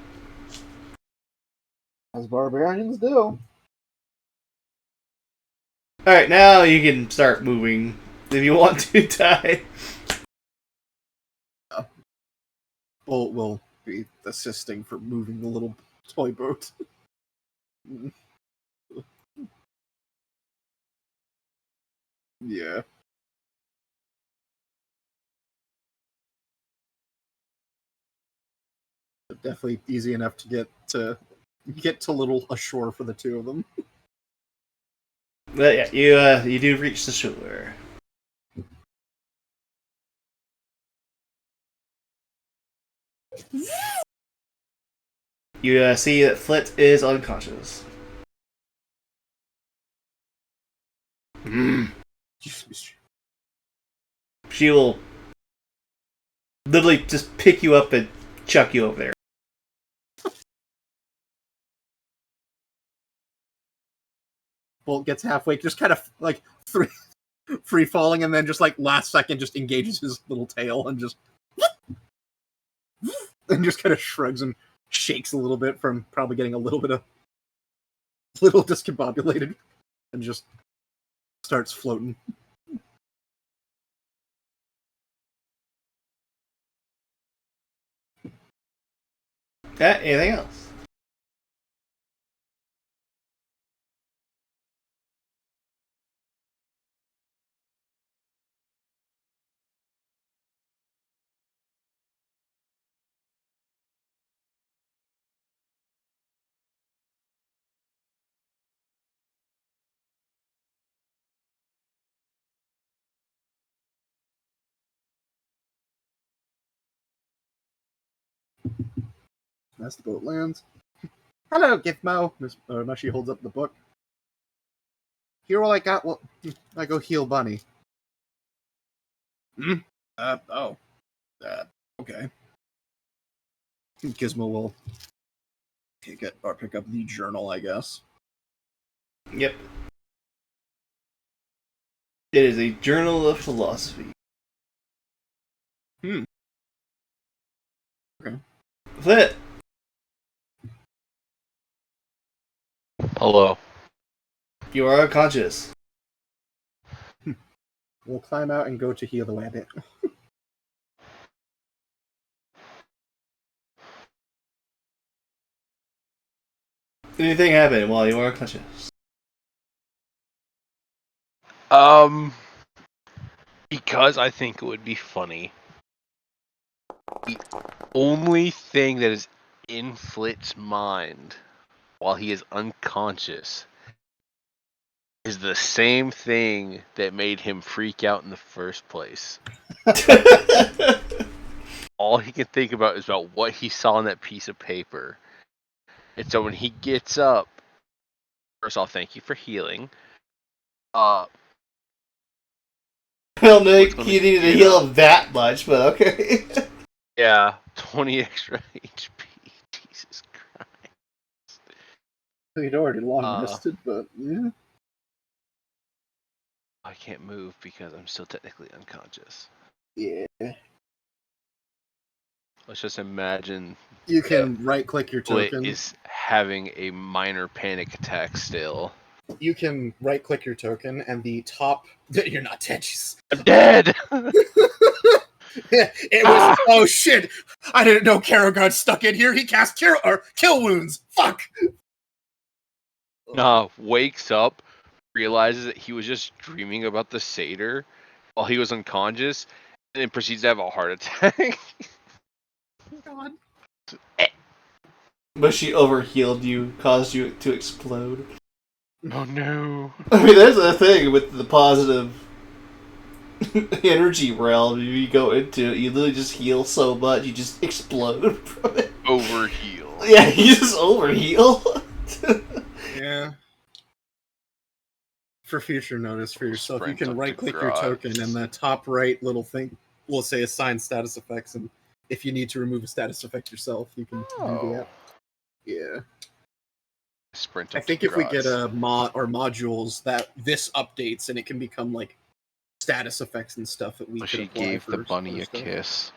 As barbarians do. Alright, now you can start moving if you want to, Ty. Bolt will be assisting for moving the little toy boat. Yeah. Definitely easy enough to get to little ashore for the two of them. But yeah, you do reach the shore. You see that Flit is unconscious. She will literally just pick you up and chuck you over there. Bolt gets halfway, just kind of like free falling, and then just like last second just engages his little tail and just kind of shrugs and shakes a little bit from probably getting a little discombobulated, and just starts floating. Anything else? As the boat lands. Hello, Gizmo. Mushy holds up the book. Here, all I got. Well, I go heal Bunny. Okay. Gizmo will pick up the journal, I guess. Yep. It is a journal of philosophy. Okay. Flit. Hello. You are unconscious. We'll climb out and go to heal the rabbit. Anything happen while you are unconscious? Because I think it would be funny. The only thing that is in Flit's mind while he is unconscious is the same thing that made him freak out in the first place. All he can think about is about what he saw on that piece of paper. And so when he gets up, first off, thank you for healing. Well, Nick, you needed to heal him that much, but okay. Yeah, 20 extra HP. Jesus Christ. He'd already long rested, but yeah. I can't move because I'm still technically unconscious. Yeah. Let's just imagine You can right-click your Split token. is having a minor panic attack still. You can right-click your token, and the top... You're not dead, Jesus. I'm dead! It was... Oh, shit! I didn't know Karo got stuck in here. He cast kill wounds. Fuck! Nah, wakes up, realizes that he was just dreaming about the satyr while he was unconscious, and then proceeds to have a heart attack. God. But she overhealed you, caused you to explode. Oh no. I mean, there's a thing with the positive energy realm. If you go into it, you literally just heal so much, you just explode from it. Overheal. Yeah, you just overheal. Yeah. For future notice for yourself, Sprint you can up to right-click your garage. token, and the top right little thing will say assign status effects, and if you need to remove a status effect yourself, you can do that. Yeah. Sprint I up think to if we garage. get a mod or modules that this updates, and it can become like status effects and stuff that we So could she apply gave for the bunny other a stuff. kiss.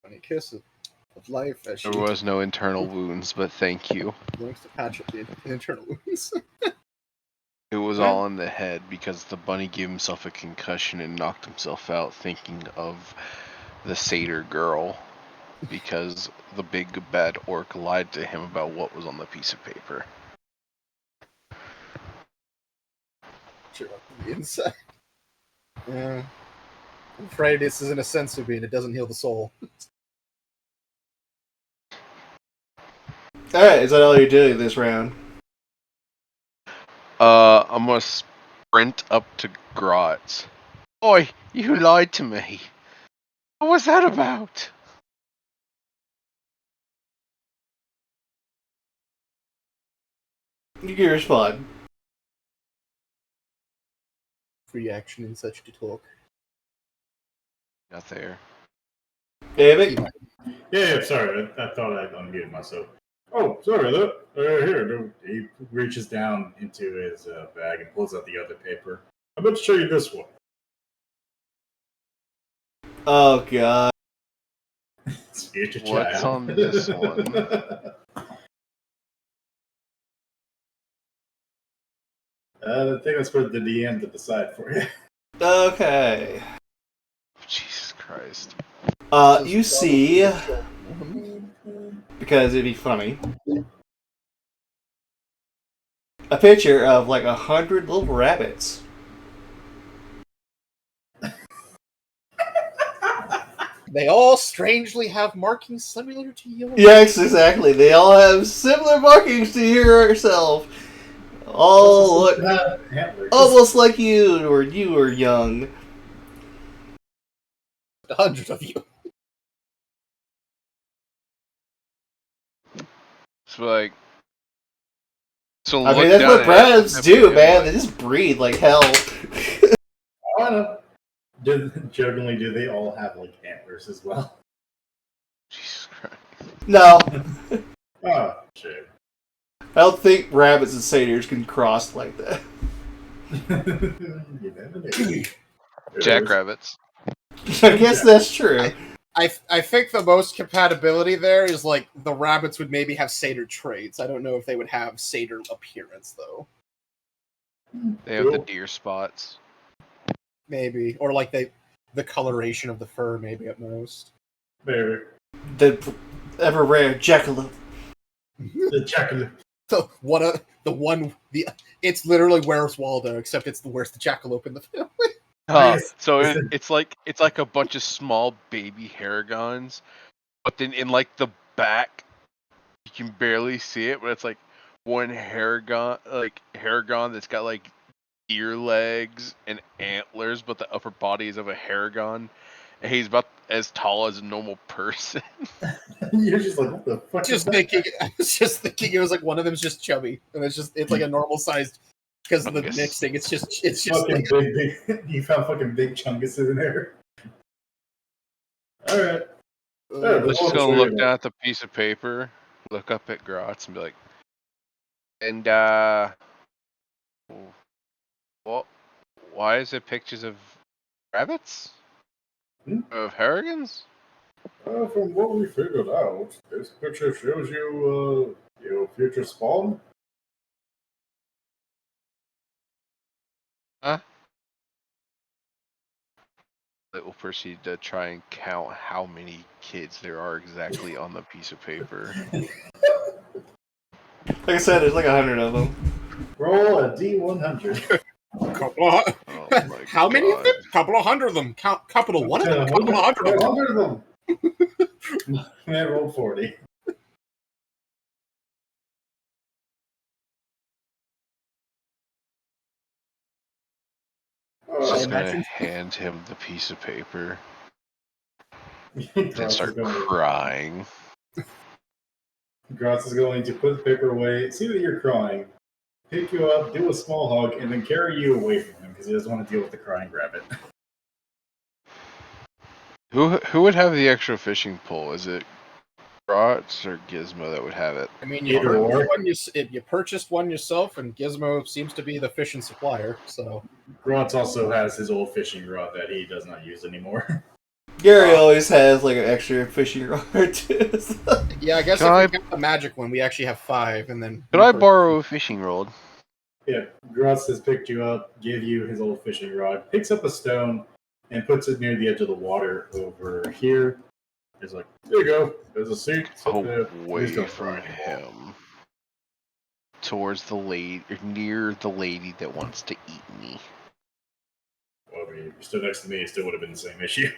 Bunny kiss of life as she There was no internal wounds, but thank you. likes to patch up the internal wounds. It was Yeah. all in the head because the bunny gave himself a concussion and knocked himself out thinking of the satyr girl because the big bad orc lied to him about what was on the piece of paper. Sure, on the inside. Yeah. I'm afraid this isn't a sensu bean. It doesn't heal the soul. Alright, is that all you're doing this round? I'm gonna sprint up to Grotz. Oi, you lied to me. What was that about? You can respond. Free action in such to talk. Not there. Ayevik? Yeah, sorry. I thought I'd unmuted myself. Oh, sorry, look. Here, he reaches down into his bag and pulls out the other paper. I'm about to show you this one. Oh, God. It's future What's child. on this one? The thing that's for the DM to decide for you. Okay. Jesus Christ. You see, because it'd be funny, a picture of like 100 little rabbits. They all strangely have markings similar to yours. Yes, exactly. They all have similar markings to yourself. All look almost like you were young. 100 of you. So like, so I look mean, that's down what at rabbits it. do, man. They just breed like hell. Jokingly, do they all have like antlers as well? Jesus Christ. No, Oh, shit. I don't think rabbits and satyrs can cross like that. You never know. Jackrabbits. I guess that's true. I think the most compatibility there is like the rabbits would maybe have satyr traits. I don't know if they would have satyr appearance though. They have the deer spots. Maybe, or like the coloration of the fur, maybe at most. Maybe. The ever rare jackalope. The jackalope. So it's literally Where's Waldo, except where's the jackalope in the film. So it's like a bunch of small baby Haragons, but then in like the back, you can barely see it, but it's like one Haragon that's got like ear legs and antlers, but the upper body is of a haragon, and he's about as tall as a normal person. You're just like, what the fuck is that? I was just thinking it was like one of them's just chubby, and it's like a normal sized because of the mixing. It's just fucking big. You found fucking big chungus in there. All right. Let's just go look down at the piece of paper, look up at Grotz, and be like, and well, why is it pictures of rabbits? Of harrigans? From what we figured out, this picture shows you your future spawn. Huh? It will proceed to try and count how many kids there are exactly on the piece of paper. Like I said, there's like 100 of them. Roll a D100. How many of them? Couple of hundred of them. Couple of one of them. Couple of hundred of them. Man, rolled 40. Just gonna hand him the piece of paper and start crying. Gratz is going to put the paper away, see that you're crying, pick you up, do a small hug, and then carry you away from him because he doesn't want to deal with the crying rabbit. Who would have the extra fishing pole? Is it Grotz or Gizmo that would have it? I mean, you purchased one yourself, and Gizmo seems to be the fishing supplier. So Grotz also has his old fishing rod that he does not use anymore. Gary always has like an extra fishing rod too. Yeah, I guess if we got the magic one, we actually have 5, and then. Could I borrow a fishing rod? Yeah, Grotz has picked you up, give you his old fishing rod, picks up a stone, and puts it near the edge of the water over here. He's like, "There you go. There's a seat." Away from him, towards the lady, or near the lady that wants to eat me. Well, I mean, if you stood next to me, it still would have been the same issue.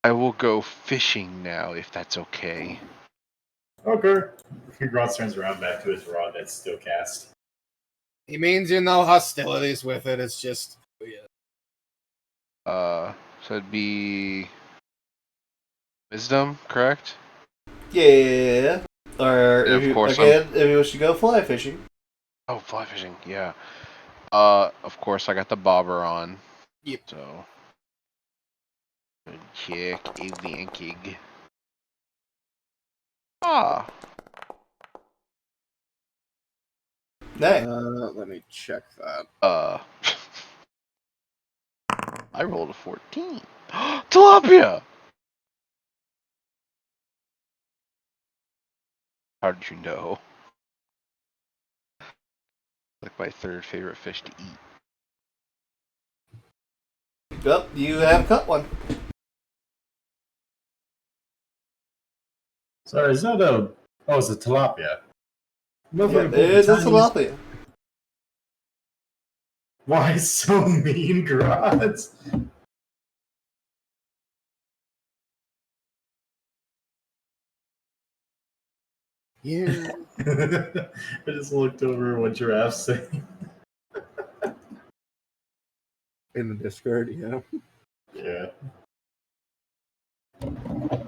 I will go fishing now, if that's okay. Okay. Grotz turns around back to his rod that's still cast. He means hostilities with it. It's just. So it'd be wisdom, correct? Yeah. Or yeah, if you wish to go fly fishing. Oh, fly fishing, yeah. Of course, I got the bobber on. Yep. So. Check Ayevik. Ah. Nice. Let me check that. I rolled a 14. Tilapia! How did you know? Like my third favorite fish to eat. Well, you have caught one. Sorry, is that a... Oh, it's a tilapia. Yeah, it's a tilapia. Why so mean, Grotz? Yeah. I just looked over what Giraffe's saying. In the Discord, yeah. Yeah.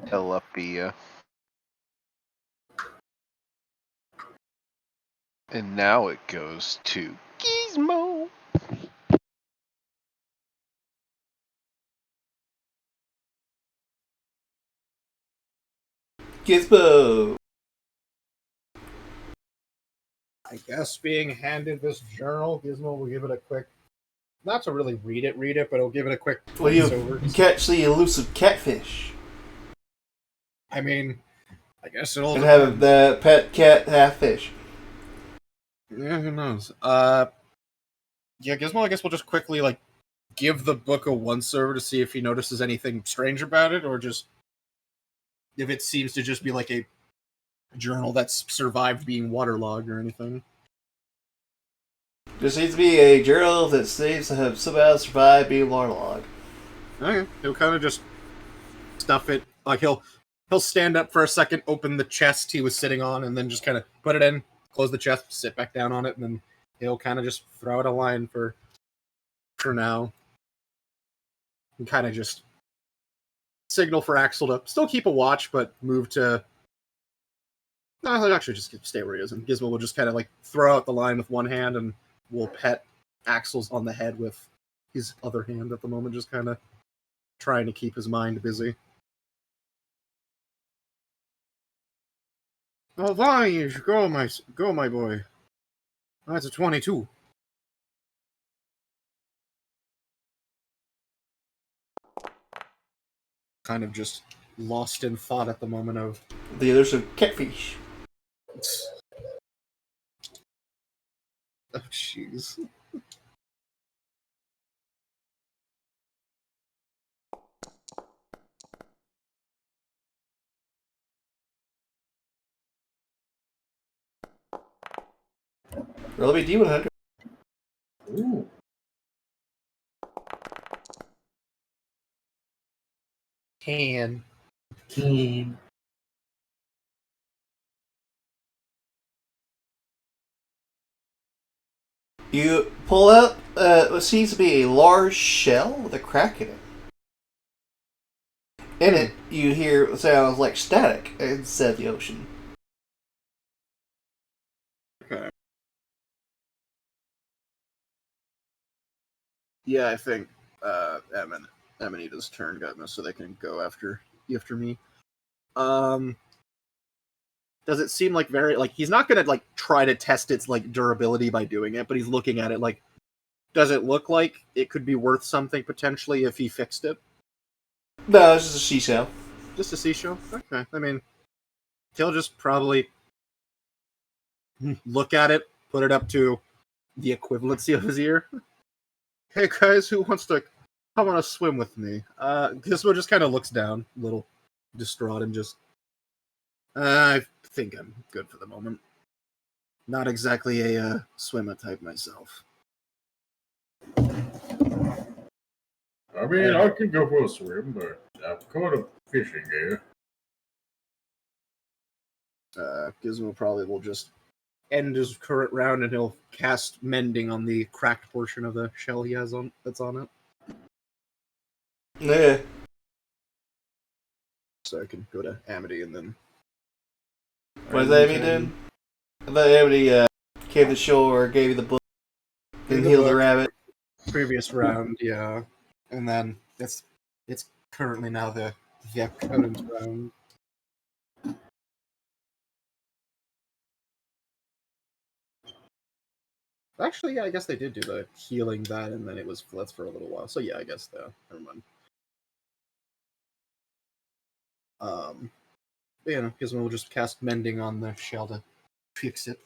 Tilapia. And now it goes to Gizmo. Gizmo. I guess being handed this journal, Gizmo will give it a quick. Not to really read it, but it'll give it a quick. Well, you catch the elusive catfish. I mean, I guess it'll. And have the pet cat half fish. Yeah, who knows? Yeah, Gizmo, I guess we'll just quickly, give the book a once-over to see if he notices anything strange about it, or just if it seems to just be like a journal that's survived being waterlogged or anything. There seems to be a journal that seems to have somehow survived being waterlogged. Okay, he'll kind of just stuff it. Like, he'll stand up for a second, open the chest he was sitting on, and then just kind of put it in, close the chest, sit back down on it, and then he'll kind of just throw it a line for for now. And kind of just signal for Axel to still keep a watch, but move to... No, I'll actually just stay where he is. And Gizmo will just kind of like throw out the line with one hand and will pet Axel's on the head with his other hand at the moment, just kind of trying to keep his mind busy. Oh, fine, go, my boy. That's a 22. Kind of just lost in thought at the moment of... The others are catfish. Oh, jeez. Roll me D100. Ooh. Can. You pull out what seems to be a large shell with a crack in it. In it, you hear what sounds like static instead of the ocean. Okay. Yeah, I think Amanita's turn got me, so they can go after me. Does it seem like very like he's not gonna like try to test its like durability by doing it, but he's looking at it like, does it look like it could be worth something potentially if he fixed it? No, it's just a seashell. Just a seashell? Okay. I mean, he'll just probably look at it, put it up to the equivalency of his ear. Hey guys, who wants to come on a swim with me? Gizmo just kind of looks down, a little distraught, and just... I think I'm good for the moment. Not exactly a swimmer type myself. I mean, I could go for a swim, but I've caught a fishing gear. Gizmo probably will just end his current round and he'll cast Mending on the cracked portion of the shell he has on that's on it. Yeah. So I can go to Amity and then... What does Amity do? I thought Amity came to shore, gave you the book, then healed the rabbit. Previous round, yeah. And then it's currently now the current round. Actually, yeah, I guess they did do the healing that, and then it was Flitz for a little while. So yeah, I guess never mind. You know, Gizmo will just cast Mending on the shell to fix it,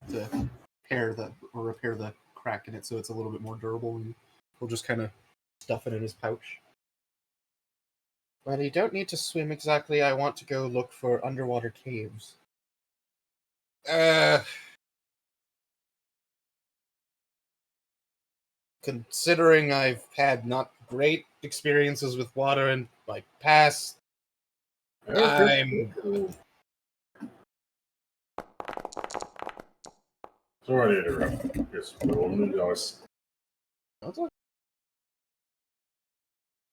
to repair the crack in it, so it's a little bit more durable, and he'll just kind of stuff it in his pouch. Well, you don't need to swim exactly. I want to go look for underwater caves. Considering I've had not great experiences with water in my past, I'm good. Sorry to interrupt. Just rolling the dice.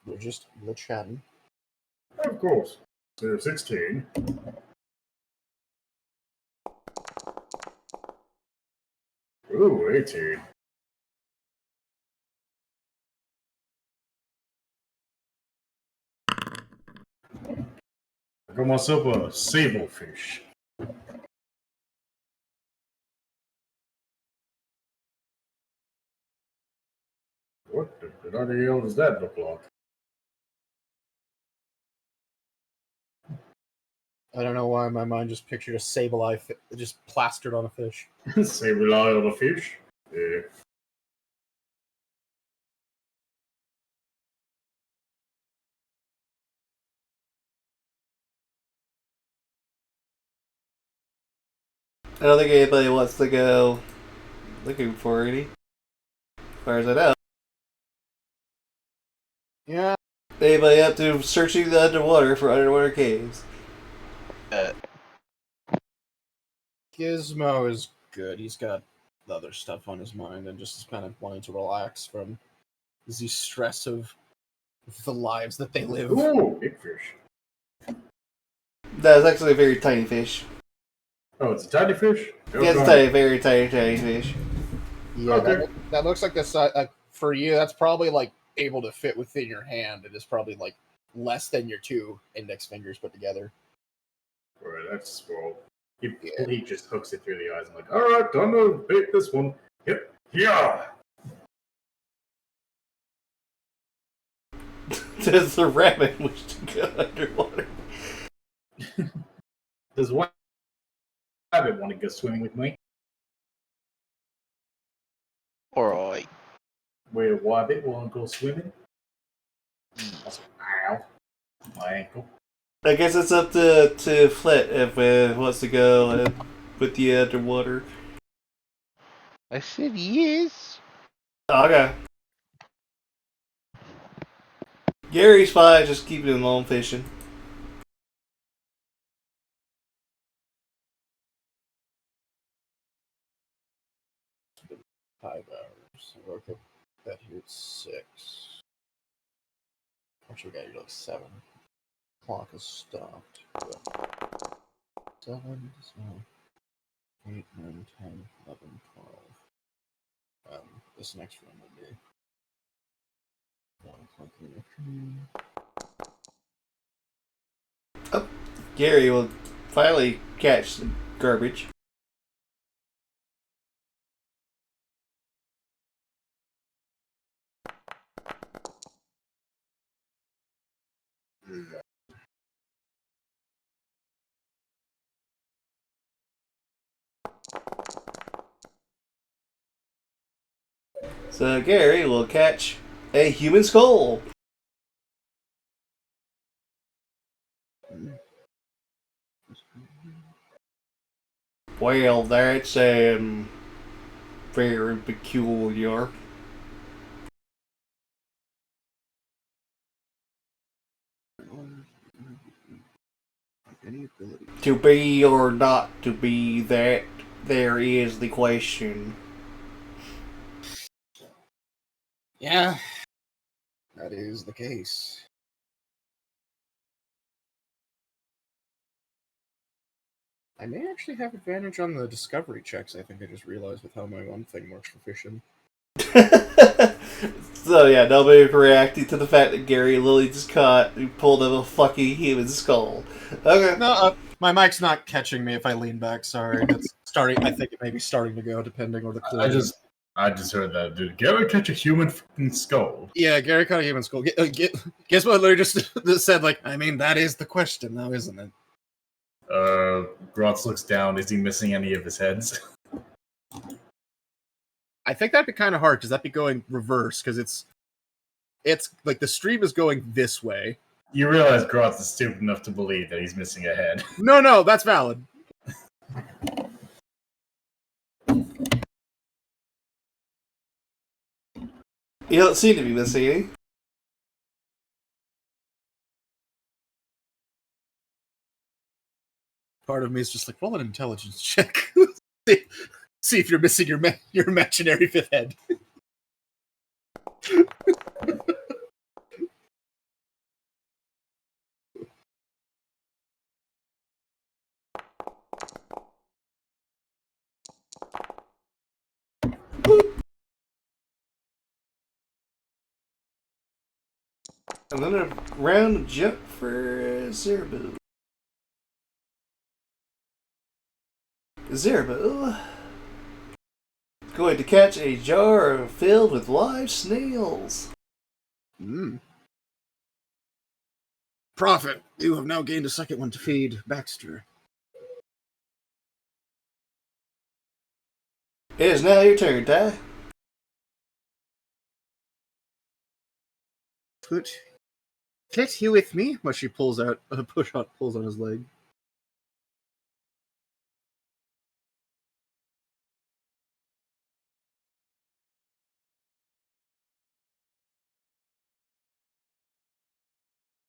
We're chatting. Of course. So 16. Ooh, 18. I got myself a sablefish. What the hell does that look like? I don't know why my mind just pictured a sable eye just plastered on a fish. Sable eye on a fish? Yeah. I don't think anybody wants to go looking for any. As far as I know. Yeah. Anybody up to searching the underwater for underwater caves? Gizmo is good. He's got other stuff on his mind and just kind of wanting to relax from the stress of the lives that they live. Ooh, big fish. That is actually a very tiny fish. Oh, it's a tiny fish? Yeah, it's a tiny, very tiny fish. Yeah, Okay. that looks like this. For you, that's probably like able to fit within your hand. It is probably like less than your 2 index fingers put together. Alright, that's small. He just hooks it through the eyes. I'm like, alright, time to bait this one. Yep. Yeah. Does the rabbit wish to go underwater? Does one rabbit want to go swimming with me? Alright. Wait, a rabbit want to go swimming? Ow. My ankle. I guess it's up to Flit if it wants to go with you underwater. I said yes. Okay. Gary's fine, just keeping him alone fishing. $5 hours. Okay, that here it's 6. Actually, we got here like 7. Clock is stopped. 7, 8, 9, 10, 11, 12. This next one will be 1 o'clock in the afternoon. Oh, Gary will finally catch some garbage. So Gary will catch a human skull. Well, that's very peculiar. To be or not to be, that there is the question. Yeah, that is the case. I may actually have advantage on the discovery checks. I think I just realized with how my one thing works for fishing. So yeah, nobody reacting to the fact that Gary Lilly just caught and pulled up a fucking human skull. Okay. No, my mic's not catching me if I lean back. Sorry, it's starting. I think it may be starting to go, depending on the cord. I just heard that. Did Gary catch a human fucking skull? Yeah, Gary caught a human skull. Guess what? Larry just said. Like, I mean, that is the question, now, isn't it? Grotz looks down. Is he missing any of his heads? I think that'd be kind of hard because that'd be going reverse because it's like the stream is going this way. You realize Grotz is stupid enough to believe that he's missing a head. No, that's valid. You don't seem to be missing any. Part of me is just like, roll an intelligence check. See if you're missing your imaginary 5th head. Another round jump for Zerbo. Zerbo going to catch a jar filled with live snails. Prophet, you have now gained a second one to feed Baxter. It is now your turn, Ty. Get you with me? But she pulls out pulls on his leg.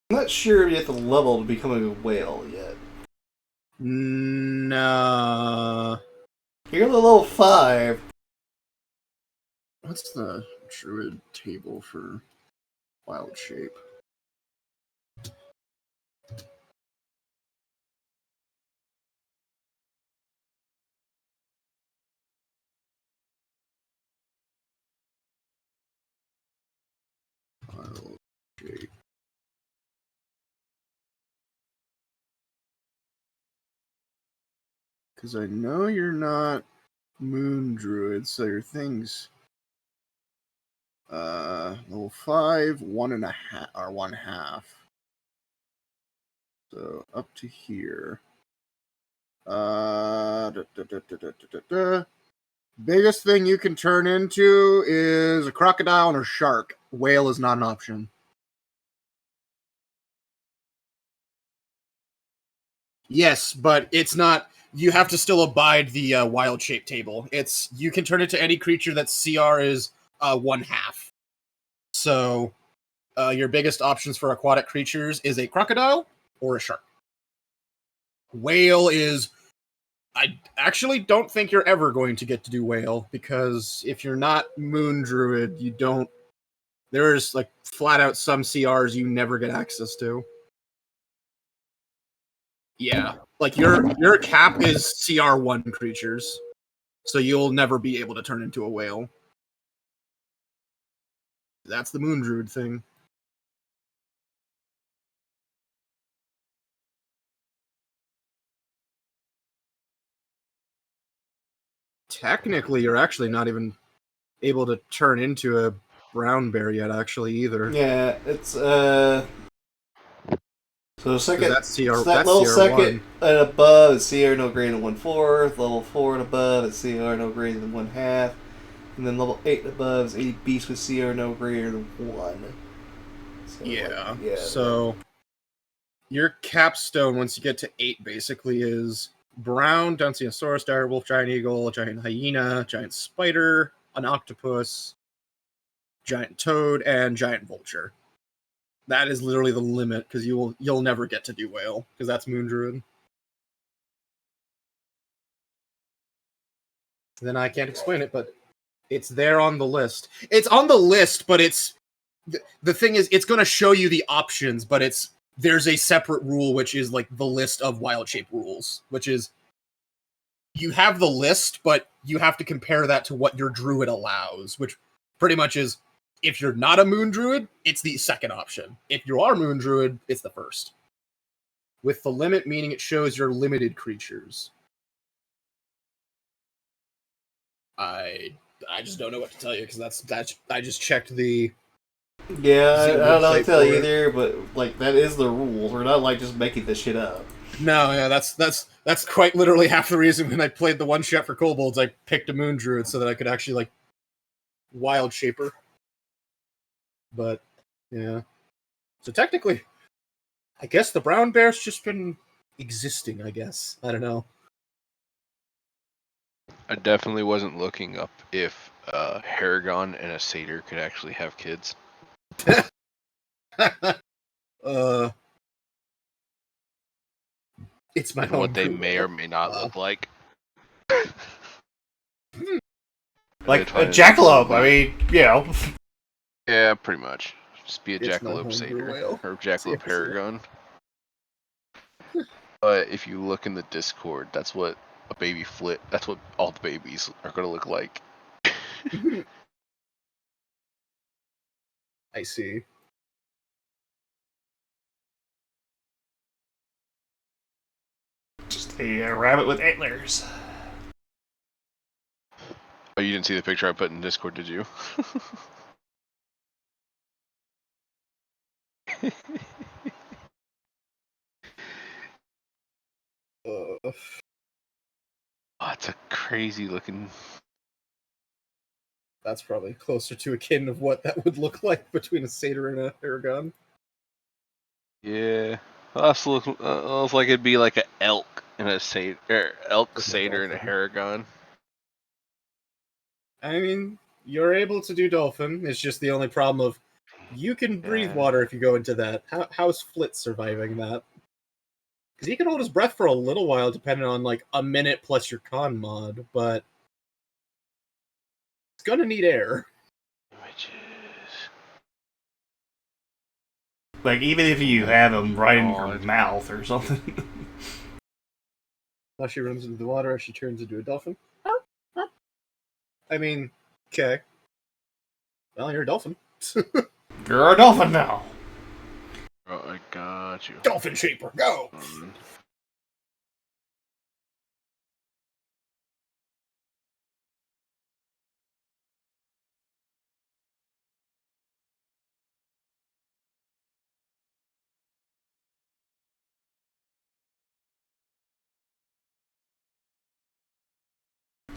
I'm not sure you're at the level to becoming a whale yet. No. You're at level 5. What's the Druid table for wild shape. Wild shape. Because I know you're not moon druid, so your thing's level 5, 1.5 or 1/2. So up to here. Biggest thing you can turn into is a crocodile and a shark. Whale is not an option. Yes, but it's not. You have to still abide the wild shape table. It's you can turn it to any creature that's CR is 1/2. So your biggest options for aquatic creatures is a crocodile or a shark. Whale is. I actually don't think you're ever going to get to do whale, because if you're not moon druid, you don't. There's like flat out some CRs you never get access to. Yeah, like your cap is CR1 creatures, so you'll never be able to turn into a whale. That's the moon druid thing. Technically, you're actually not even able to turn into a brown bear yet, actually, either. Yeah, it's So second, that's CR, so that that's level CR1. second and above is CR no greater than 1/4. Level 4 and above is CR no greater than 1/2. And then level 8 and above is any beast with CR no greater than 1. So, Yeah. like, yeah. So your capstone, once you get to 8, basically is brown, Dunciosaurus, direwolf, giant eagle, giant hyena, giant spider, an octopus, giant toad, and giant vulture. That is literally the limit, because you'll never get to do whale, because that's moon druid. Then I can't explain it, but it's there on the list. It's on the list, but it's the thing is, it's going to show you the options, but there's a separate rule, which is like the list of wild shape rules, which is you have the list, but you have to compare that to what your druid allows, which pretty much is if you're not a moon druid, it's the second option. If you are moon druid, it's the first. With the limit, meaning it shows your limited creatures. I just don't know what to tell you, because that's I just checked the. Yeah, I don't know what to tell you either, but like that is the rules. We're not like just making this shit up. No, yeah, that's quite literally half the reason when I played the one shot for kobolds, I picked a moon druid so that I could actually like wild shaper. But yeah, so technically, I guess the brown bear's just been existing. I guess I don't know. I definitely wasn't looking up if Haragon and a satyr could actually have kids. It's my what they may or may not look like. Like a jackalope. I mean, you know. Yeah, pretty much. Just be a jackalope satyr or jackalope Haragon. But if you look in the Discord, that's what a baby flit. That's what all the babies are going to look like. I see. Just a rabbit with antlers. Oh, you didn't see the picture I put in Discord, did you? Oh, it's a crazy looking. That's probably closer to akin of what that would look like between a satyr and a Haragon. Yeah, also looks like it'd be like an elk and a satyr, satyr and a Haragon. I mean, you're able to do dolphin. It's just the only problem of you can breathe water if you go into that. How's Flit surviving that? Because he can hold his breath for a little while, depending on like a minute plus your con mod, but it's gonna need air. Image Like, even if you have them right in your mouth or something. Now she runs into the water as she turns into a dolphin. I mean, okay. Well, you're a dolphin. You're a dolphin now. Oh, I got you. Dolphin shaper, go!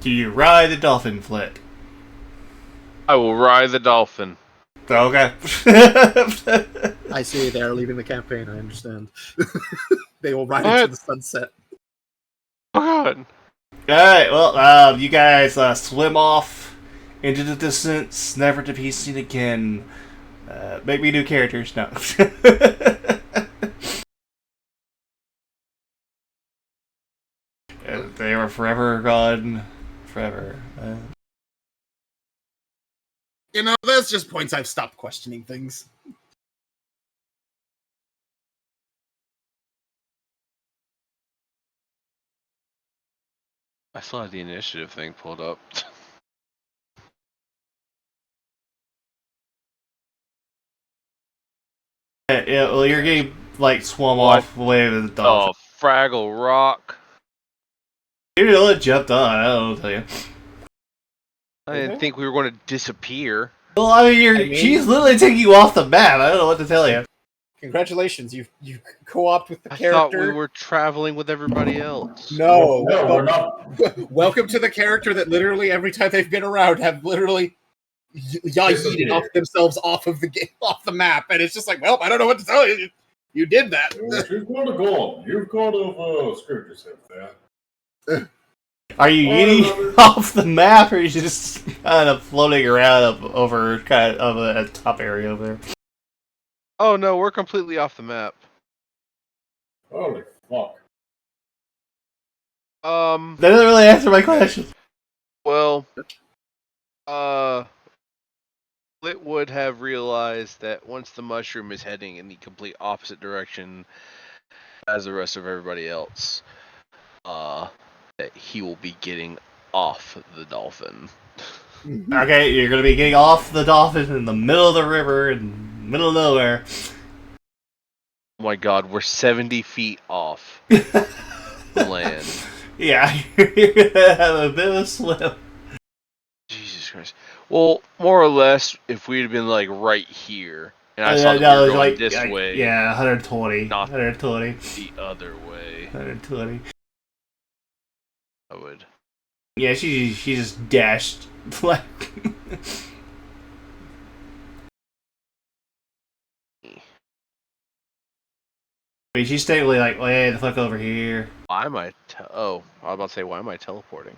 Do you ride the dolphin, Flick? I will ride the dolphin. Okay. I see they are leaving the campaign, I understand. They will ride into the sunset. Oh god. Alright, well, you guys swim off into the distance, never to be seen again. Make me new characters. No. They were forever gone. Forever. You know, that's just points I've stopped questioning things. I still have the initiative thing pulled up. Yeah, well, you're getting, like, swum off away with the dolphin. Oh, Fraggle Rock. You know it jumped on, I don't know what to tell you. I didn't think we were going to disappear. Well, I mean, she's literally taking you off the map. I don't know what to tell you. Congratulations, you co-opt with the character. I thought we were traveling with everybody else. No, we're not. Welcome to the character that literally every time they've been around have literally yeeted off themselves off of the game, off the map, and it's just like, well, I don't know what to tell you. You did that. You've got to go. You've got to screw yourself there. Are you eating off the map, or are you just kind of floating around over kind of a top area over there? Oh no, we're completely off the map. Holy fuck. That doesn't really answer my question. Well, Lit would have realized that once the mushroom is heading in the complete opposite direction as the rest of everybody else, that he will be getting off the dolphin. Okay, you're gonna be getting off the dolphin in the middle of the river, in the middle of nowhere. Oh my god, we're 70 feet off the land. Yeah, you're gonna have a bit of a swim. Jesus Christ. Well, more or less, if we'd have been like right here, and I saw that we were going like, this way. Yeah, 120. Not 120. the other way. 120. I would. Yeah, she just dashed. Like. I mean, she's technically like, way the fuck over here. Why am I? Oh, I was about to say, why am I teleporting?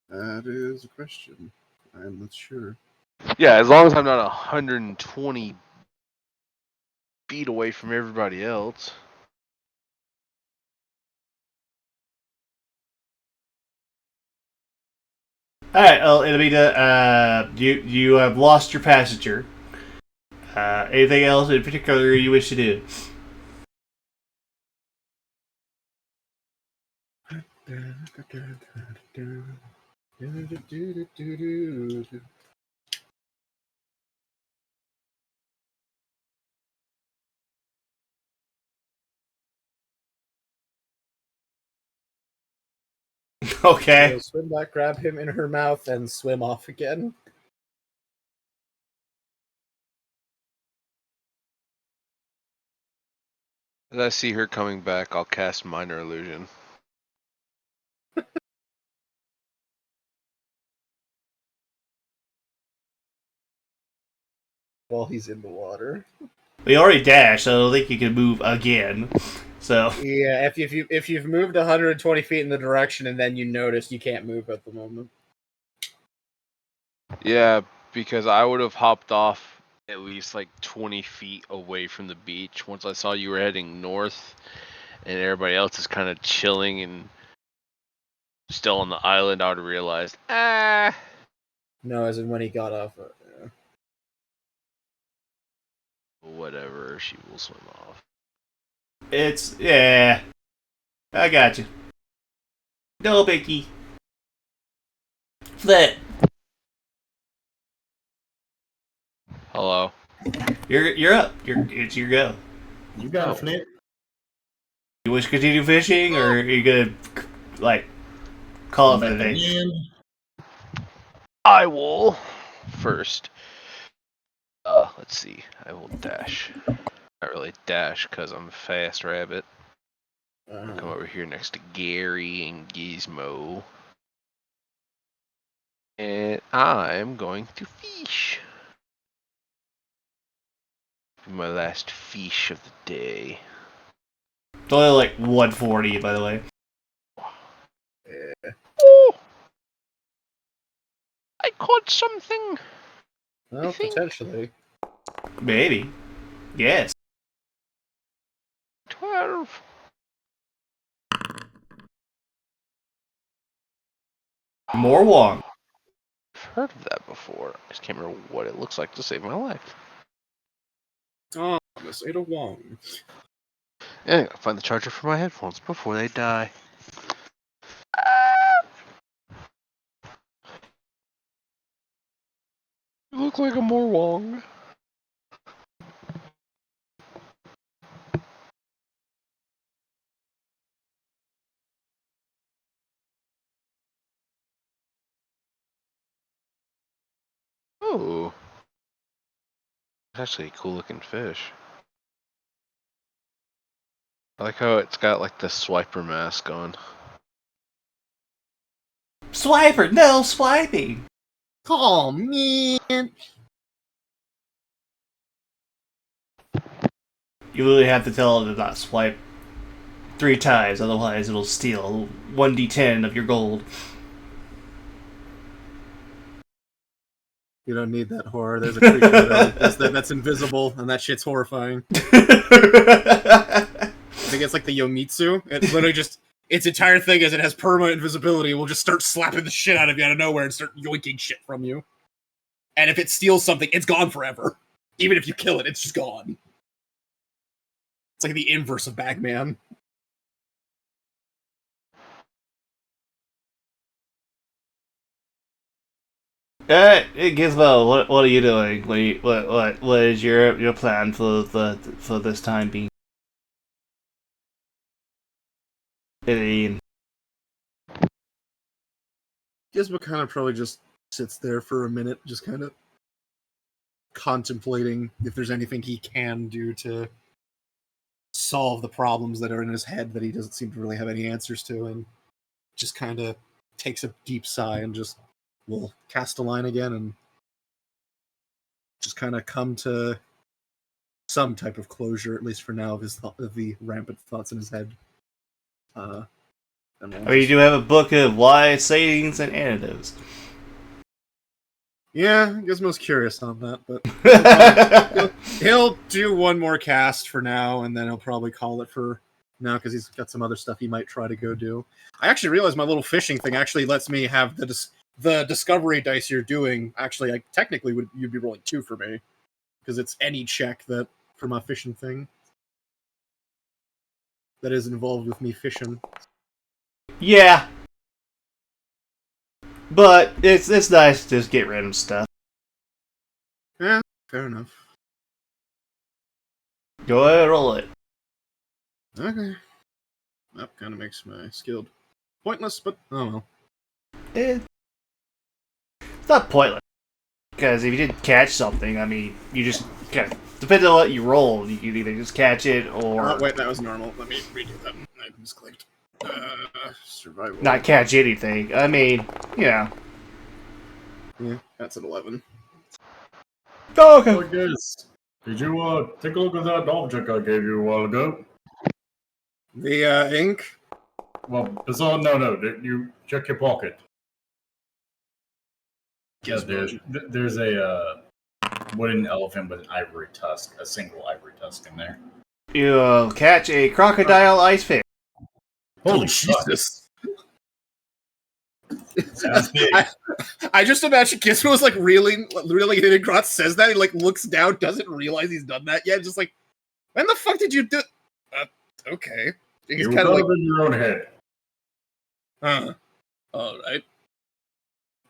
That is a question. I'm not sure. Yeah, as long as I'm not 120 feet away from everybody else. Alright, well, it'll be you have lost your passenger. Anything else in particular you wish to do? Okay. So swim back, grab him in her mouth, and swim off again. As I see her coming back, I'll cast Minor Illusion. While he's in the water. We already dashed, so I don't think you can move again. So yeah, if you've moved 120 feet in the direction and then you notice you can't move at the moment. Yeah, because I would have hopped off at least like 20 feet away from the beach once I saw you were heading north, and everybody else is kind of chilling and still on the island. I would have realized, No, as in when he got off. Whatever, she will swim off. Yeah. I got you. No biggie. Flit. Hello. You're up. It's your go. You got a flip. You wish to continue fishing, or are you gonna like call it for the day? I will first. Let's see. I will dash. Not really dash because I'm a fast rabbit. Come over here next to Gary and Gizmo. And I'm going to fish. My last fish of the day. It's only like 140, by the way. Oh! I caught something. Well, potentially. Maybe. Yes. 12. More Wong. I've heard of that before. I just can't remember what it looks like to save my life. Oh, Miss Ada Wong. Yeah, I gotta find the charger for my headphones before they die. You look like a Morwong. Oh. It's actually a cool looking fish. I like how it's got like the swiper mask on. Swiper, no swiping. Oh, man. You really have to tell it to not swipe 3 times, otherwise it'll steal 1d10 of your gold. You don't need that horror. There's a creature that's invisible, and that shit's horrifying. I think it's like the Yomitsu. It literally just, its entire thing is it has permanent invisibility. It will just start slapping the shit out of you out of nowhere and start yoinking shit from you. And if it steals something, it's gone forever. Even if you kill it, it's just gone. It's like the inverse of Bagman. Hey, Gizmo, what are you doing? What is your plan for this time being? Gizmo kind of probably just sits there for a minute, just kind of contemplating if there's anything he can do to solve the problems that are in his head that he doesn't seem to really have any answers to, and just kind of takes a deep sigh and just will cast a line again and just kind of come to some type of closure, at least for now, of the rampant thoughts in his head. You do have a book of wise sayings and anecdotes. Yeah, Gizmo's curious on that, but he'll do one more cast for now, and then he'll probably call it for now because he's got some other stuff he might try to go do. I actually realized my little fishing thing actually lets me have the discovery dice you're doing. Actually, like technically, you'd be rolling 2 for me because it's any check that for my fishing thing that is involved with me fishing. Yeah. But it's nice to just get random stuff. Yeah, fair enough. Go ahead, roll it. Okay. That kind of makes my skilled pointless, but oh well. It's not pointless. Because if you did catch something, I mean, you just kind of, depending on what you roll, you can either just catch it or... wait, that was normal. Let me redo that. I misclicked. Survival. Not catch anything. I mean, yeah. Yeah, that's an 11. Oh, okay. Like this. Did you take a look at that object I gave you a while ago? The ink? Well, it's all no. You check your pocket. Yes, there's a wooden elephant with an ivory tusk, a single ivory tusk in there. You catch a crocodile ice fish. Holy Jesus! Sounds big. I just imagine Gizmo was like reeling, and Grotz says that he like looks down, doesn't realize he's done that yet. Just like, when the fuck did you do? Okay, he's You kind of like in your own head. All right,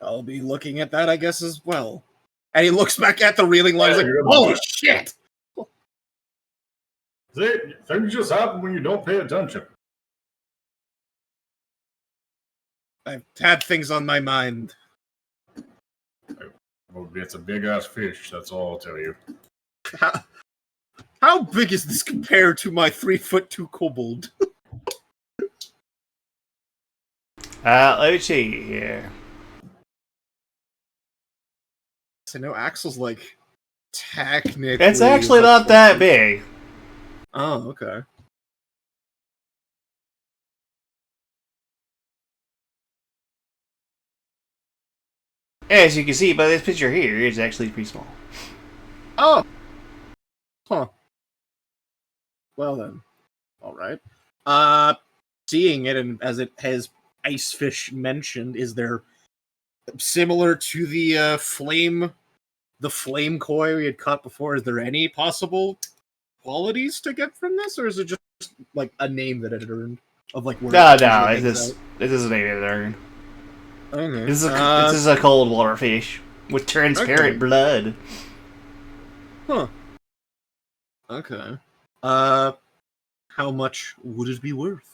I'll be looking at that, I guess, as well. And he looks back at the reeling line. He's like, holy shit! See, things just happen when you don't pay attention. I've had things on my mind. Well, it's a big ass fish. That's all I'll tell you. How big is this compared to my 3'2" kobold? Let me see here. So no, Axel's like technically. It's actually not that big. Oh, okay. As you can see by this picture here, it's actually pretty small. Oh. Huh. Well then. All right. Seeing it, and as it has Icefish mentioned, is there similar to the flame koi we had caught before? Is there any possible qualities to get from this, or is it just like a name that it earned of like? No, this is a name it earned. Okay. This is a cold water fish with transparent blood. Huh. Okay. How much would it be worth?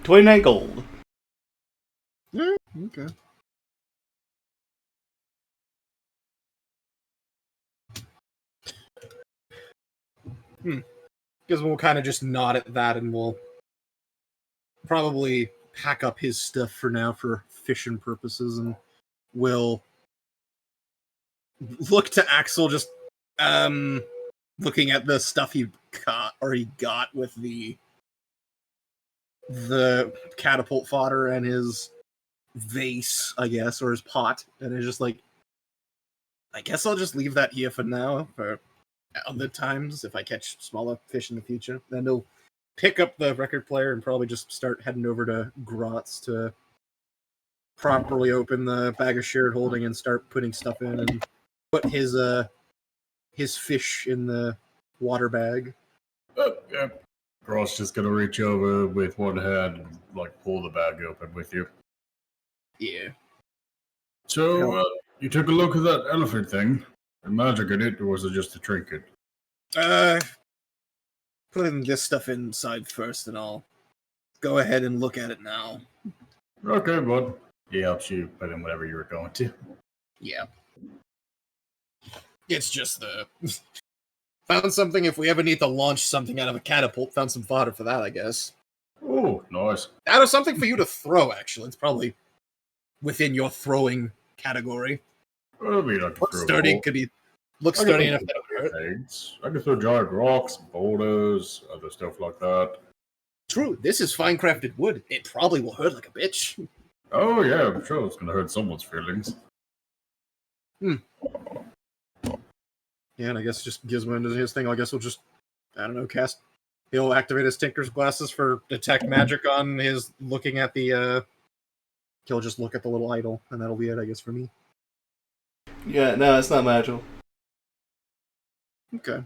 $29 gold. Okay. Because we'll kind of just nod at that, and we'll probably pack up his stuff for now for fishing purposes, and we'll look to Axel just looking at the stuff he got with the catapult fodder and his vase, I guess, or his pot, and it's just like, I guess I'll just leave that here for now for other times if I catch smaller fish in the future. Then he'll pick up the record player and probably just start heading over to Grotz to properly open the bag of shared holding and start putting stuff in and put his fish in the water bag. Ross just gonna reach over with one hand and like pull the bag open with you. Yeah. So you took a look at that elephant thing. The magic in it, or was it just a trinket? Putting this stuff inside first, and I'll go ahead and look at it now. Okay, bud. He helps you put in whatever you were going to. Yeah. It's just found something if we ever need to launch something out of a catapult. Found some fodder for that, I guess. Oh, nice. Out of something for you to throw, actually. It's probably within your throwing category. I mean, I Looks sturdy, could be. Looks sturdy enough that it would hurt. Eggs. I can throw giant rocks, boulders, other stuff like that. True, this is fine crafted wood. It probably will hurt like a bitch. Oh yeah, I'm sure it's gonna hurt someone's feelings. Yeah, and I guess just Gizmo into his thing. I guess we'll just, I don't know, he'll activate his Tinker's glasses for detect magic on his looking at the, he'll just look at the little idol, and that'll be it, I guess, for me. Yeah, no, it's not magical. Okay.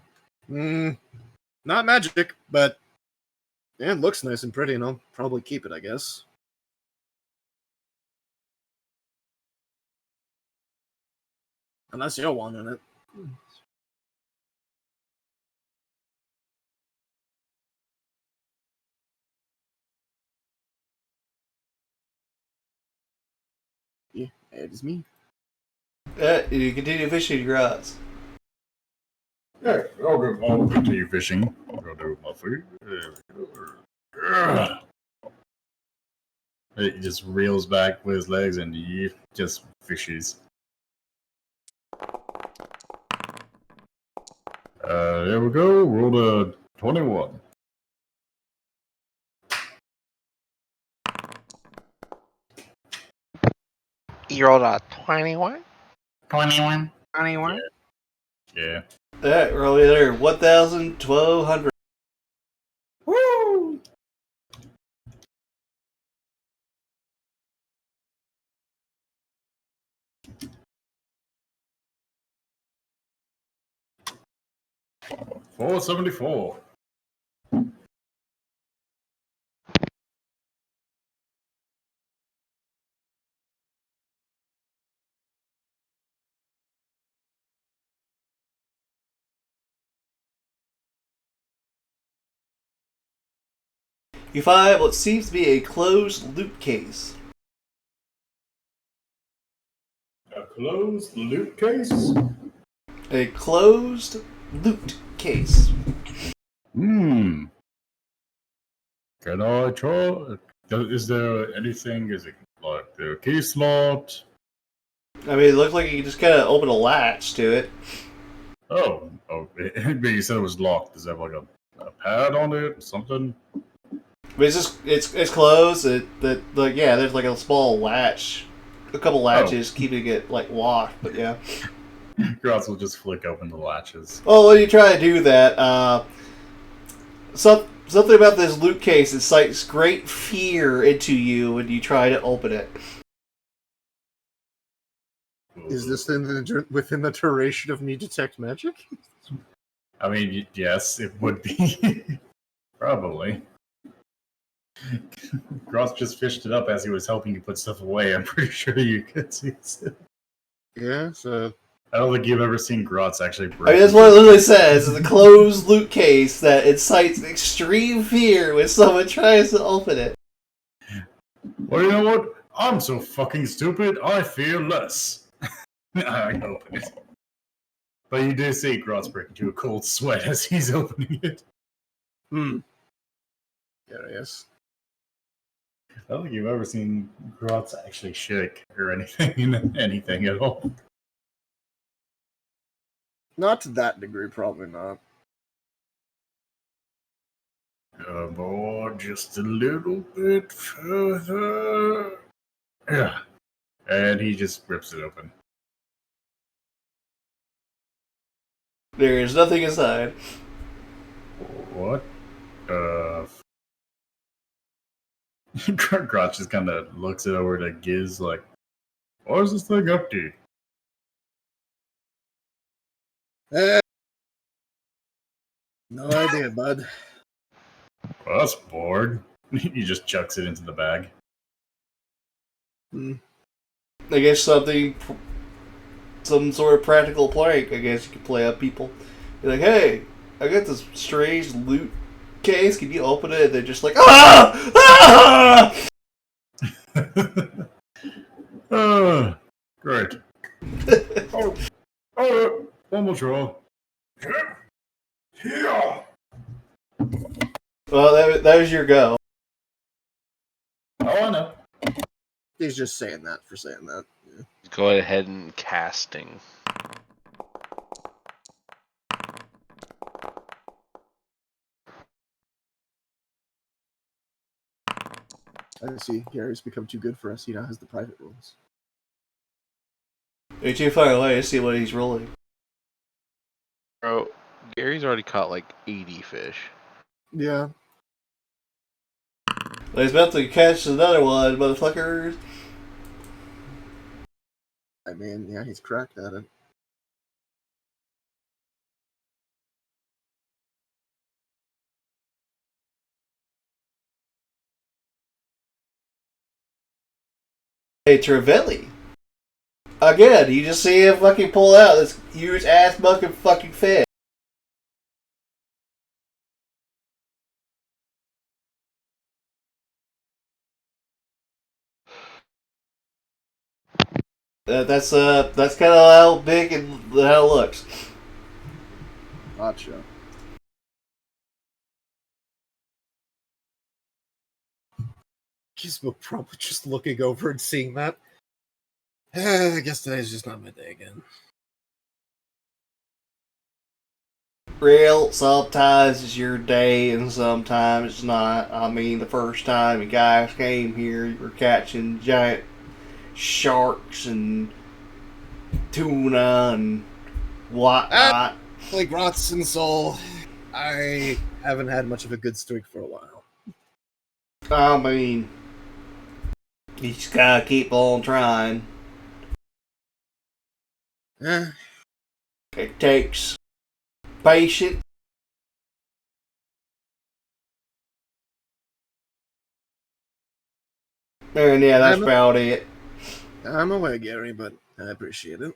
Not magic, but yeah, it looks nice and pretty, and I'll probably keep it, I guess. Unless you're wanting it. Yeah, it is me. You continue fishing your odds. Yeah, I'll continue fishing. I'll go do my food. He just reels back with his legs and he just fishes. There we go. Rolled a 21. You rolled a 21? 21. Yeah. Alright, we're over there. 1,200. Woo! $474. You find what seems to be a closed loot case. A closed loot case? A closed loot case. Can I try? Is there anything? Is it like the key slot? I mean, it looked like you just kind of open a latch to it. Oh, but you said it was locked. Does it have like a pad on it or something? But it's just it's closed. There's like a small latch, a couple latches keeping it like locked. But yeah. Grots will just flick open the latches. Oh, when you try to do that, something about this loot case incites great fear into you when you try to open it. Is this within the duration of me detect magic? I mean, yes, it would be. Probably. Gross just fished it up as he was helping you put stuff away. I'm pretty sure you could see it. Yeah, so... I don't think you've ever seen Grots actually break. I mean, that's what it literally says. It's a closed loot case that incites extreme fear when someone tries to open it. Well, you know what? I'm so fucking stupid, I fear less. I open it. But you do see Grots break into a cold sweat as he's opening it. Yeah, yes. I don't think you've ever seen Grots actually shake or anything at all. Not to that degree, probably not. Come on, just a little bit further. Yeah. And he just rips it open. There is nothing inside. What? Grotch just kind of looks it over to Giz like, what is this thing up to? No idea, bud. Well, that's bored. He just chucks it into the bag. I guess some sort of practical prank, I guess you could play up people. You're like, hey, I got this strange loot case, can you open it? And they're just like, ah! Ah! Great. One more try. Yeah. Well, that was your go. Oh, I know. He's just saying that for saying that. Yeah. Go ahead and casting. I see. Gary's become too good for us. He now has the private rules. You're too far away to see what he's rolling. Bro, Gary's already caught like 80 fish. Yeah. Well, he's about to catch another one, motherfuckers. I mean, yeah, he's cracked at it. Hey, Travelli. Again, you just see him fucking pull out this huge ass bucket fucking fish. That's kind of how big and how it looks. Gotcha. Gizmo probably just looking over and seeing that. I guess today's just not my day again. Real, sometimes it's your day and sometimes it's not. I mean, the first time you guys came here, you were catching giant sharks and tuna and whatnot. Like Rots and Soul, I haven't had much of a good streak for a while. I mean, you just gotta keep on trying. It takes patience. And yeah, that's about it. I'm away, Gary, but I appreciate it.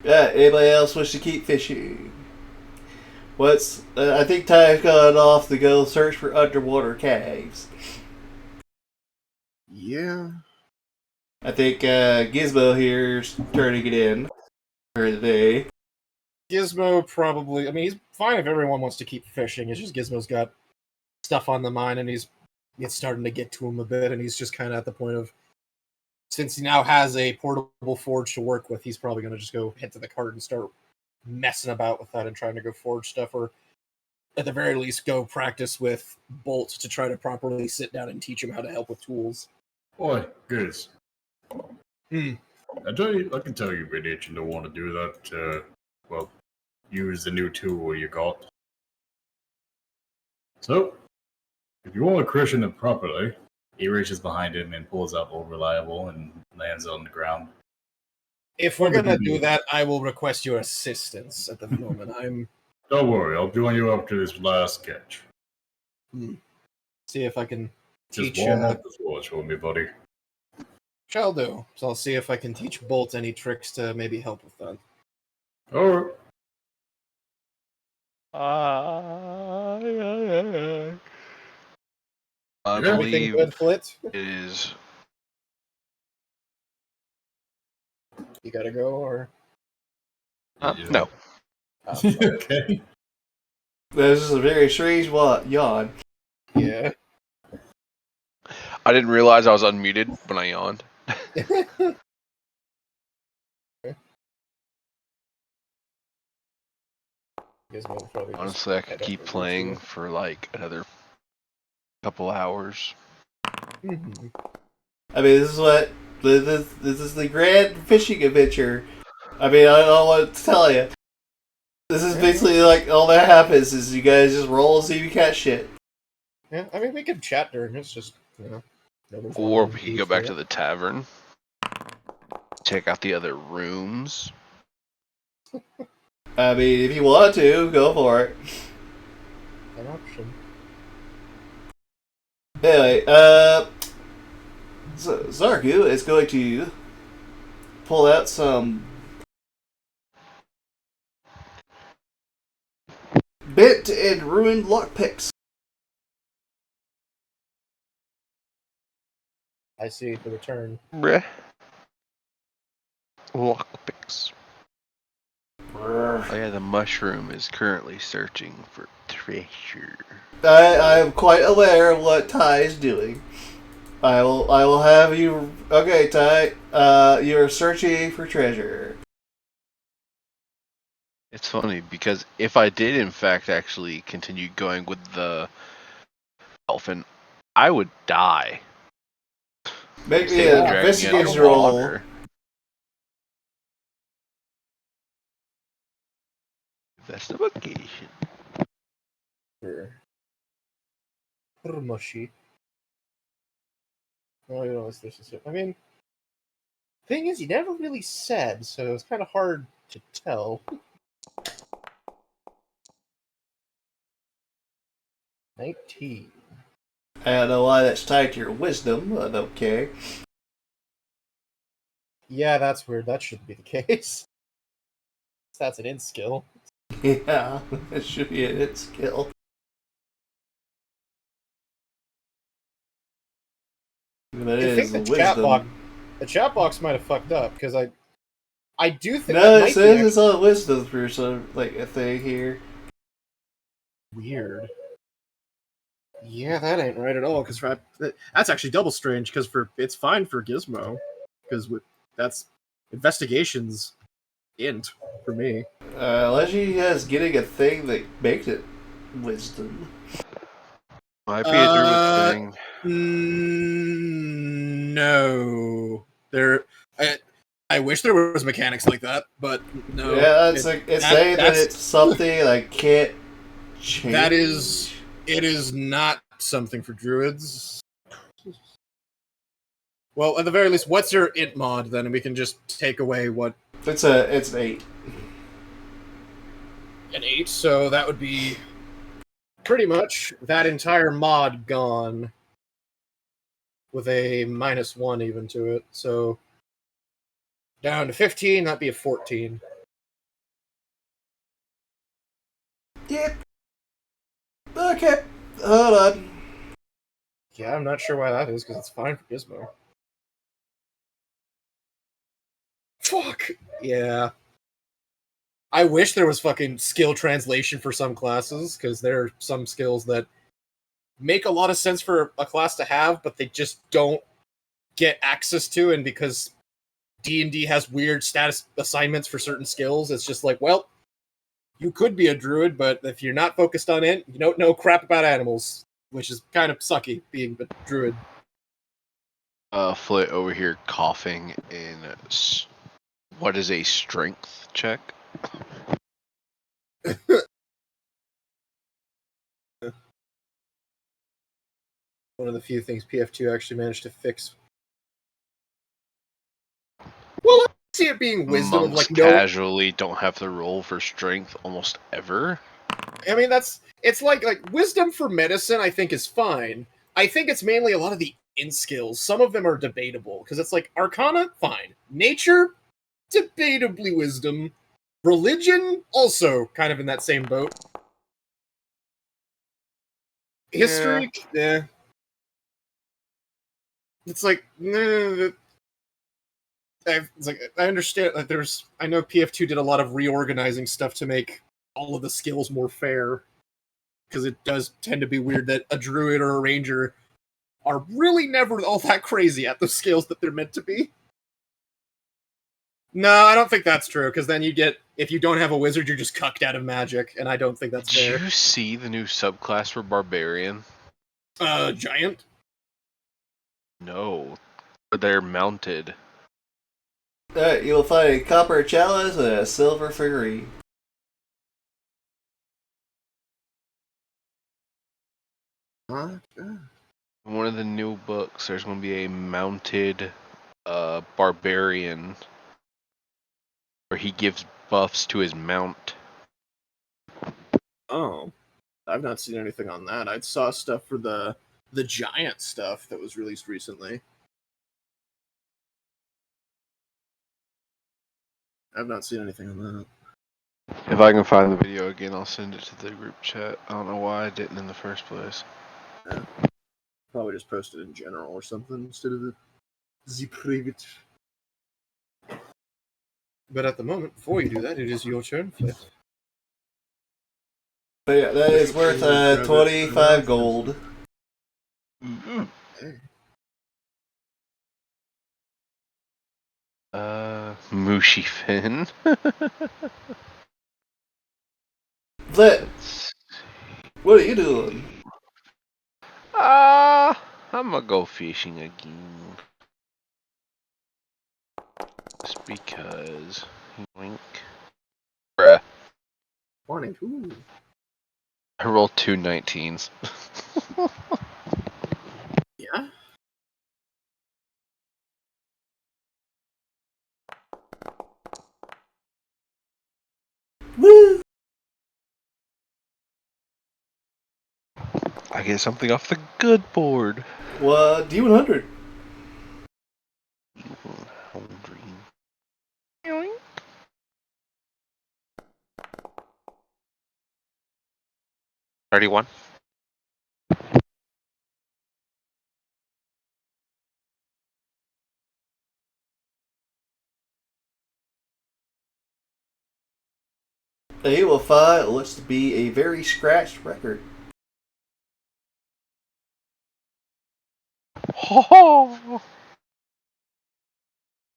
Yeah, anybody else wish to keep fishing? I think Ty's got off to go search for underwater caves. Yeah. I think Gizmo here's turning it in for the day. Gizmo probably, I mean, he's fine if everyone wants to keep fishing. It's just Gizmo's got stuff on the mind and it's starting to get to him a bit, and he's just kind of at the point of, since he now has a portable forge to work with, he's probably going to just go head to the cart and start messing about with that and trying to go forge stuff, or at the very least go practice with Bolt to try to properly sit down and teach him how to help with tools. Boy, Giz. I can tell you've been itching to want to do that. Use the new tool you got. So, if you want to christen it properly, he reaches behind him and pulls out Old Reliable and lands on the ground. If we're going to do that, I will request your assistance at the moment. Don't worry, I'll join you after this last catch. See if I can Just teach warm up the forge for me, buddy. Shall do. So I'll see if I can teach Bolt any tricks to maybe help with that. Alright. I Everything believe good, Flit? it is. You gotta go, or? No. Okay. This is a very strange yawn. Yeah. I didn't realize I was unmuted when I yawned. Honestly, I could keep playing for like another couple hours. I mean, this is the grand fishing adventure. I mean, I don't know what to tell you. This is basically like all that happens is you guys just roll and see if you catch shit. Yeah, I mean, we could chat during. It's just, Or we could go back to the tavern, check out the other rooms. I mean, if you want to, go for it. An option. Anyway, so Zargu is going to pull out some bent and ruined lockpicks. I see for the turn. Bruh. Lockpicks. Oh yeah, the mushroom is currently searching for treasure. I am quite aware of what Ty is doing. I will have you. Okay, Ty. You're searching for treasure. It's funny because if I did in fact actually continue going with the elfin, I would die. Make me an investigation roll. Investigation. Mushy. Oh, you know, I mean, thing is, he never really said, so it's kind of hard to tell. 19. I don't know why that's tied to your wisdom, but okay. Yeah, that's weird. That shouldn't be the case. That's an int skill. Yeah, that should be an int skill. But I think the chat box might have fucked up because I do think it says it's on wisdom for some like a thing here. Weird. Yeah, that ain't right at all. Because that's actually double strange. Because it's fine for Gizmo, because that's investigations int for me. Unless he has getting a thing that makes it wisdom. Might be a druid thing. No, there. I wish there was mechanics like that, but no. Yeah, it's saying that it's something I can't change. It is not something for druids. Well, at the very least, what's your int mod then, and we can just take away what. It's an 8. An 8, so that would be pretty much that entire mod gone with a -1 even to it. So down to 15, that'd be a 14. Yep. Okay. Hold on. Yeah, I'm not sure why that is, because it's fine for Gizmo. Fuck! Yeah. I wish there was fucking skill translation for some classes, because there are some skills that make a lot of sense for a class to have, but they just don't get access to, and because D&D has weird status assignments for certain skills, it's just like, well, you could be a druid, but if you're not focused on it, you don't know crap about animals, which is kind of sucky, being a druid. Flit over here coughing in what is a strength check? One of the few things PF2 actually managed to fix. Well, I see it being wisdom of Monks like no. Casually don't have to roll for strength almost ever. I mean, it's like wisdom for medicine. I think is fine. I think it's mainly a lot of the in skills. Some of them are debatable because it's like Arcana, fine. Nature, debatably wisdom. Religion, also kind of in that same boat. History, yeah. It's like, I understand that I know PF2 did a lot of reorganizing stuff to make all of the skills more fair. Because it does tend to be weird that a druid or a ranger are really never all that crazy at the skills that they're meant to be. No, I don't think that's true, because then if you don't have a wizard, you're just cucked out of magic, and I don't think that's fair. Did you see the new subclass for barbarian? Giant? No, but they're mounted. Alright, you'll find a copper chalice and a silver figurine. In one of the new books, there's going to be a mounted barbarian where he gives buffs to his mount. Oh. I've not seen anything on that. I saw stuff for the giant stuff that was released recently. I've not seen anything on that. If I can find the video again, I'll send it to the group chat. I don't know why I didn't in the first place. Yeah. Probably just posted in general or something instead of the private. But at the moment, before you do that, it is your turn, Flit. But yeah, that is worth 25 gold. Mm-hmm. Mushy Fin. Flit, what are you doing? I'm gonna go fishing again. Just because. Wink. Bruh. Morning. Ooh. I rolled 2 19s. Yeah? Woo! I get something off the good board. What? D100. $31. He will find what looks to be a very scratched record.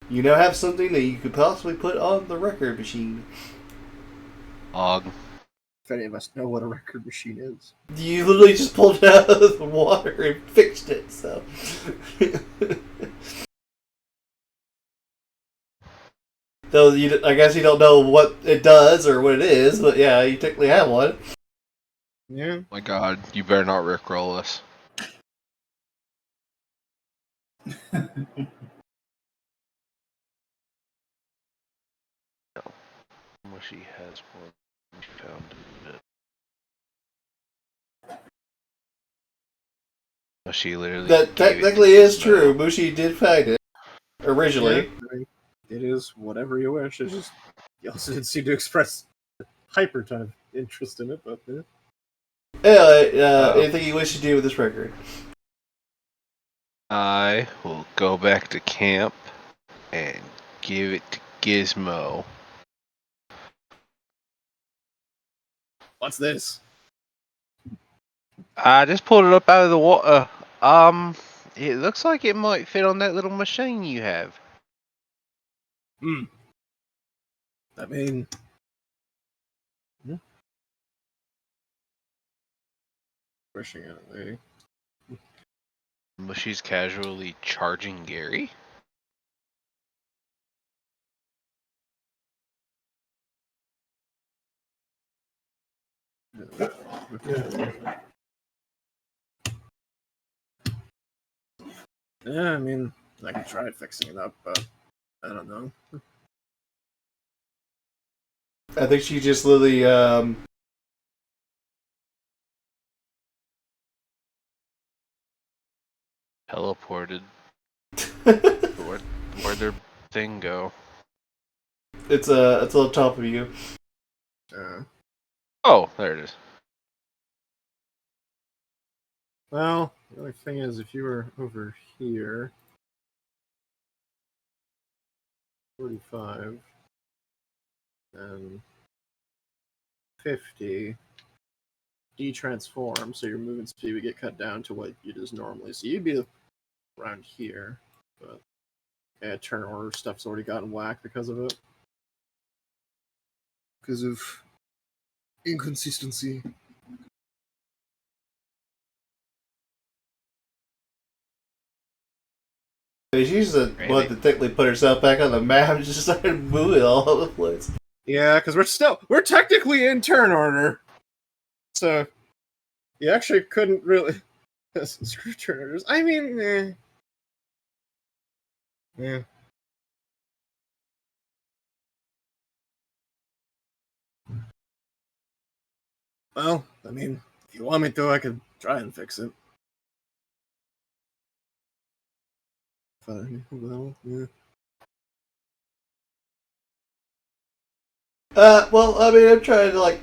You now have something that you could possibly put on the record machine. If any of us know what a record machine is. You literally just pulled it out of the water and fixed it, so. Though I guess you don't know what it does or what it is, but yeah, you technically have one. Yeah. My God, you better not rickroll us. Mushy has one. She found it. Mushy literally. That technically is true. Mushi did find it originally. Yeah, I mean, it is whatever you wish. It's just you also didn't seem to express hyper ton of interest in it, but anything you wish to do with this record? I will go back to camp and give it to Gizmo. what's this? I just pulled it up out of the water. It looks like it might fit on that little machine you have. I mean, pushing it away. Mushy's casually charging Gary. Yeah, I mean, I can try fixing it up, but I don't know. I think she just literally Teleported. Where'd their thing go? it's on top of you. Oh, there it is. Well, the only thing is, if you were over here, 45 and 50, de-transform, so your movement speed would get cut down to what it is normally. So you'd be around here, but yeah, turn order stuff's already gotten whacked because of it. Because of inconsistency. She's the one that technically put herself back on the map and just started moving all over the place. Yeah, because we're technically in turn order. So you actually couldn't really screw turn orders. I mean, yeah. Well, I mean, if you want me to, I could try and fix it. Fine. Well, yeah. Well, I mean, I'm trying to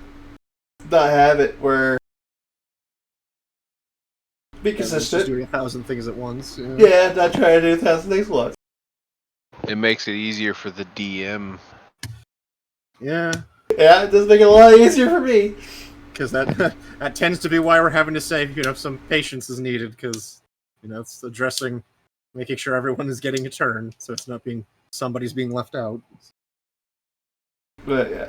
not have it where be consistent. Just doing 1,000 things at once. Yeah, not trying to do 1,000 things at once. It makes it easier for the DM. Yeah. Yeah, it does make it a lot easier for me. Because that tends to be why we're having to say, some patience is needed, because, it's addressing, making sure everyone is getting a turn, so it's not somebody's being left out. But, yeah.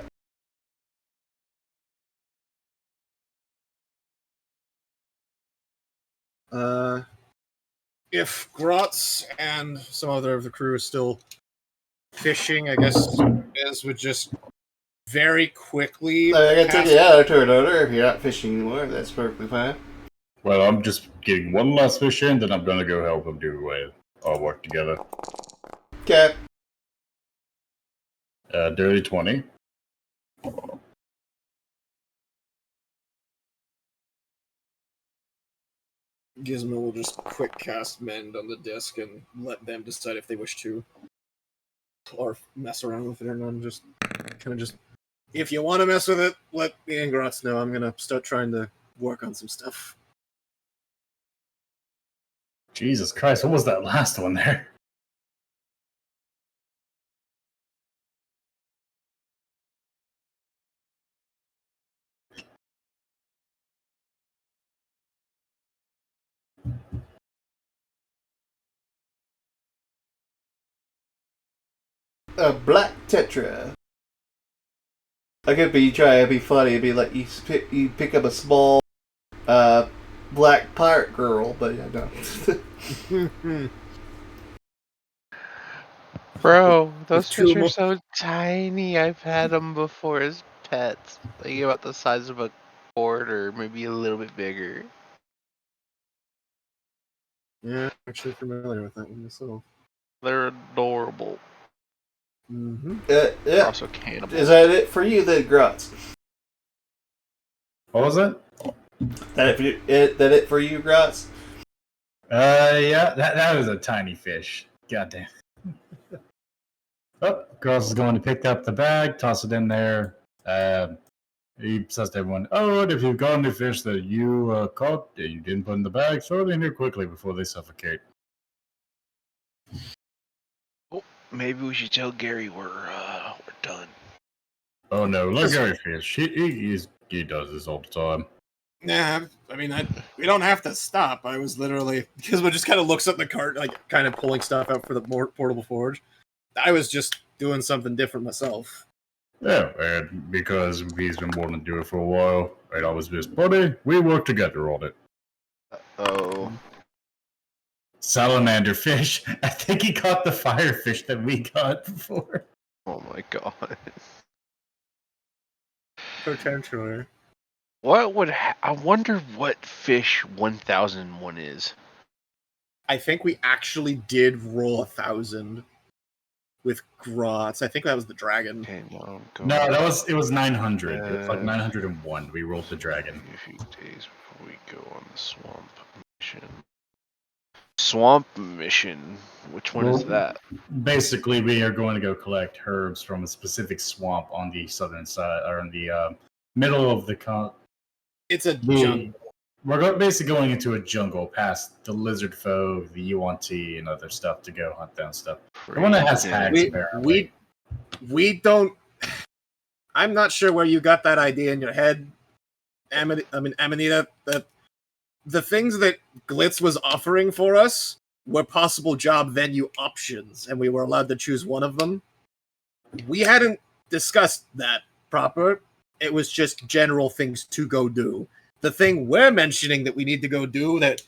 If Grotz and some other of the crew is still fishing, I guess Biz would just very quickly. I can take you out of turn order if you're not fishing anymore. That's perfectly fine. Well, I'm just getting one last fish in, then I'm gonna go help them do our work together. Okay. Dirty 20. Gizmo will just quick cast Mend on the disc and let them decide if they wish to, or mess around with it or not. Just kind of if you want to mess with it, let me and Grotz know. I'm gonna start trying to work on some stuff. Jesus Christ, what was that last one there? A black tetra. I could be trying to be funny. It'd be like you pick up a small black pirate girl, but yeah, no. Bro, those two fish are more- so tiny. I've had them before as pets. Like about the size of a quart or maybe a little bit bigger. Yeah, I'm actually familiar with that one myself. They're adorable. Mm-hmm. They're also cannibals. Is that it for you, then, Grotz? What was it? That it for you, Grotz? Yeah, that was a tiny fish. Goddamn. Oh, Gross is going to pick up the bag, toss it in there. He says to everyone, "Oh, and if you've got any fish that you caught that you didn't put in the bag, throw it in here quickly before they suffocate." Oh, maybe we should tell Gary we're done. Oh no, let Gary fish. He does this all the time. Yeah, I mean, we don't have to stop. I was literally because we just kind of looks at the cart, like kind of pulling stuff out for the portable forge. I was just doing something different myself. Yeah, and because he's been wanting to do it for a while, and I was his buddy, we worked together on it. Oh. Salamander fish. I think he caught the firefish that we caught before. Oh my god. Potentially. What would I wonder what fish 1001 is? I think we actually did roll 1,000 with Grotz. I think that was the dragon. Okay, No, it was 900. It was like 901. We rolled the dragon. A few days before we go on the swamp mission. Swamp mission. Which one is that? Basically, we are going to go collect herbs from a specific swamp on the southern side, or in the middle of the It's a jungle. We're basically going into a jungle past the lizard foe, the UNT, and other stuff to go hunt down stuff. The one that has hags, apparently. We don't. I'm not sure where you got that idea in your head, Amanita. The things that Glitz was offering for us were possible job venue options, and we were allowed to choose one of them. We hadn't discussed that proper. It was just general things to go do. The thing we're mentioning that we need to go do that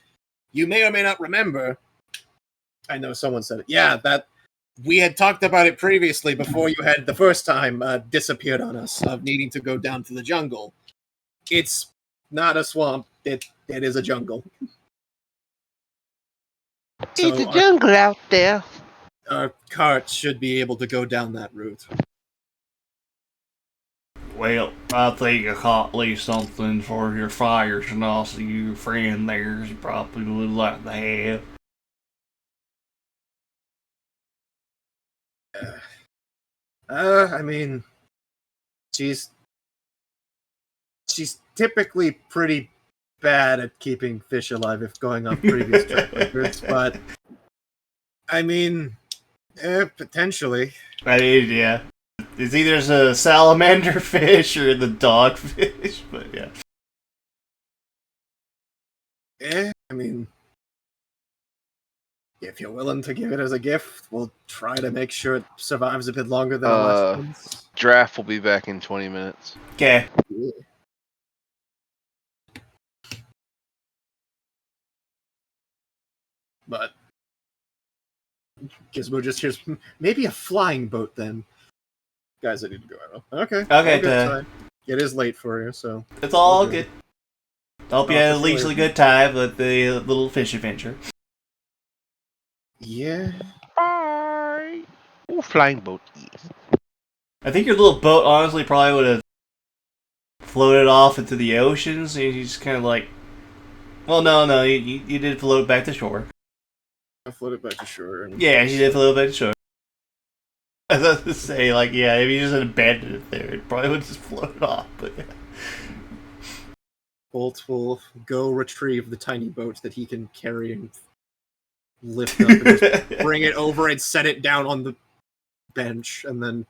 you may or may not remember. I know someone said it. Yeah, that we had talked about it previously before you had the first time disappeared on us of needing to go down to the jungle. It's not a swamp. It is a jungle. It's a jungle out there. Our cart should be able to go down that route. Well, I think I caught at least something for your fires, and also your friend there. You probably would like to have. I mean, she's typically pretty bad at keeping fish alive if going off previous track records, but I mean, potentially. I mean, yeah. It's either a salamander fish or the dogfish, but yeah. I mean, if you're willing to give it as a gift, we'll try to make sure it survives a bit longer than the last ones. Draft will be back in 20 minutes. Okay. Yeah. But Gizmo just hears maybe a flying boat then. Guys, I need to go. Okay. Okay, it is late for you, so it's all good. Hope you had at least a good time with the little fish adventure. Yeah. Bye. Ooh, flying boat. Yes. I think your little boat honestly probably would have floated off into the ocean, so you just kind of like... Well, no, you did float back to shore. I floated back to shore. And... Yeah, she did float back to shore. I was about to say, like, yeah, if you just had abandoned it there, it probably would have just floated off, but yeah. Bolt will go retrieve the tiny boat that he can carry and lift up and just bring it over and set it down on the bench, and then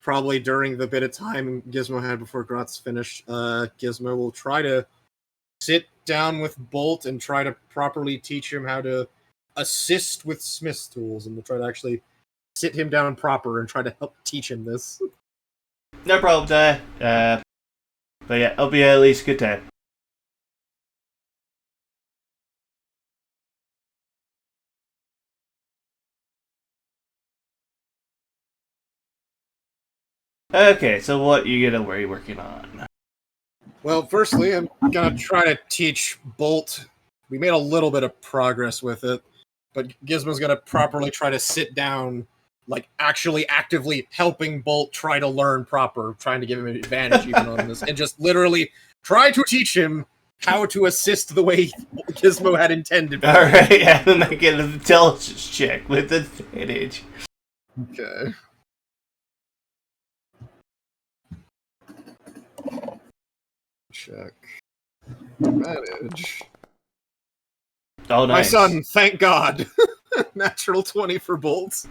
probably during the bit of time Gizmo had before Grotz finished, Gizmo will try to sit down with Bolt and try to properly teach him how to assist with Smith's tools, and we'll try to actually sit him down proper and try to help teach him this. No problem, Ty. But yeah, it'll be at least a good time. Okay, so what are you working on? Well, firstly, I'm gonna try to teach Bolt. We made a little bit of progress with it, but Gizmo's gonna properly try to sit down, like actually actively helping Bolt try to learn proper, trying to give him an advantage even on this, and just literally try to teach him how to assist the way Gizmo had intended. All right, and then I get an intelligence check with advantage. Okay. Check. Advantage. Oh, nice. My son, thank God. Natural 20 for Bolt.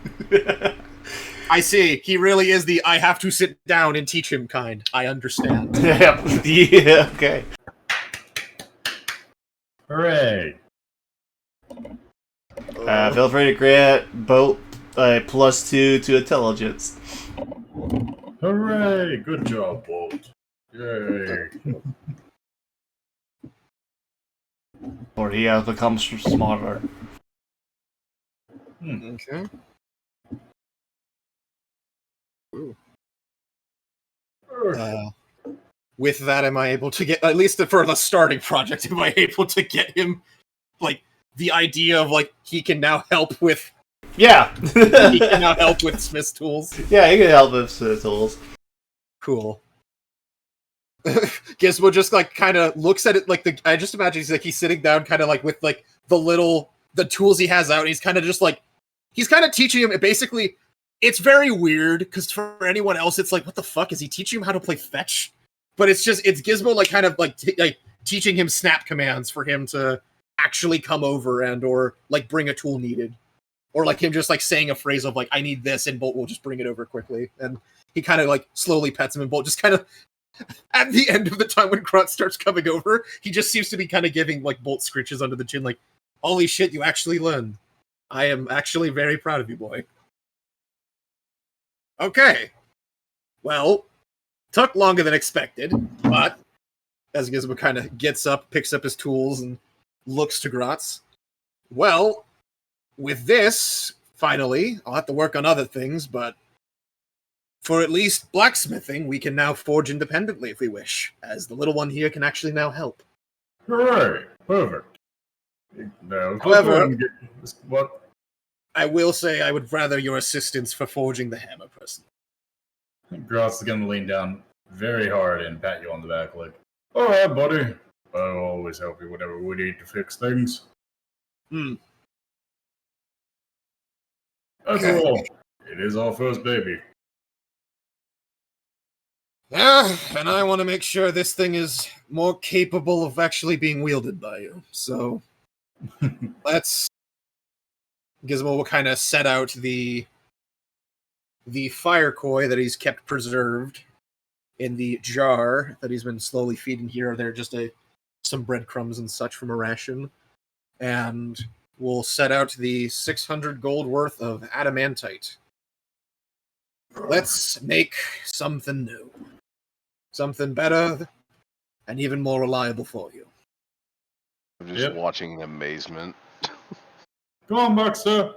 I see. He really is the I have to sit down and teach him kind. I understand. Yeah, okay. Hooray! Feel free to grant Bolt +2 to intelligence. Hooray! Good job, Bolt. Yay! Or he has become smarter. Okay. Ooh. With that, am I able to get, at least for the starting project, am I able to get him, like, the idea of, like, he can now help with... Yeah! He can now help with Smith's tools? Yeah, he can help with Smith's tools. Cool. Gizmo just, like, kind of looks at it, like, I just imagine he's sitting down, kind of, like, with, like, the tools he has out, and he's kind of just, like, he's kind of teaching him, basically, it's very weird, because for anyone else, it's like, what the fuck, is he teaching him how to play fetch? But it's Gizmo, like, kind of, like, teaching him snap commands for him to actually come over and, or, like, bring a tool needed. Or, like, him just, like, saying a phrase of, like, I need this, and Bolt will just bring it over quickly. And he kind of, like, slowly pets him, and Bolt just kind of, at the end of the time when Grot starts coming over, he just seems to be kind of giving, like, Bolt scritches under the chin, like, holy shit, you actually learned. I am actually very proud of you, boy. Okay. Well, took longer than expected, but as Gizmo kind of gets up, picks up his tools, and looks to Grotz. Well, with this, finally, I'll have to work on other things, but for at least blacksmithing, we can now forge independently if we wish, as the little one here can actually now help. Hooray! Perfect. Now, However, what? I will say I would rather your assistance for forging the hammer, personally. Gross is gonna lean down very hard and pat you on the back, like, all right, buddy. I'll always help you whenever we need to fix things. After all, it is our first baby. Yeah, and I want to make sure this thing is more capable of actually being wielded by you. So, let's... Gizmo will kind of set out the fire koi that he's kept preserved in the jar that he's been slowly feeding here or there, just some breadcrumbs and such from a ration. And we'll set out the 600 gold worth of adamantite. Let's make something new. Something better and even more reliable for you. I'm just watching in amazement. Come on, Baxter.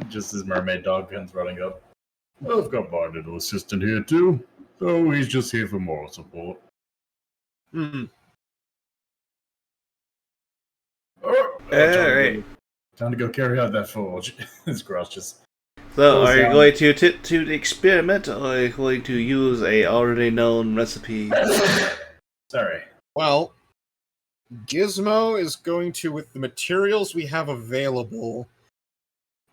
Just as mermaid dog comes running up. I've got my little assistant here too, so he's just here for moral support. Mm. Alright. Time to go carry out that forge. This girl's just... So, are you going to experiment, or are you going to use a already known recipe? Sorry. Well, Gizmo is going to, with the materials we have available...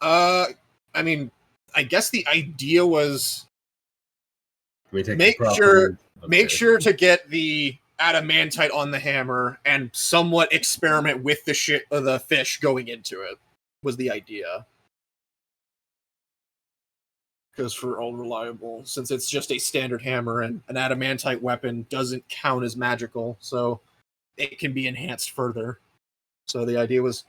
I mean, I guess the idea was make sure to get the adamantite on the hammer and somewhat experiment with the fish going into it was the idea. Because for all reliable, since it's just a standard hammer and an adamantite weapon doesn't count as magical, so it can be enhanced further. So the idea was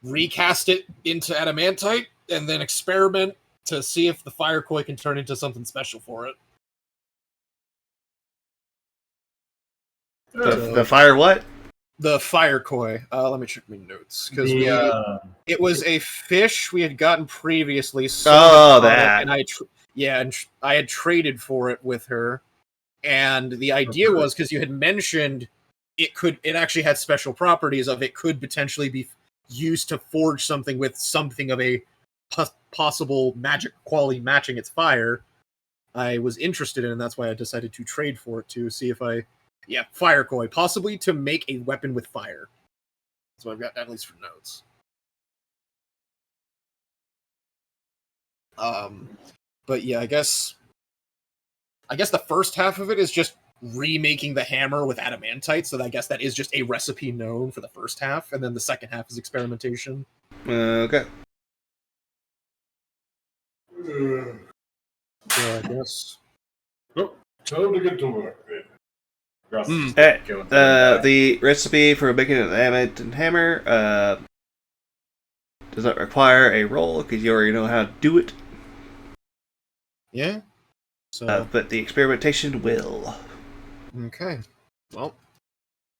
recast it into adamantite and then experiment to see if the fire koi can turn into something special for it. The fire what? The fire koi. Let me check my notes because it was a fish we had gotten previously. Oh, that. And Yeah, and I had traded for it with her, and the idea was because you had mentioned it actually had special properties of it could potentially be used to forge something with something of a possible magic quality matching its fire. I was interested in, and that's why I decided to trade for it to see if fire koi, possibly to make a weapon with fire. So I've got at least for notes. But yeah, I guess the first half of it is just remaking the hammer with adamantite, so I guess that is just a recipe known for the first half, and then the second half is experimentation. Okay. So I guess. Oh, time to get to work, then. The recipe for making an adamantite hammer does not require a roll because you already know how to do it. Yeah. So, but the experimentation will. Okay. Well,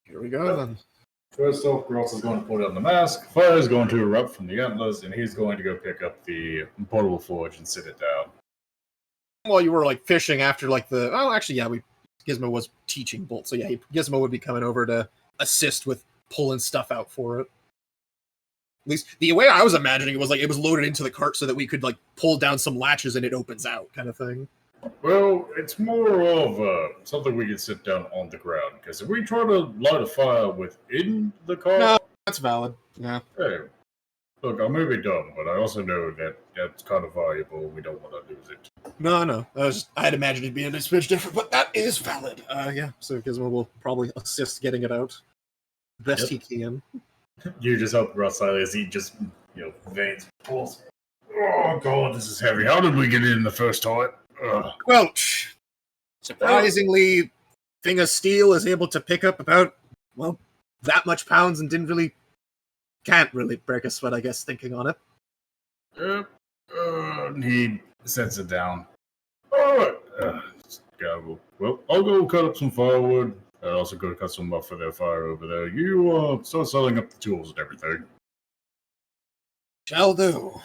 here we go then. First off, Gross is going to put on the mask. Fire is going to erupt from the antlers, and he's going to go pick up the portable forge and sit it down. While you were like fishing after Gizmo was teaching Bolt, so yeah, Gizmo would be coming over to assist with pulling stuff out for it. At least the way I was imagining it was like it was loaded into the cart so that we could like pull down some latches and it opens out, kind of thing. Well, it's more of something we can sit down on the ground, because if we try to light a fire within the car... No, that's valid. Yeah. Hey, look, I may be dumb, but I also know that that's kind of valuable. We don't want to lose it. No. I had imagined it being a smidge different, but that is valid. Yeah, so Gizmo will probably assist getting it out best he can. You just help Russ as he just, veins pulls. Oh, God, this is heavy. How did we get in the first time? Well, surprisingly, Thing of Steel is able to pick up about, that much pounds and can't really break a sweat, I guess, thinking on it. He sets it down. All right. Well, I'll go cut up some firewood. I'll also go cut some up for their fire over there. You start selling up the tools and everything. Shall do.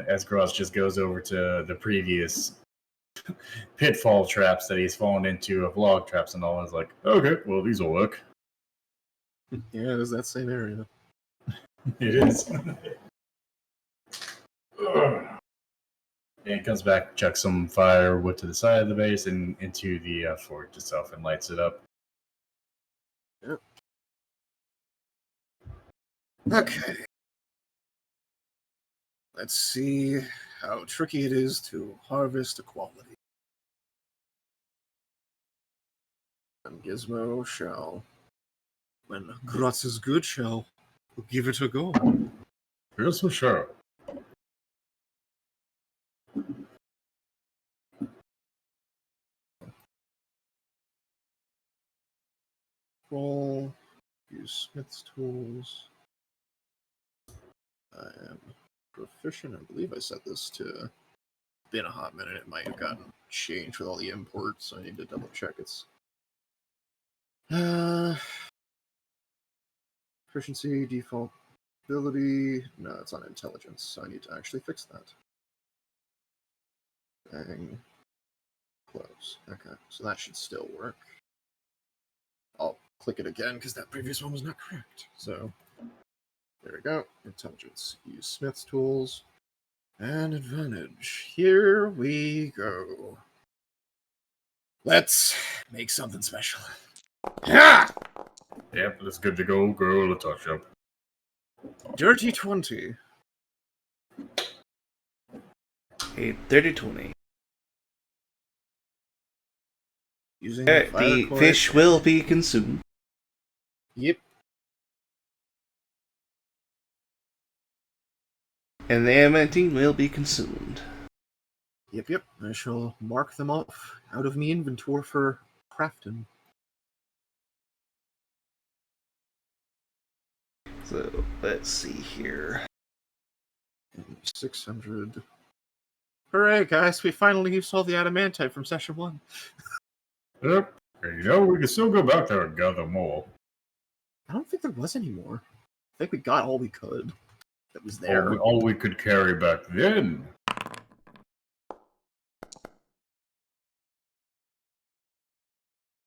As Gross just goes over to the previous pitfall traps that he's fallen into, of log traps and all, and is like, okay, well, these will work. Yeah, it is that same area. It is. And comes back, chucks some firewood to the side of the base and into the forge itself and lights it up. Yep. Okay. Let's see how tricky it is to harvest equality. And Gizmo shall, when Grotz is good, shall give it a go. Here's for sure. Roll. Use Smith's tools. I am proficient. I believe I set this to. Been a hot minute. It might have gotten changed with all the imports, so I need to double check its. Proficiency, default ability. No, it's on intelligence, so I need to actually fix that. Bang. Close. Okay, so that should still work. I'll click it again because that previous one was not correct. So there we go. Intelligence. Use Smith's tools. And advantage. Here we go. Let's make something special. Yeah! Yep, it's good to go, girl. A touch up. Dirty 20. A 30-20. Using the fish will be consumed. Yep. And the adamantine will be consumed. Yep. I shall mark them off out of my inventory for crafting. So, let's see here. 600. Hooray, guys. We finally used all the adamantite from session 1. Yep. We can still go back there and gather more. I don't think there was any more. I think we got all we could that was there. All we could carry back then.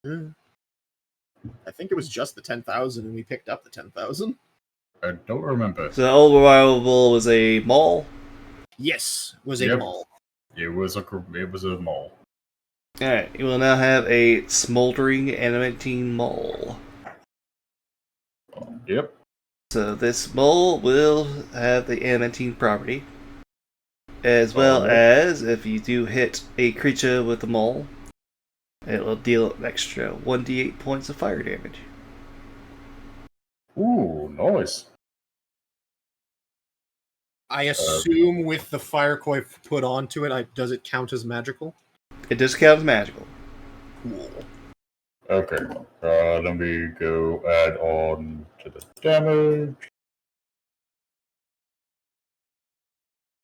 I think it was just the 10,000, and we picked up the 10,000. I don't remember. So the old arrival was a mall. Yes, was a mall. It was a mall. Alright, you will now have a smoldering animating mall. Yep. So this mall will have the animating property, as well as if you do hit a creature with the mall, it will deal an extra 1d8 points of fire damage. Ooh, nice. I assume with the fire coif put onto it, does it count as magical? It does count as magical. Cool. Okay. Let me go add on to the damage.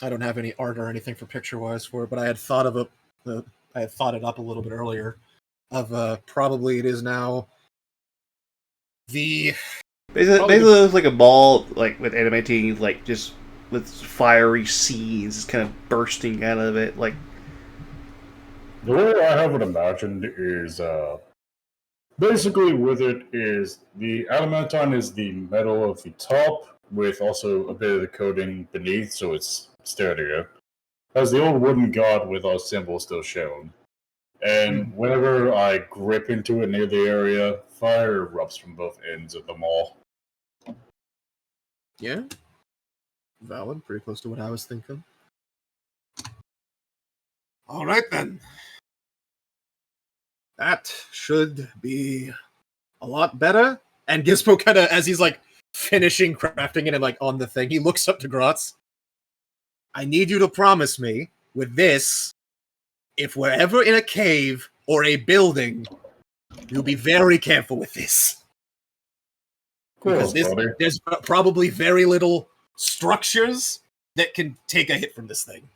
I don't have any art or anything for picture-wise for it, but I had thought of I had thought it up a little bit earlier. Of probably it is now the Basically, it looks like a ball, like with animating, like just with fiery scenes, kind of bursting out of it, like. The way I have it imagined is basically with it is the adamantine is the metal of the top with also a bit of the coating beneath, so it's sturdier. As the old wooden god with our symbol still shown. And whenever I grip into it near the area, fire erupts from both ends of the mall. Yeah. Valid, pretty close to what I was thinking. All right, then. That should be a lot better. And Gizmo kind of, as he's like finishing crafting it and like on the thing, he looks up to Grotz. I need you to promise me with this, if we're ever in a cave or a building, you'll be very careful with this. Because there's probably very little structures that can take a hit from this thing.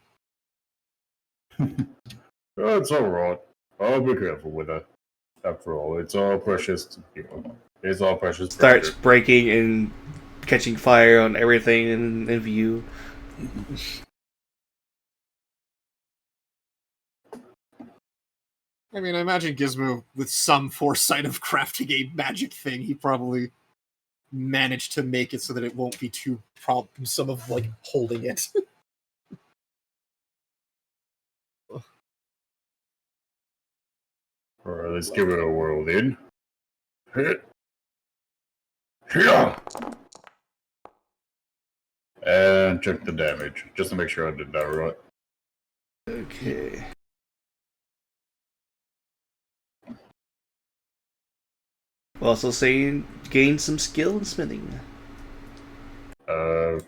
That's alright. I'll be careful with it. After all, it's all precious. It's all precious. Starts breaking and catching fire on everything in view. I mean, I imagine Gizmo, with some foresight of crafting a magic thing, he probably managed to make it so that it won't be too troublesome of, like, holding it. Alright, let's give it a whirl then. Hit. Here. And check the damage, just to make sure I did that right. Okay. Also saying gain some skill in smithing. So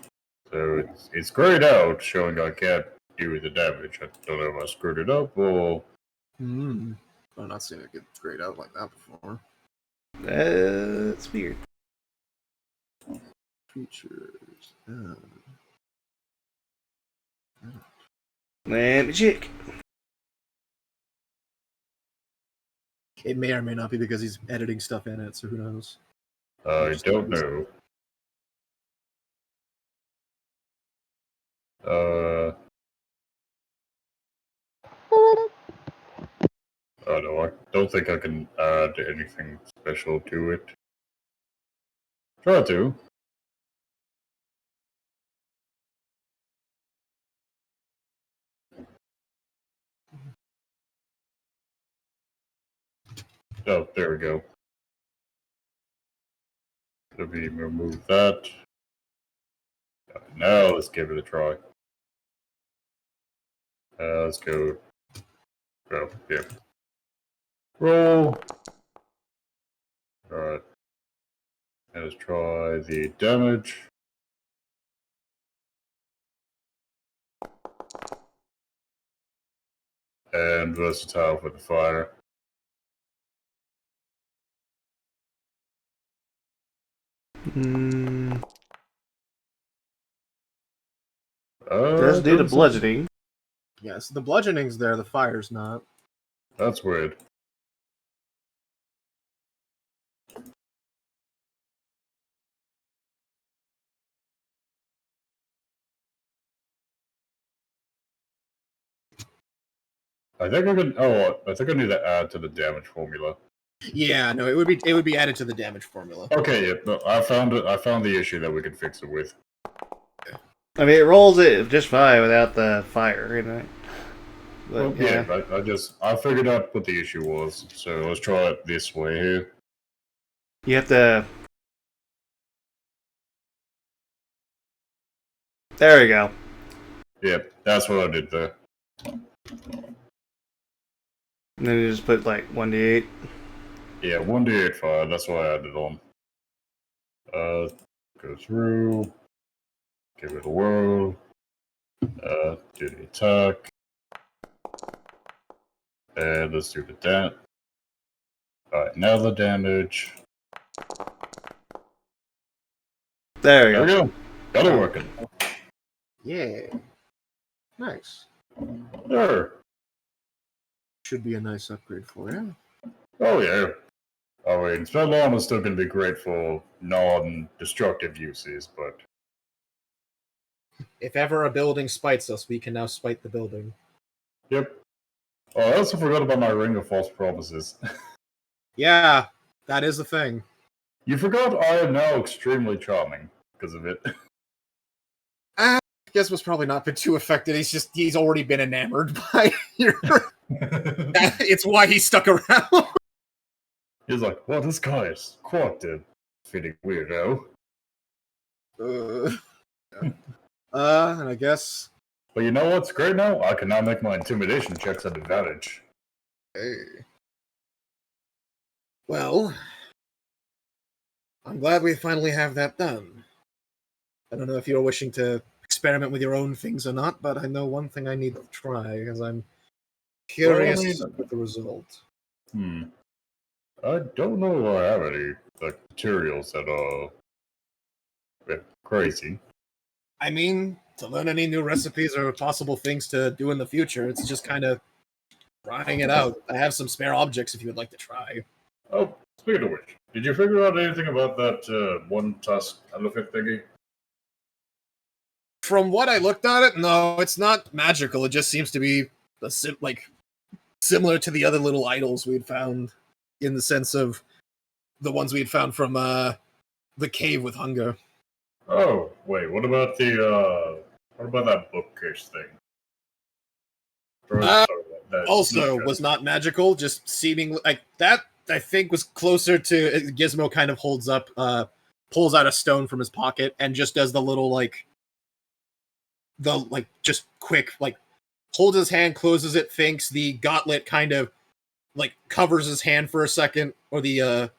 it's grayed out, showing I can't do the damage. I don't know if I screwed it up or. I've not seen it get grayed out like that before. That's weird. Features. Magic. It may or may not be because he's editing stuff in it, so who knows? I don't know. Oh no, I don't think I can add anything special to it. Try to. Oh, there we go. Let me remove that. Now let's give it a try. Let's go. Oh, yeah. Roll. Alright. Let's try the damage. And versatile for the fire. Does do the bludgeoning. Yes, the bludgeoning's there, the fire's not. That's weird. I think I can. Oh, I think I need to add to the damage formula. Yeah, no, it would be added to the damage formula. Okay, yeah, no, I found it. I found the issue that we could fix it with. I mean, it rolls it just fine without the fire, you know. But, I figured out what the issue was. So let's try it this way here. You have to. There we go. Yep, that's what I did there. And then you just put like 1d8. Yeah, 1d8 fire. That's why I added on. Go through. Give it a whirl. Do the attack. And let's do the damage. Alright, now the damage. There we There go. we go. Got it working. Yeah. Nice. There. Should be a nice upgrade for you. Oh, yeah. I mean, Spellon is still going to be great for non-destructive uses, but... If ever a building spites us, we can now spite the building. Yep. Oh, I also forgot about my Ring of False Promises. Yeah, that is a thing. You forgot I am now extremely charming because of it. I guess was probably not been too affected. He's already been enamored by your... It's why he stuck around. He's like, well, this guy is quite a fitting weirdo. And I guess... But you know what's great now? I can now make my intimidation checks at advantage. Hey. Well, I'm glad we finally have that done. I don't know if you're wishing to experiment with your own things or not, but I know one thing I need to try, because I'm curious with the result. I don't know if I have any materials that are crazy. I mean, to learn any new recipes or possible things to do in the future, it's just kind of trying it out. I have some spare objects if you would like to try. Oh, speaking of which, did you figure out anything about that one-tusk elephant thingy? From what I looked at it, no, it's not magical. It just seems to be similar to the other little idols we'd found, in the sense of the ones we'd found from the cave with hunger. Oh, wait, what about that bookcase thing? Also was not magical, just seeming like that. I think was closer to Gizmo. Kind of pulls out a stone from his pocket and just does the little just quick holds his hand, closes it, thinks. The gauntlet kind of covers his hand for a second, or the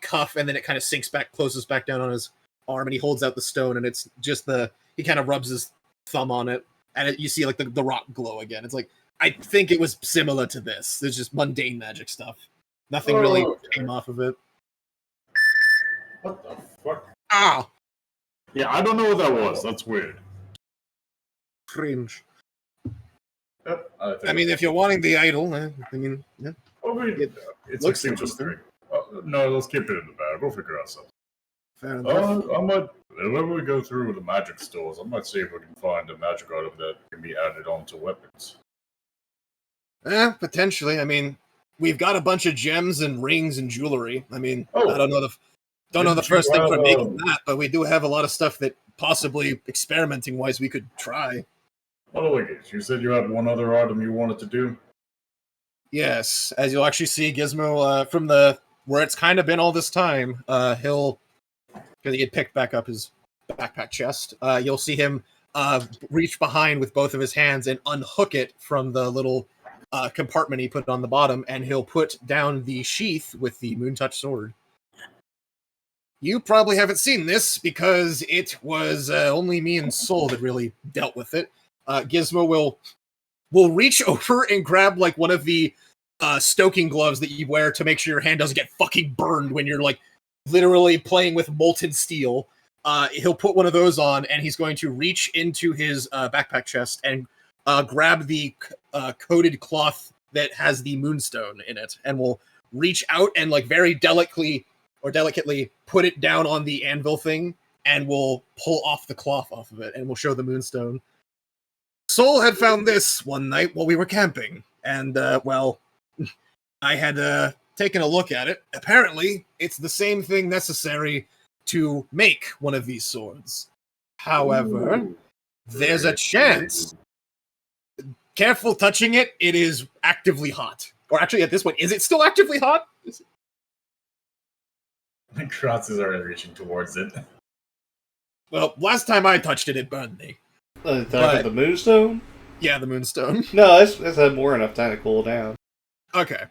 cuff, and then it kind of sinks back, closes back down on his arm, and he holds out the stone, and it's just he kind of rubs his thumb on it, and you see the rock glow again. It's I think it was similar to this. There's just mundane magic stuff. Nothing really came off of it. What the fuck? Ah! Yeah, I don't know what that was. That's weird. Cringe. Yep, I mean, if you're wanting the idol, yeah. It looks interesting. No, let's keep it in the bag. We'll figure out something. Fair enough. I might, whenever we go through the magic stores, I might see if we can find a magic item that can be added onto weapons. Potentially. I mean, we've got a bunch of gems and rings and jewelry. I mean, I don't know the first thing for making that, but we do have a lot of stuff that possibly experimenting wise we could try. Oh, you said you had one other item you wanted to do? Yes, as you'll actually see Gizmo from where it's kind of been all this time, because he had picked back up his backpack chest, you'll see him reach behind with both of his hands and unhook it from the little compartment he put on the bottom, and he'll put down the sheath with the Moontouch sword. You probably haven't seen this because it was only me and Soul that really dealt with it. Gizmo will reach over and grab one of the stoking gloves that you wear to make sure your hand doesn't get fucking burned when you're literally playing with molten steel. He'll put one of those on, and he's going to reach into his backpack chest and grab the coated cloth that has the moonstone in it, and will reach out and very delicately put it down on the anvil thing, and will pull off the cloth off of it, and will show the moonstone. Soul had found this one night while we were camping, and I had taking a look at it, apparently it's the same thing necessary to make one of these swords. However, there's a chance. Careful touching it, it is actively hot. Or actually, at this point, is it still actively hot? Kratz is already reaching towards it. Well, last time I touched it, it burned me. The moonstone? Yeah, the moonstone. No, it's had more enough time to cool down. Okay.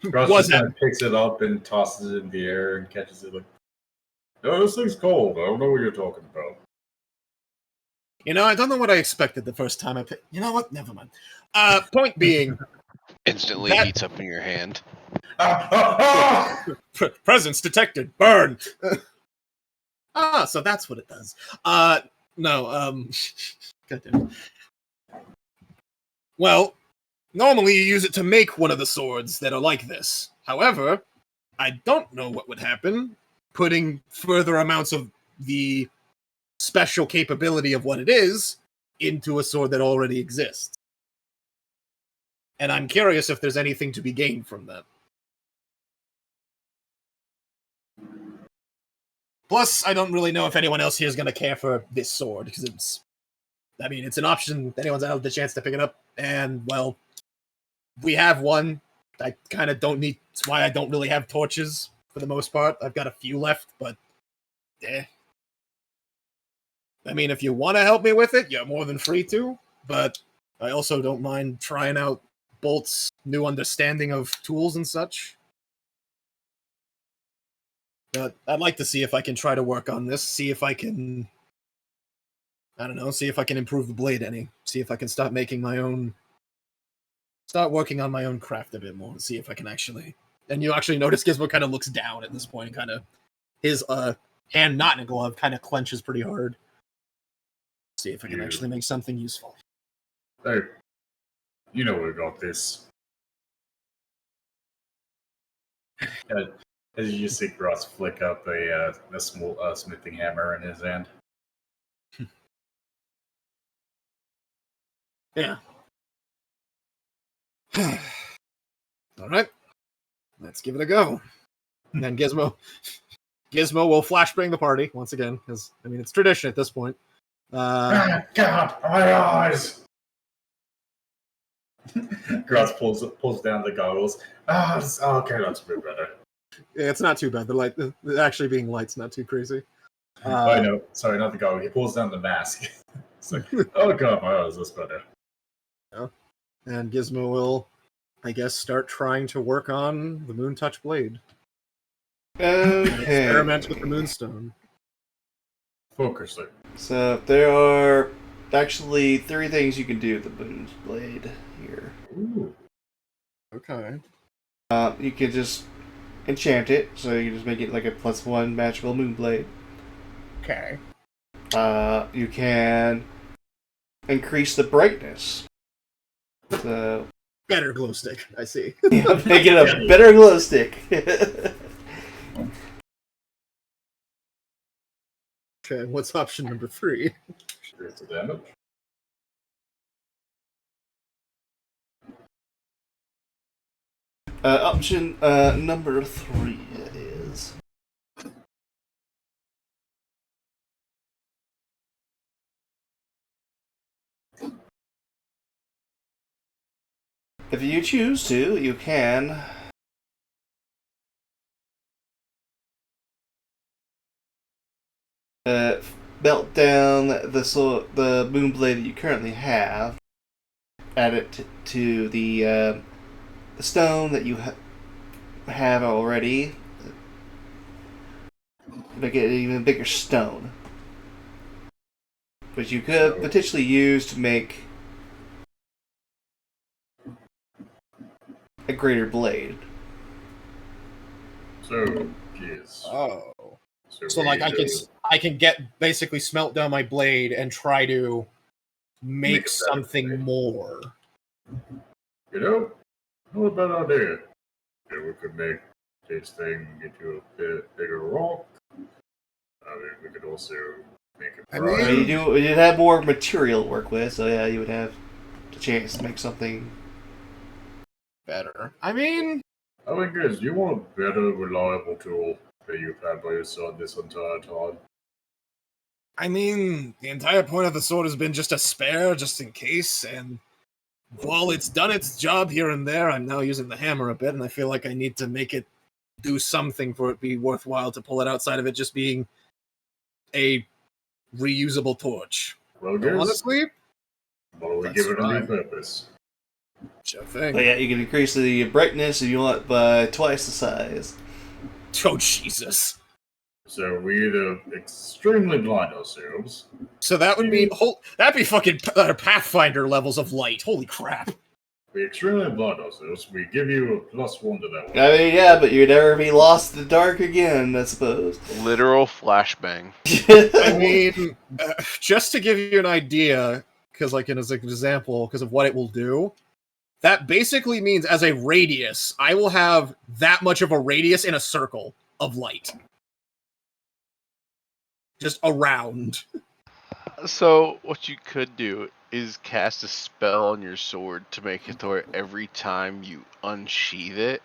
Kratz just kind of picks it up and tosses it in the air and catches it like, "No, this thing's cold. I don't know what you're talking about." You know, I don't know what I expected the first time I picked. You know what? Never mind. Point being... Instantly heats up in your hand. Presence detected. Burn! So that's what it does. No, goddamn. Well, normally you use it to make one of the swords that are like this. However, I don't know what would happen putting further amounts of the special capability of what it is into a sword that already exists. And I'm curious if there's anything to be gained from that. Plus, I don't really know if anyone else here is going to care for this sword, because it's an option. Anyone's had the chance to pick it up, and, well, we have one. I kind of don't need... It's why I don't really have torches, for the most part. I've got a few left, but... I mean, if you want to help me with it, you're more than free to, but I also don't mind trying out Bolt's new understanding of tools and such. But I'd like to see if I can try to work on this, see if I can... I don't know, see if I can improve the blade any. See if I can start making my own... Start working on my own craft a bit more, and see if I can actually... And you actually notice Gizmo kind of looks down at this point, and kind of... His hand not in a glove kind of clenches pretty hard. See if I can actually make something useful. Hey, you know we got this. As you just see Gross flick up a small smithing hammer in his hand. Yeah. All right. Let's give it a go. And then Gizmo will flashbang the party once again, because I mean it's tradition at this point. God, my eyes! Gross pulls down the goggles. Okay, that's a bit better. Yeah, it's not too bad. The light, actually being light's not too crazy. I know. Sorry, not the goggle. He pulls down the mask. It's like, oh god, my eyes, that's better. Yeah. And Gizmo will, I guess, start trying to work on the Moon Touch blade. Okay. Experiment with the Moonstone. Focuser. So there are actually 3 things you can do with the Moon's blade here. Ooh. Okay. You can just enchant it, so you can just make it like a +1 magical moon blade. Okay. You can increase the brightness. So Better glow stick, I see. make it a better glow stick. Okay, what's option number 3? Here's the damage. Option number 3 is if you choose to, you can melt down the moon blade that you currently have, add it to the stone that you have already, make it an even bigger stone, which you could potentially use to make a greater blade. So, yes. Oh. So like I can get basically smelt down my blade and try to make something more. You know, not a bad idea. Yeah, we could make this thing into a bit bigger rock. I mean, we could also make it. I mean, you'd have more material to work with, so yeah, you would have the chance to make something better. I mean, I mean, guys, you want a better, reliable tool that you've had by your side this entire time. I mean, the entire point of the sword has been just a spare, just in case, and while it's done its job here and there, I'm now using the hammer a bit, and I feel like I need to make it do something for it to be worthwhile to pull it outside of it just being a reusable torch. Well, So honestly, why don't we give it a new purpose? Sure thing. But yeah, you can increase the brightness if you want by twice the size. Oh, Jesus. So we either extremely blind ourselves. So that would mean that'd be fucking Pathfinder levels of light. Holy crap. We extremely blind ourselves. We give you a +1 to that one. I mean, yeah, but you'd never be lost in the dark again, I suppose. Literal flashbang. I mean, just to give you an idea, because like as an example, because of what it will do, that basically means as a radius, I will have that much of a radius in a circle of light. Just around. So what you could do is cast a spell on your sword to make it to where every time you unsheath it,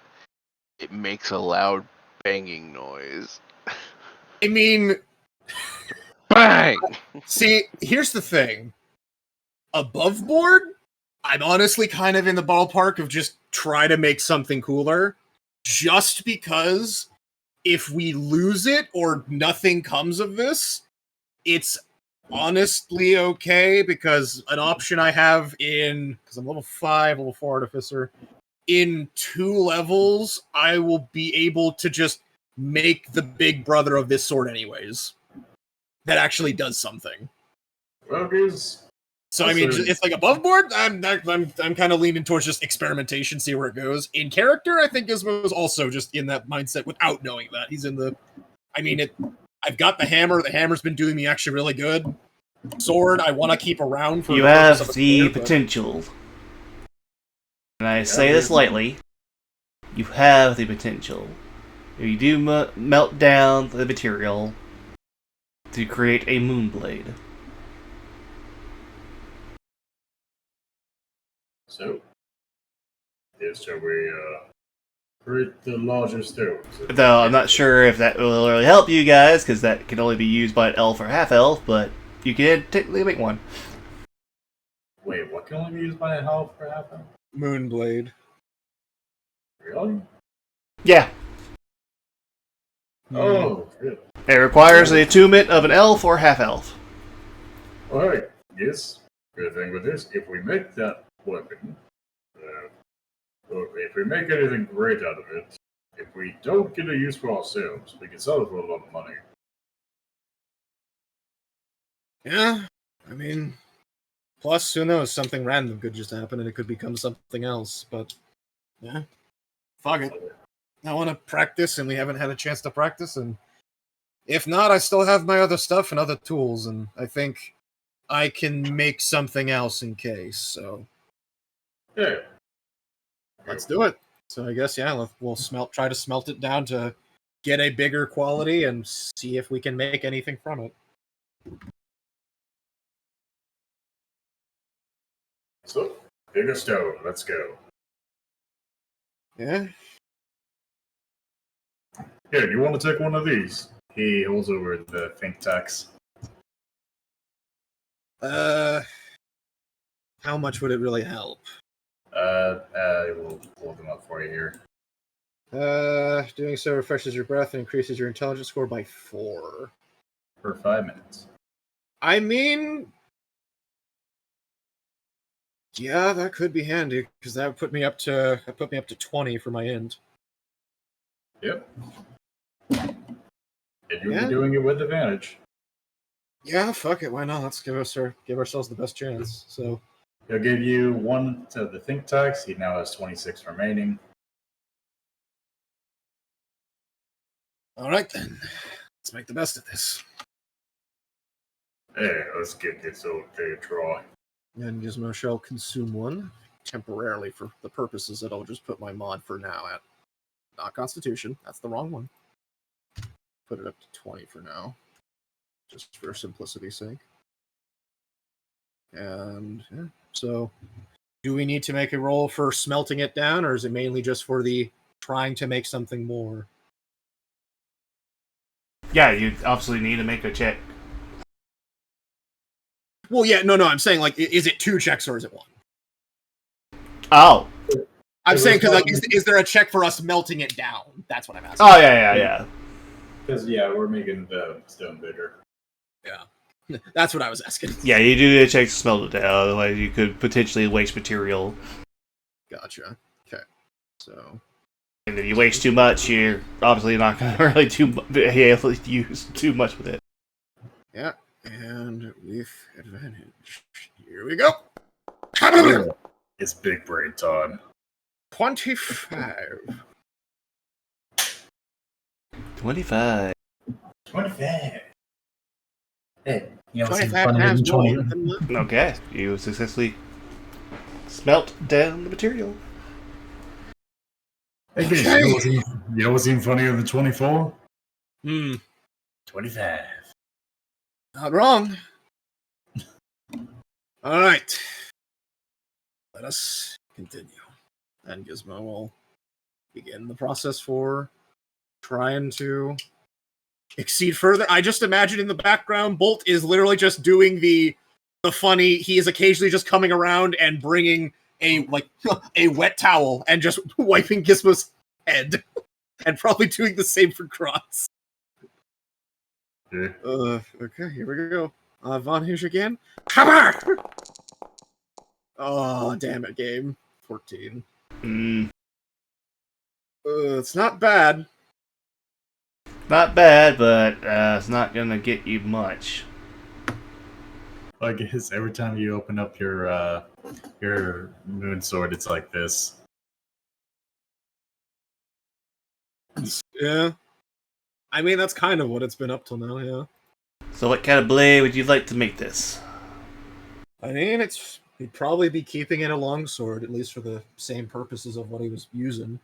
it makes a loud banging noise. I mean, Bang! see, here's the thing. Above board, I'm honestly kind of in the ballpark of just try to make something cooler. Just because if we lose it or nothing comes of this, it's honestly okay, because an option I have because I'm level 5, level 4 artificer, in 2 levels, I will be able to just make the big brother of this sword anyways. That actually does something. Well, guys. So I mean, it's like above board. I'm kind of leaning towards just experimentation, see where it goes. In character, I think Gizmo's also just in that mindset without knowing that he's in the. I mean, I've got the hammer. The hammer's been doing me actually really good. Sword, I want to keep around for. You have the potential, and I say this lightly. You have the potential. If you do melt down the material to create a moonblade. So, shall we create the larger stones? Though I'm not sure if that will really help you guys, because that can only be used by an elf or half-elf, but you can technically make one. Wait, what can only be used by an elf or half-elf? Moonblade. Really? Yeah. Oh, good. It requires the attunement of an elf or half-elf. Alright, yes. Good thing with this, if we make that weapon, or if we make anything great out of it, if we don't get a use for ourselves, we can sell it for a lot of money. Yeah, I mean, plus who knows? Something random could just happen, and it could become something else. But yeah, fuck it. I want to practice, and we haven't had a chance to practice. And if not, I still have my other stuff and other tools, and I think I can make something else in case. So yeah. Let's do it. So I guess, yeah, we'll try to smelt it down to get a bigger quality and see if we can make anything from it. So, bigger stone, let's go. Yeah? Here, do you want to take one of these? He holds over the think tax. How much would it really help? I will hold them up for you here. Doing so refreshes your breath and increases your intelligence score by 4. For 5 minutes. I mean, yeah, that could be handy, because that would put me up to 20 for my int. Yep. And you'll be doing it with advantage. Yeah, fuck it, why not? Let's give ourselves the best chance. So he'll give you 1 to the think tax. He now has 26 remaining. all right then. Let's make the best of this. Hey, let's get this old day a try. And Gizmo shall consume 1 temporarily for the purposes that I'll just put my mod for now at. Not Constitution. That's the wrong one. Put it up to 20 for now. Just for simplicity's sake. And, yeah. So, do we need to make a roll for smelting it down, or is it mainly just for the trying to make something more. Yeah, you obviously need to make a check. Well, yeah, no, I'm saying, like, is it 2 checks or is it 1? Oh. I'm saying, because, like, is there a check for us melting it down? That's what I'm asking. Oh, yeah. Because, yeah, we're making the stone bigger. Yeah. That's what I was asking. Yeah, you do need to check to smelt it down, otherwise you could potentially waste material. Gotcha. Okay. So... And if you waste too much, you're obviously not going to really be able to use too much with it. Yeah, and with advantage. Here we go. It's big brain time. 25. 25. 25. Hey, you know, 25 times more. Okay, you successfully smelt down the material. Hey, guys, you know what's even funnier than 24? 25. Not wrong. All right. Let us continue. And Gizmo will begin the process for trying to exceed further. I just imagine in the background, Bolt is literally just doing the funny. He is occasionally just coming around and bringing a wet towel and just wiping Gizmo's head, and probably doing the same for Cross. Yeah. Okay, here we go. Von Huge again. Hammer! Oh, damn it, game. 14. It's not bad. Not bad, but it's not going to get you much. I guess every time you open up your moon sword, it's like this. Yeah. I mean, that's kind of what it's been up till now, yeah. So what kind of blade would you like to make this? I mean, he'd probably be keeping it a longsword, at least for the same purposes of what he was using.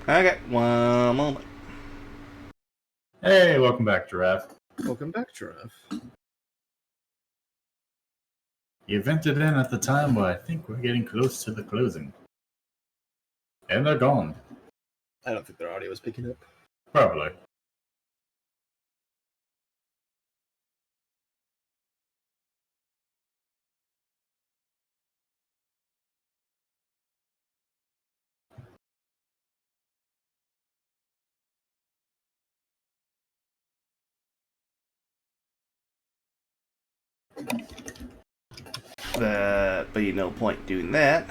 Okay, one moment. Hey, welcome back, Giraffe. Welcome back, Giraffe. You vented in at the time where I think we're getting close to the closing. And they're gone. I don't think their audio is picking up. Probably. But no point doing that.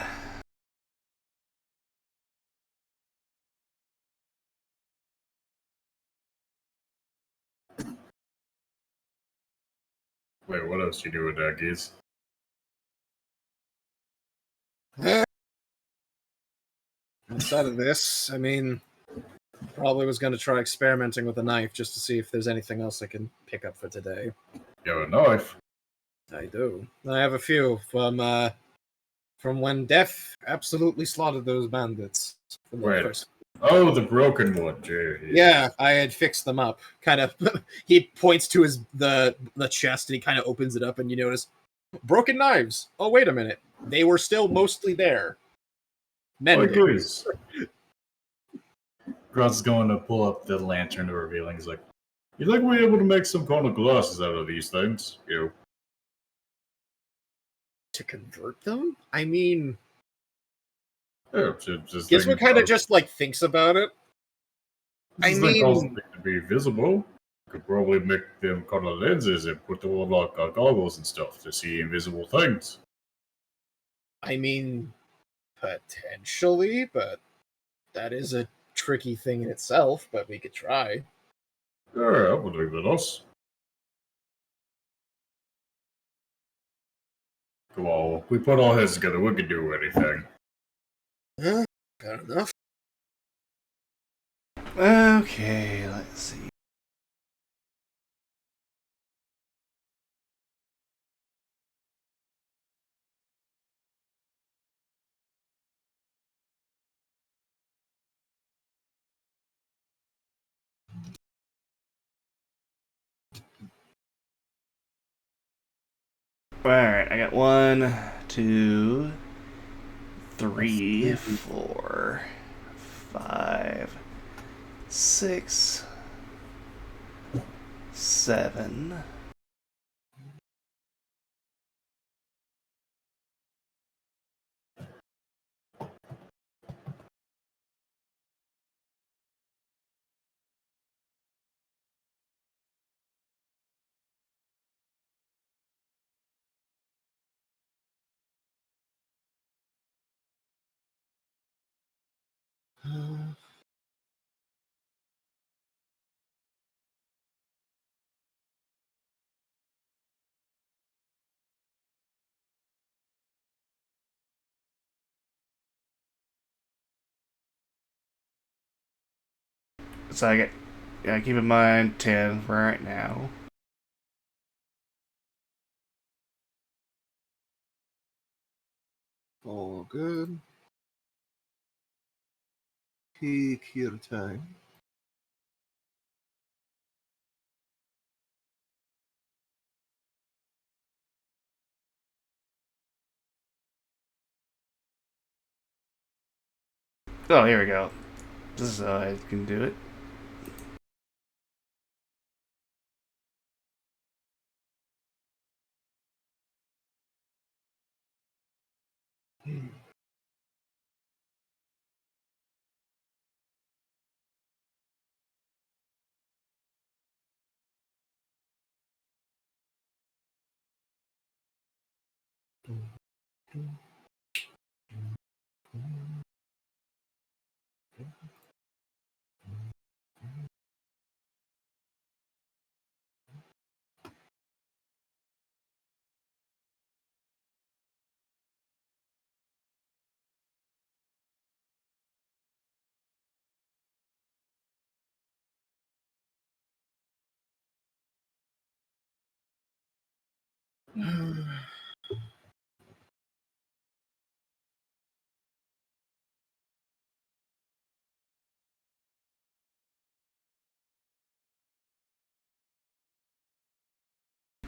Wait, what else you do with that, Giz? Outside of this, I mean, probably was going to try experimenting with a knife just to see if there's anything else I can pick up for today. You have a knife? I do. I have a few from when Death absolutely slaughtered those bandits. Wait. Oh, the broken one, Yeah, I had fixed them up. Kind of. He points to the chest and he kind of opens it up, and you notice broken knives. Oh, wait a minute. They were still mostly there. Mended. Oh, Goose. Gross is going to pull up the lantern to reveal. He's like, "You think we're able to make some kind of glasses out of these things? You to convert them? I mean, yeah, just Gizmo kind of just like thinks about it. I mean, to be visible. Could probably make them kind of lenses and put them on like goggles and stuff to see invisible things. I mean, potentially, but that is a tricky thing in itself. But we could try. Yeah, I believe in us. Come on, we put our heads together. We can do anything. Yeah, fair enough. Okay, let's see. Alright, I got 1, 2, 3, 4, 5, 6, 7. So I get, keep in mind 10 for right now. All good. Take your time. Oh, here we go. This is how I can do it.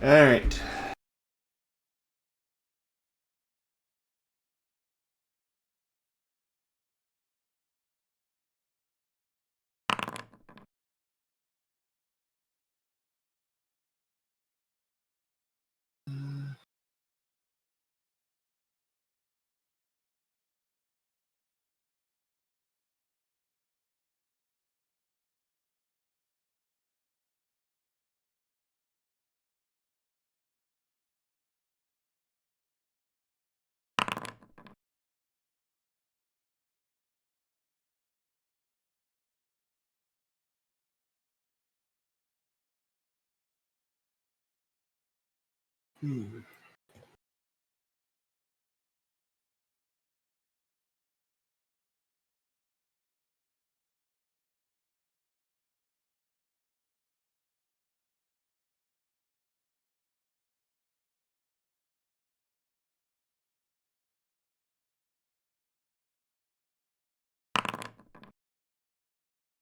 Alright.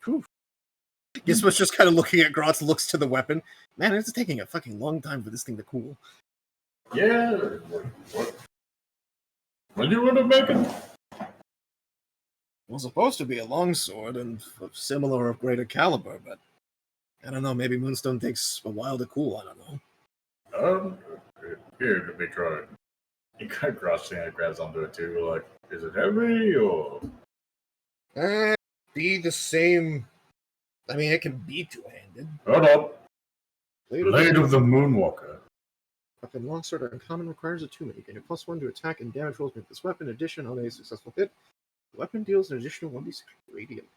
Whew. Gizmo's just kind of looking at Grotz, looks to the weapon. Man, it's taking a fucking long time for this thing to cool. Yeah. What do you want to make it? Well, supposed to be a longsword and of similar or greater caliber, but I don't know. Maybe Moonstone takes a while to cool. I don't know. Here, let me try it. He kind of grabs onto it too. Like, is it heavy or? Be the same. I mean, it can be two-handed. Hold up. Blade of the Moonwalker. Weapon longsword uncommon requires a 2-make. Gain a +1 to attack and damage rolls with this weapon. In addition, on a successful hit, the weapon deals an additional 1d6 radiant.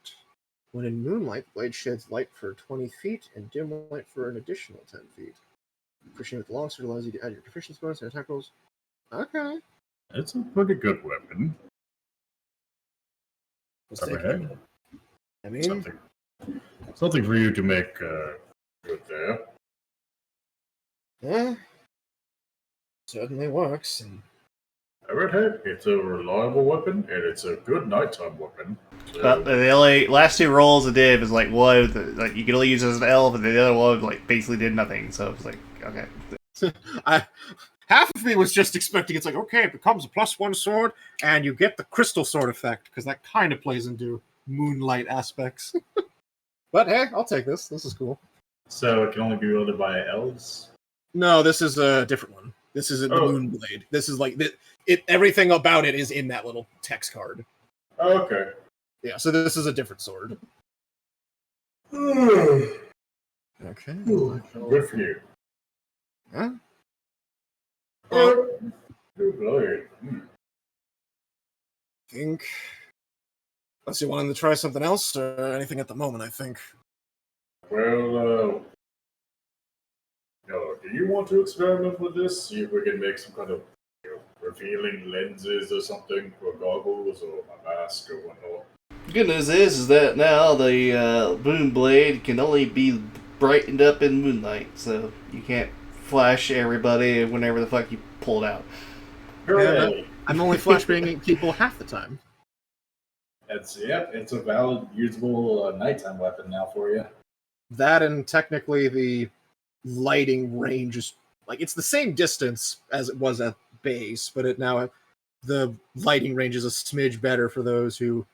When in moonlight, the blade sheds light for 20 feet and dim light for an additional 10 feet. Pushing with the longsword allows you to add your proficiency bonus and attack rolls. Okay. It's a pretty good weapon. I mean, something for you to make good there. Yeah, certainly works. And it's a reliable weapon, and it's a good nighttime weapon. So. The only last 2 rolls it did was like one, like you could only use it as an elf, and the other one like basically did nothing. So it was like, okay. Half of me was just expecting it's like, okay, it becomes a +1 sword, and you get the crystal sword effect, because that kind of plays into moonlight aspects. But hey, I'll take this. This is cool. So it can only be wielded by elves? No, this is a different one. This is the Moonblade. This is like everything about it is in that little text card. Oh, okay. Yeah, so this is a different sword. Okay. Good for you. Huh? Good blade. I think. Unless you wanted to try something else or anything at the moment, I think. Well, do you want to experiment with this? See if we can make some kind of revealing lenses or something for goggles or a mask or whatnot. The good news is that now the Moonblade can only be brightened up in moonlight, so you can't flash everybody whenever the fuck you pull it out. Yeah, I'm only flashbanging people half the time. It's a valid, usable nighttime weapon now for you. That and technically the lighting range is like it's the same distance as it was at base, but the lighting range is a smidge better for those who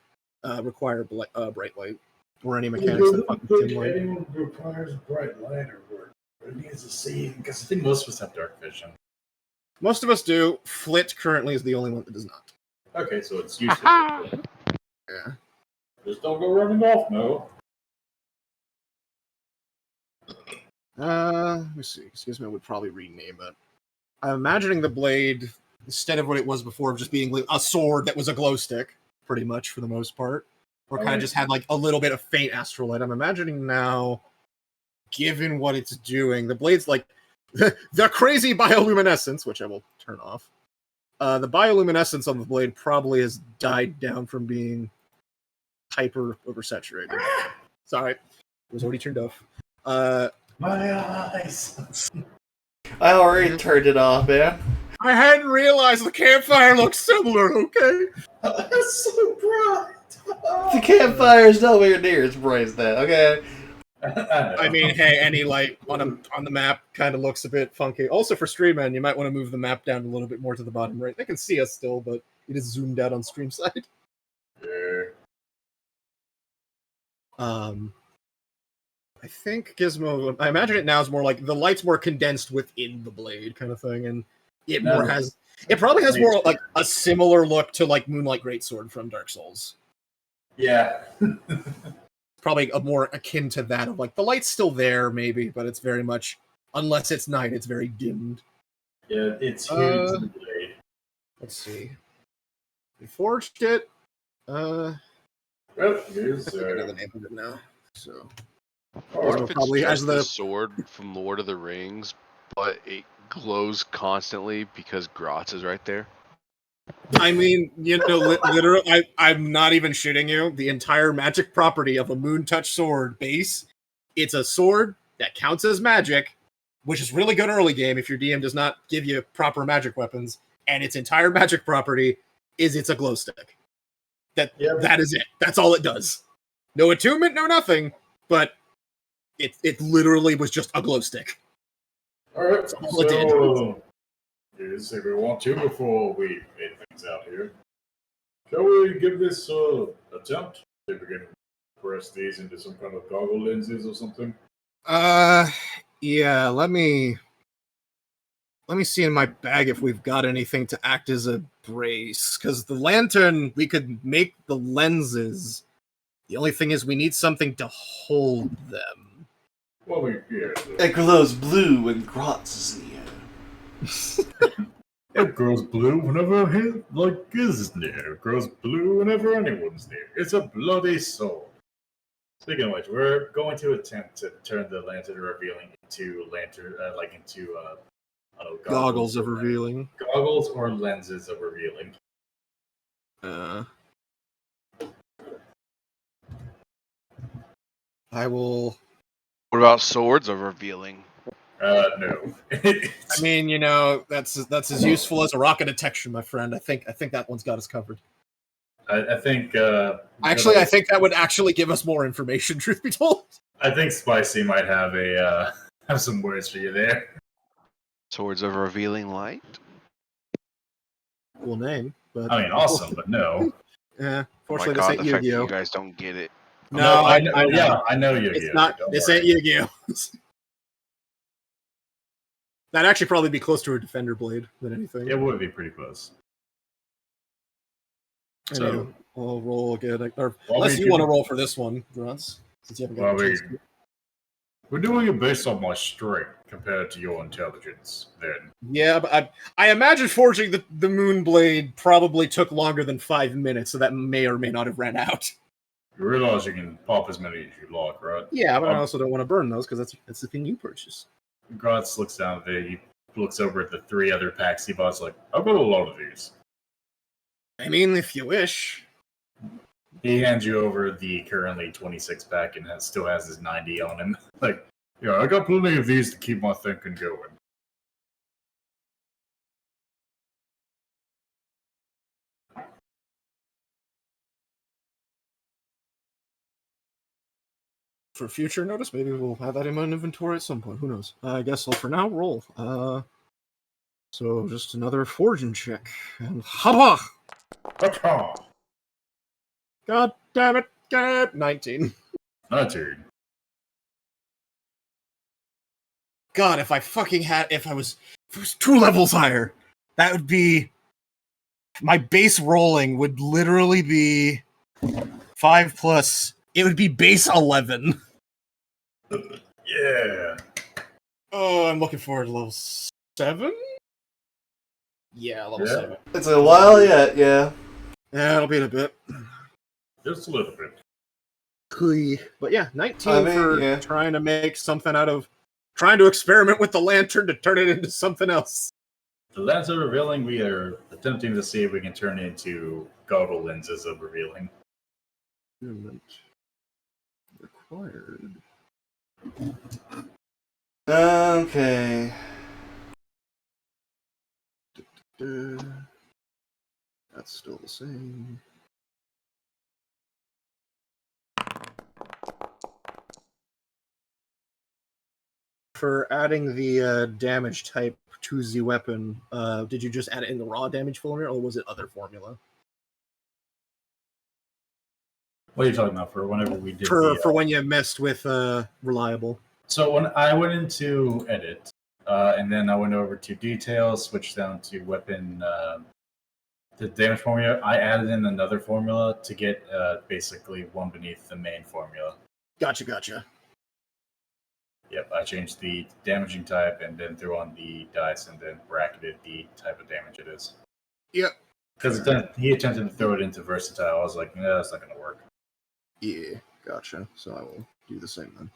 require bright light or any mechanics that fucking dim light. Anyone who requires bright light or needs to see, because I think most of us have dark vision. Most of us do. Flit currently is the only one that does not. Okay, so it's useful. Yeah. Just don't go running off, no. Let me see. Excuse me, I would probably rename it. I'm imagining the blade, instead of what it was before, just being a sword that was a glow stick, pretty much for the most part. Or kind of just had like a little bit of faint astral light. I'm imagining now, given what it's doing, the blade's like the crazy bioluminescence, which I will turn off. The bioluminescence on the blade probably has died down from being hyper oversaturated. Sorry, it was already turned off. My eyes. I already turned it off, man. I hadn't realized the campfire looks similar. Okay, That's so bright. The campfire is nowhere near as bright as that. Okay. I mean, hey, any light on the map kind of looks a bit funky. Also, for Streamman, you might want to move the map down a little bit more to the bottom right. They can see us still, but it is zoomed out on stream side. Yeah. I think Gizmo. I imagine it now is more like the light's more condensed within the blade, kind of thing, and it probably has more like a similar look to like Moonlight Greatsword from Dark Souls. Yeah. Probably a more akin to that of like the light's still there, maybe, but it's very much, unless it's night, it's very dimmed. Yeah, it's huge in the blade. Let's see. We forged it. Well, here's the name of it now. So. What if it's probably just as the sword from Lord of the Rings, but it glows constantly because Grotz is right there? I mean, literally, I'm not even shitting you. The entire magic property of a Moon Touch sword base, it's a sword that counts as magic, which is really good early game if your DM does not give you proper magic weapons, and its entire magic property is it's a glow stick. That is it. That's all it does. No attunement, no nothing, but it literally was just a glow stick. Alright, so here's if we want to before we fade things out here. Shall we give this attempt? See if we can press these into some kind of goggle lenses or something. Yeah, let me see in my bag if we've got anything to act as a brace. Because the lantern, we could make the lenses. The only thing is we need something to hold them. Well, it glows blue when Grotz is in the air. It grows blue whenever is near. It grows blue whenever anyone's near. It's a bloody sword. Speaking of which, we're going to attempt to turn the lantern revealing into goggles of revealing. Goggles or lenses of revealing. I will. What about swords of revealing? No. I mean, that's as useful as a rocket detection, my friend. I think that one's got us covered. I think. I think that would actually give us more information. Truth be told, I think Spicy might have have some words for you there. Swords of Revealing Light. Cool name, but I mean, awesome, but no. Yeah, Oh my fortunately, this god, ain't the fact that Yu-Gi-Oh. you guys don't get it. No, I know. know. Yeah, I know Yu-Gi-Oh. It's not. Don't This worry. ain't Yu-Gi-Oh. That'd actually probably be closer to a Defender Blade than anything. It would be pretty close. So, anyway, we'll roll again. Or Well, unless we you want to can- roll for this one, Grunts, since you haven't got well, a chance to. we're doing it based on my strength compared to your intelligence. Then, Yeah, but I imagine forging the Moon Blade probably took longer than 5 minutes, so that may or may not have ran out. you realize you can pop as many as you like, right? Yeah, but I also don't want to burn those because that's the thing you purchase. Gratz looks down there. He looks over at the 3 other packs he bought. Like, I've got a lot of these. I mean, if you wish. He hands you over the currently 26 pack and still has his 90 on him. Like, yeah, I got plenty of these to keep my thinking going. For future notice, maybe we'll have that in my inventory at some point. Who knows? I guess I'll for now roll. So just another forging check. And haba! God damn it! God, 19. 19. God, if I was 2 levels higher, that would be my base rolling would literally be 5 plus. It would be base 11. Yeah. Oh, I'm looking forward to level 7. Yeah, level 7. It's a while yet, yeah. Yeah, it'll be in a bit. Just a little bit. But yeah, 19 for trying to make something out of trying to experiment with the lantern to turn it into something else. The lantern revealing, we are attempting to see if we can turn it into goggle lenses of revealing. Required. Okay. That's still the same. For adding the damage type to the weapon, did you just add it in the raw damage formula, or was it other formula? What are you talking about? For whenever we did For when you messed with reliable. So when I went into edit, and then I went over to details, switched down to weapon, the damage formula. I added in another formula to get basically one beneath the main formula. Gotcha. Yep, I changed the damaging type and then threw on the dice and then bracketed the type of damage it is. Yep. Because he attempted to throw it into versatile. I was like, no, that's not going to work. Yeah, gotcha. So I will do the same then.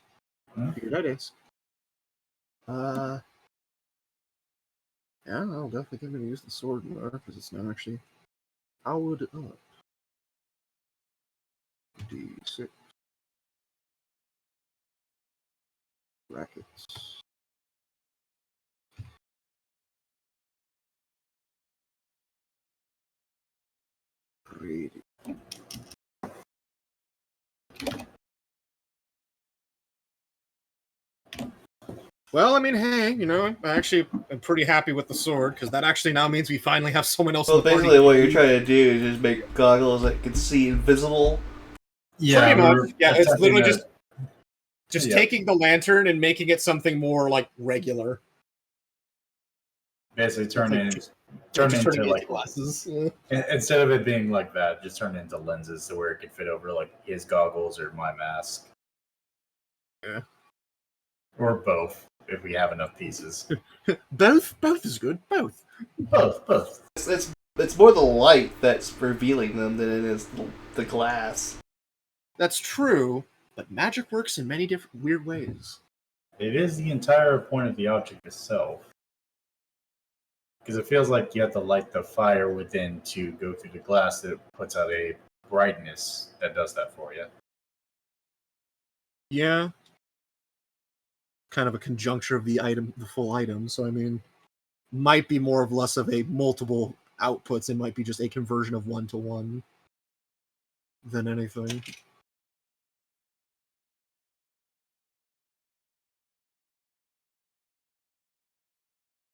Hmm? Figured I'd ask. Yeah, I'll definitely give to use the sword more because it's now actually powered up. D6 brackets. Great. Well, I mean, hey, I'm pretty happy with the sword because that actually now means we finally have someone else. Well, in the basically, party. what you're trying to do is just make goggles that can see invisible. Yeah, pretty much. Yeah, it's literally just Yeah. taking the lantern and making it something more like regular. Basically, turn It's it turning into it like into glasses. Yeah. instead of it being like that, just turn it into lenses to where it can fit over like his goggles or my mask. Yeah. Or both, if we have enough pieces. Both is good. Both. Both. It's more the light that's revealing them than it is the glass. That's true, but magic works in many different weird ways. It is the entire point of the object itself. Because it feels like you have to light the fire within to go through the glass that puts out a brightness that does that for you. Yeah. Kind of a conjuncture of the full item. So, I mean, might be more of less of a multiple outputs and might be just a conversion of 1-to-1 than anything.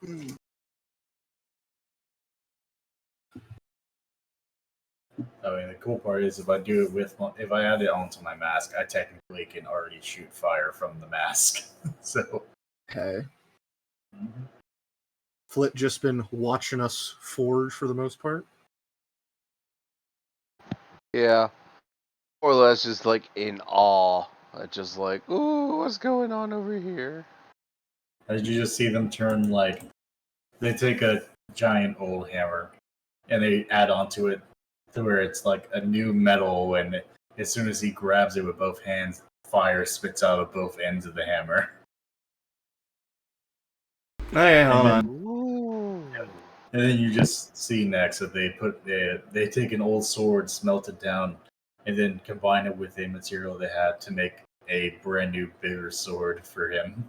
I mean, the cool part is if I do it if I add it onto my mask, I technically can already shoot fire from the mask. So. Okay. Flit just been watching us forge for the most part. Yeah. More or less just like in awe. Just like, ooh, what's going on over here? Did you just see them turn like they take a giant old hammer and they add onto it to where it's like a new metal, and as soon as he grabs it with both hands, fire spits out of both ends of the hammer. Hey, hold on. And then you just see next that they take an old sword, smelt it down, and then combine it with a material they had to make a brand new, bigger sword for him.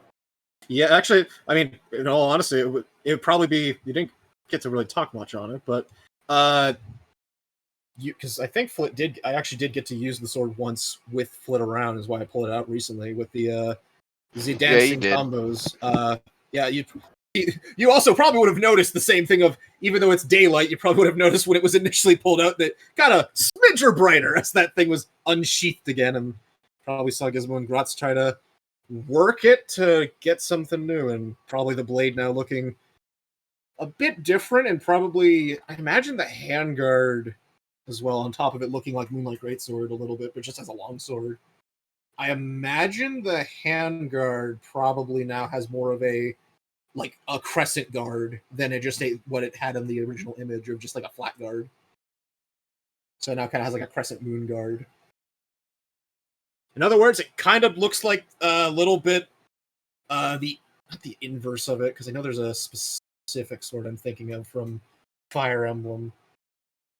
Yeah, actually, I mean, in all honesty, it would probably be, you didn't get to really talk much on it, but because I think I actually did get to use the sword once with Flit around, is why I pulled it out recently with the dancing combos. You also probably would have noticed the same thing of, even though it's daylight, you probably would have noticed when it was initially pulled out that got a smidger brighter as that thing was unsheathed again, and probably saw Gizmo and Gratz try to work it to get something new, and probably the blade now looking a bit different, and probably, I imagine the handguard as well, on top of it looking like Moonlight Greatsword a little bit, but just as a long sword. I imagine the handguard probably now has more of a crescent guard than what it had in the original image of just like a flat guard. So now kind of has like a crescent moon guard. In other words, it kind of looks like a little bit not the inverse of it, because I know there's a specific sword I'm thinking of from Fire Emblem.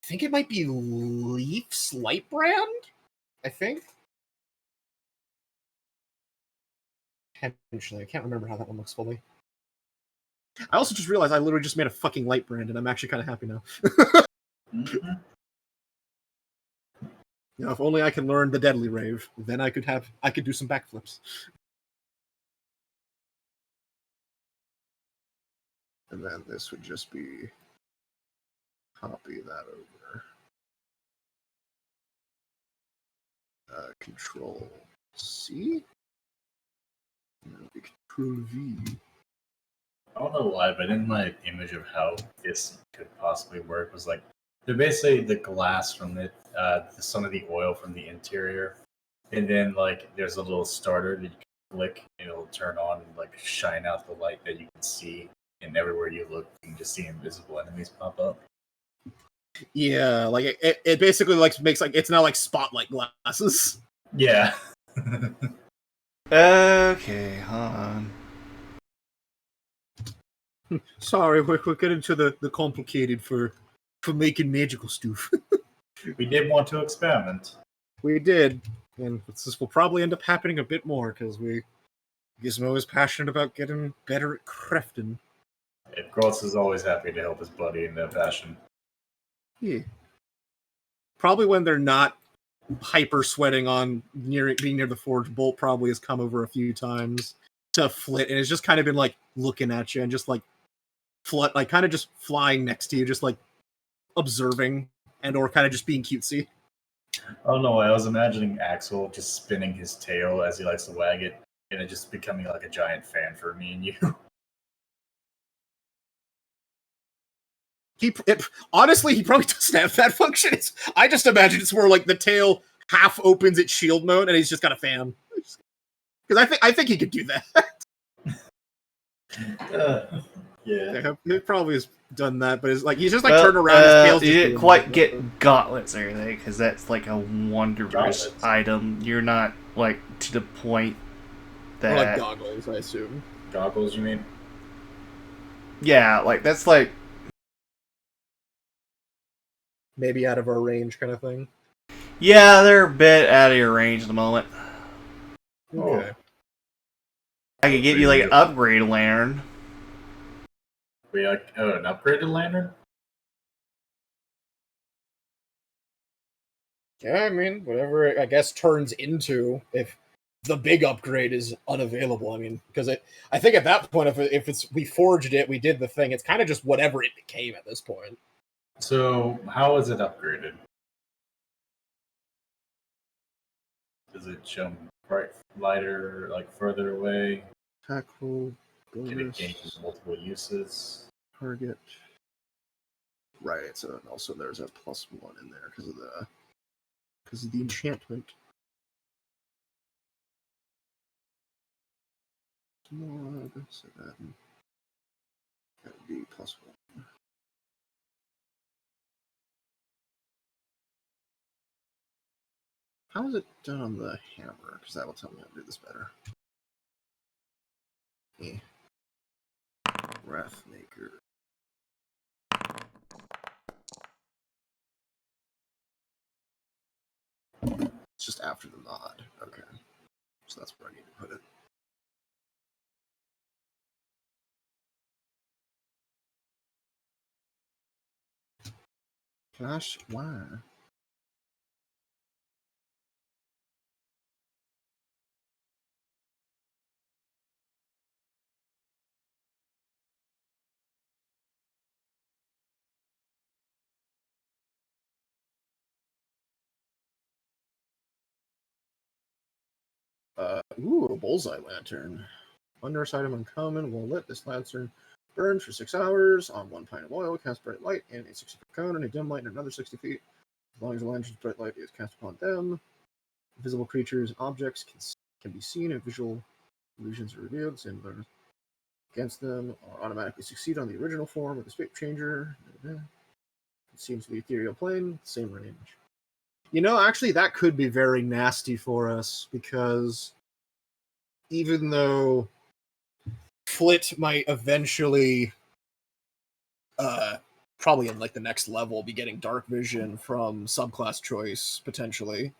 I think it might be Leaf's Lightbrand, I think. Potentially. I can't remember how that one looks fully. I also just realized I literally just made a fucking Lightbrand, and I'm actually kind of happy now. Mm-hmm. You know, if only I can learn the Deadly Rave, then I could do some backflips. And then this would just be copy that over. Control C. Control V. I don't know why, but in my image of how this could possibly work was like they're basically the glass from it, some of the oil from the interior, and then like there's a little starter that you can flick and it'll turn on and like shine out the light that you can see, and everywhere you look you can just see invisible enemies pop up. Yeah, like it basically like makes like, it's now like spotlight glasses. Yeah. Okay, hold on. Sorry, we're getting to the complicated for making magical stuff. We did want to experiment. We did, and this will probably end up happening a bit more, because Gizmo is passionate about getting better at crafting. And Gross is always happy to help his buddy in that passion. Yeah. Probably when they're not hyper sweating on being near the forge, Bolt probably has come over a few times to Flit, and it's just kind of been like looking at you and just like kind of just flying next to you, just like observing and or kind of just being cutesy. Oh no, I was imagining Axel just spinning his tail as he likes to wag it, and it just becoming like a giant fan for me and you. Honestly, he probably doesn't have that function. I just imagine it's more like the tail half opens its shield mode, and he's just got a fan. Because I think he could do that. Yeah, he probably has done that, but it's like he's just like turned around. His tail's you just didn't quite get gauntlets or anything, because that's like a wondrous item. You're not like to the point that or like goggles, I assume. Goggles, you mean? Yeah, like that's like maybe out of our range kind of thing. Yeah, they're a bit out of your range at the moment. Okay. I could get you like an upgrade lantern. Wait, an upgraded lantern? Yeah, I mean, whatever it, I guess, turns into. If the big upgrade is unavailable. I mean, because I think at that point, if we forged it, we did the thing. It's kind of just whatever it became at this point. So how is it upgraded? Does it jump bright, lighter, like further away? Tackle, bonus, Can it gain multiple uses? Target. Right. So also there's a +1 in there because of the enchantment. So that would be +1. How is it done on the hammer? Because that will tell me how to do this better. Wrath Maker. It's just after the mod. Okay. So that's where I need to put it. Gosh, why? A bullseye lantern. Unders item uncommon, well lit. This lantern burns for 6 hours on 1 pint of oil, casts bright light and a 60-foot cone, and a dim light in another 60 feet. As long as the lantern's bright light is cast upon them, invisible creatures and objects can be seen, and visual illusions are revealed. Same against them or automatically succeed on the original form of the shape changer. It seems to be ethereal plane, same range. You know, actually, that could be very nasty for us because even though Flit might eventually, probably in like the next level, be getting dark vision from subclass choice potentially,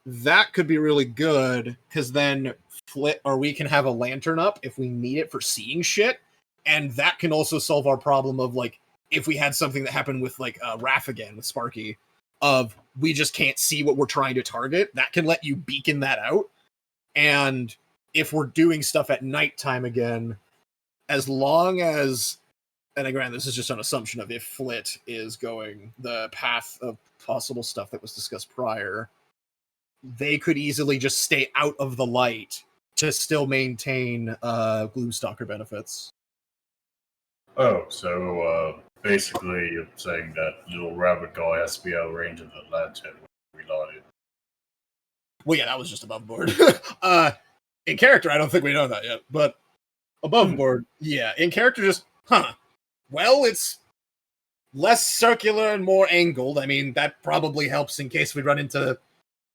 that could be really good because then Flit or we can have a lantern up if we need it for seeing shit, and that can also solve our problem of like if we had something that happened with like Raph again with Sparky. Of we just can't see what we're trying to target, that can let you beacon that out. And if we're doing stuff at nighttime again, as long as, and again, this is just an assumption of if Flit is going the path of possible stuff that was discussed prior, they could easily just stay out of the light to still maintain Gloomstalker benefits. Oh, so basically you're saying that little rabbit guy has to be out of range of the lantern when we light it. Well, yeah, that was just above board. In character, I don't think we know that yet, but above board, yeah. In character, just, well, it's less circular and more angled. I mean, that probably helps in case we run into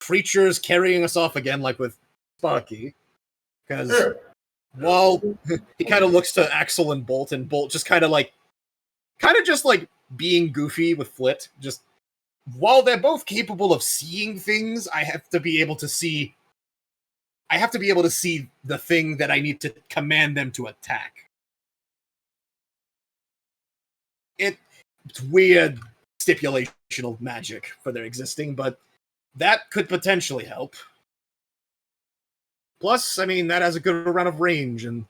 creatures carrying us off again, like with Sparky. Because while he kind of looks to Axel and Bolt just kind of just like being goofy with Flit, just while they're both capable of seeing things, I have to be able to see the thing that I need to command them to attack. It's weird stipulational magic for their existing, but that could potentially help. Plus, I mean, that has a good amount of range, and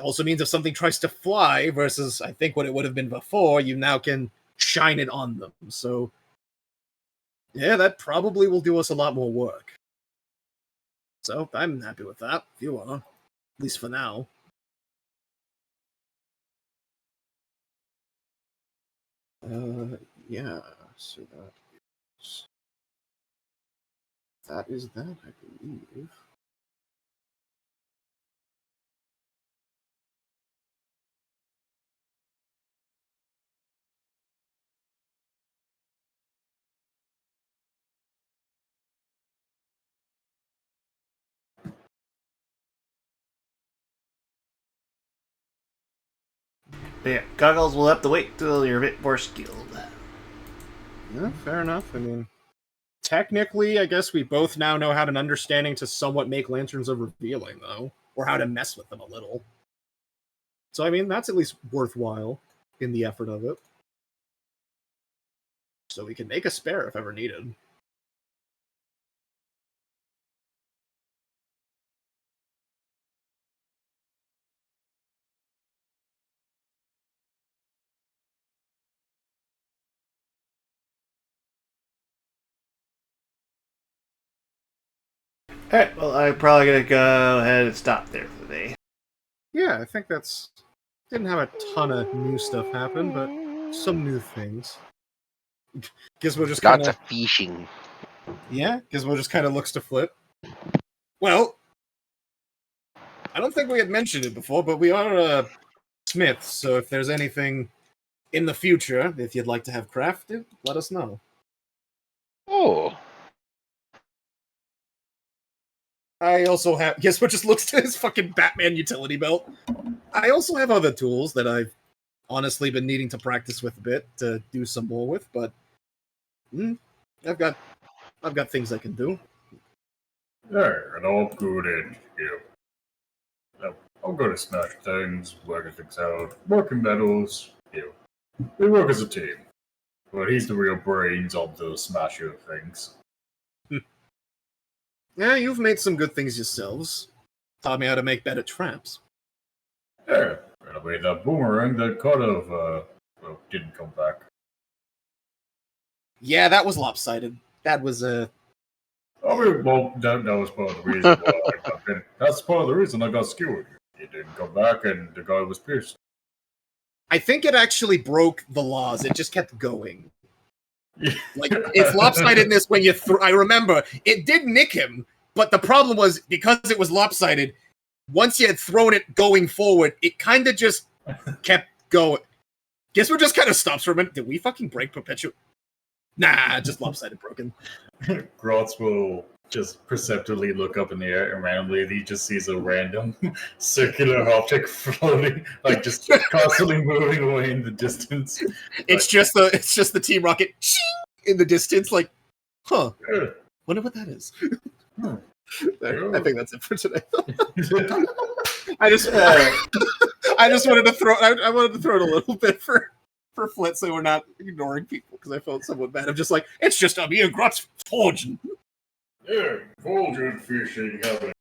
also means if something tries to fly versus, I think, what it would have been before, you now can shine it on them. So, yeah, that probably will do us a lot more work. So, I'm happy with that, if you are. At least for now. Yeah, so that is that, I believe. But yeah, goggles will have to wait till you're a bit more skilled. Yeah, fair enough. I mean, technically, I guess we both now know how to understanding to somewhat make lanterns of revealing, though, or how to mess with them a little. So, I mean, that's at least worthwhile in the effort of it. So we can make a spare if ever needed. Alright, well, I'm probably going to go ahead and stop there for the day. Yeah, I think that's... Didn't have a ton of new stuff happen, but some new things. Gizmo just kind Lots of... of fishing. Yeah, Gizmo just kind of looks to Flip. Well, I don't think we had mentioned it before, but we are smiths, so if there's anything in the future, if you'd like to have crafted, let us know. Oh. I also have... Gizmo just looks to his fucking Batman utility belt. I also have other tools that I've honestly been needing to practice with a bit to do some more with, but I've got things I can do. Yeah, and I'll good at, I'll go to smash things, working things out, working metals, we work as a team. But he's the real brains of the smasher of things. Yeah, you've made some good things yourselves. Taught me how to make better traps. Yeah, and I made that boomerang that kind of, didn't come back. Yeah, that was lopsided. That was I mean, well, that was part of the reason why that's part of the reason I got skewered. It didn't come back, and the guy was pierced. I think it actually broke the laws. It just kept going. Like, it's lopsidedness when you I remember, it did nick him, but the problem was, because it was lopsided, once you had thrown it going forward, it kind of just kept going. Guess we just kind of stops for a minute. Did we fucking break Perpetual? Nah, just lopsided broken. Grotz will just perceptively look up in the air, and randomly he just sees a random circular object floating, like just constantly moving away in the distance. It's just the Team Rocket in the distance, like, huh? Wonder what that is. I think that's it for today. I just wanted to throw. I wanted to throw it a little bit for Flint, so we're not ignoring people, because I felt somewhat bad. I'm just like, it's just me and Grotz forging. Yeah, forging, fishing, having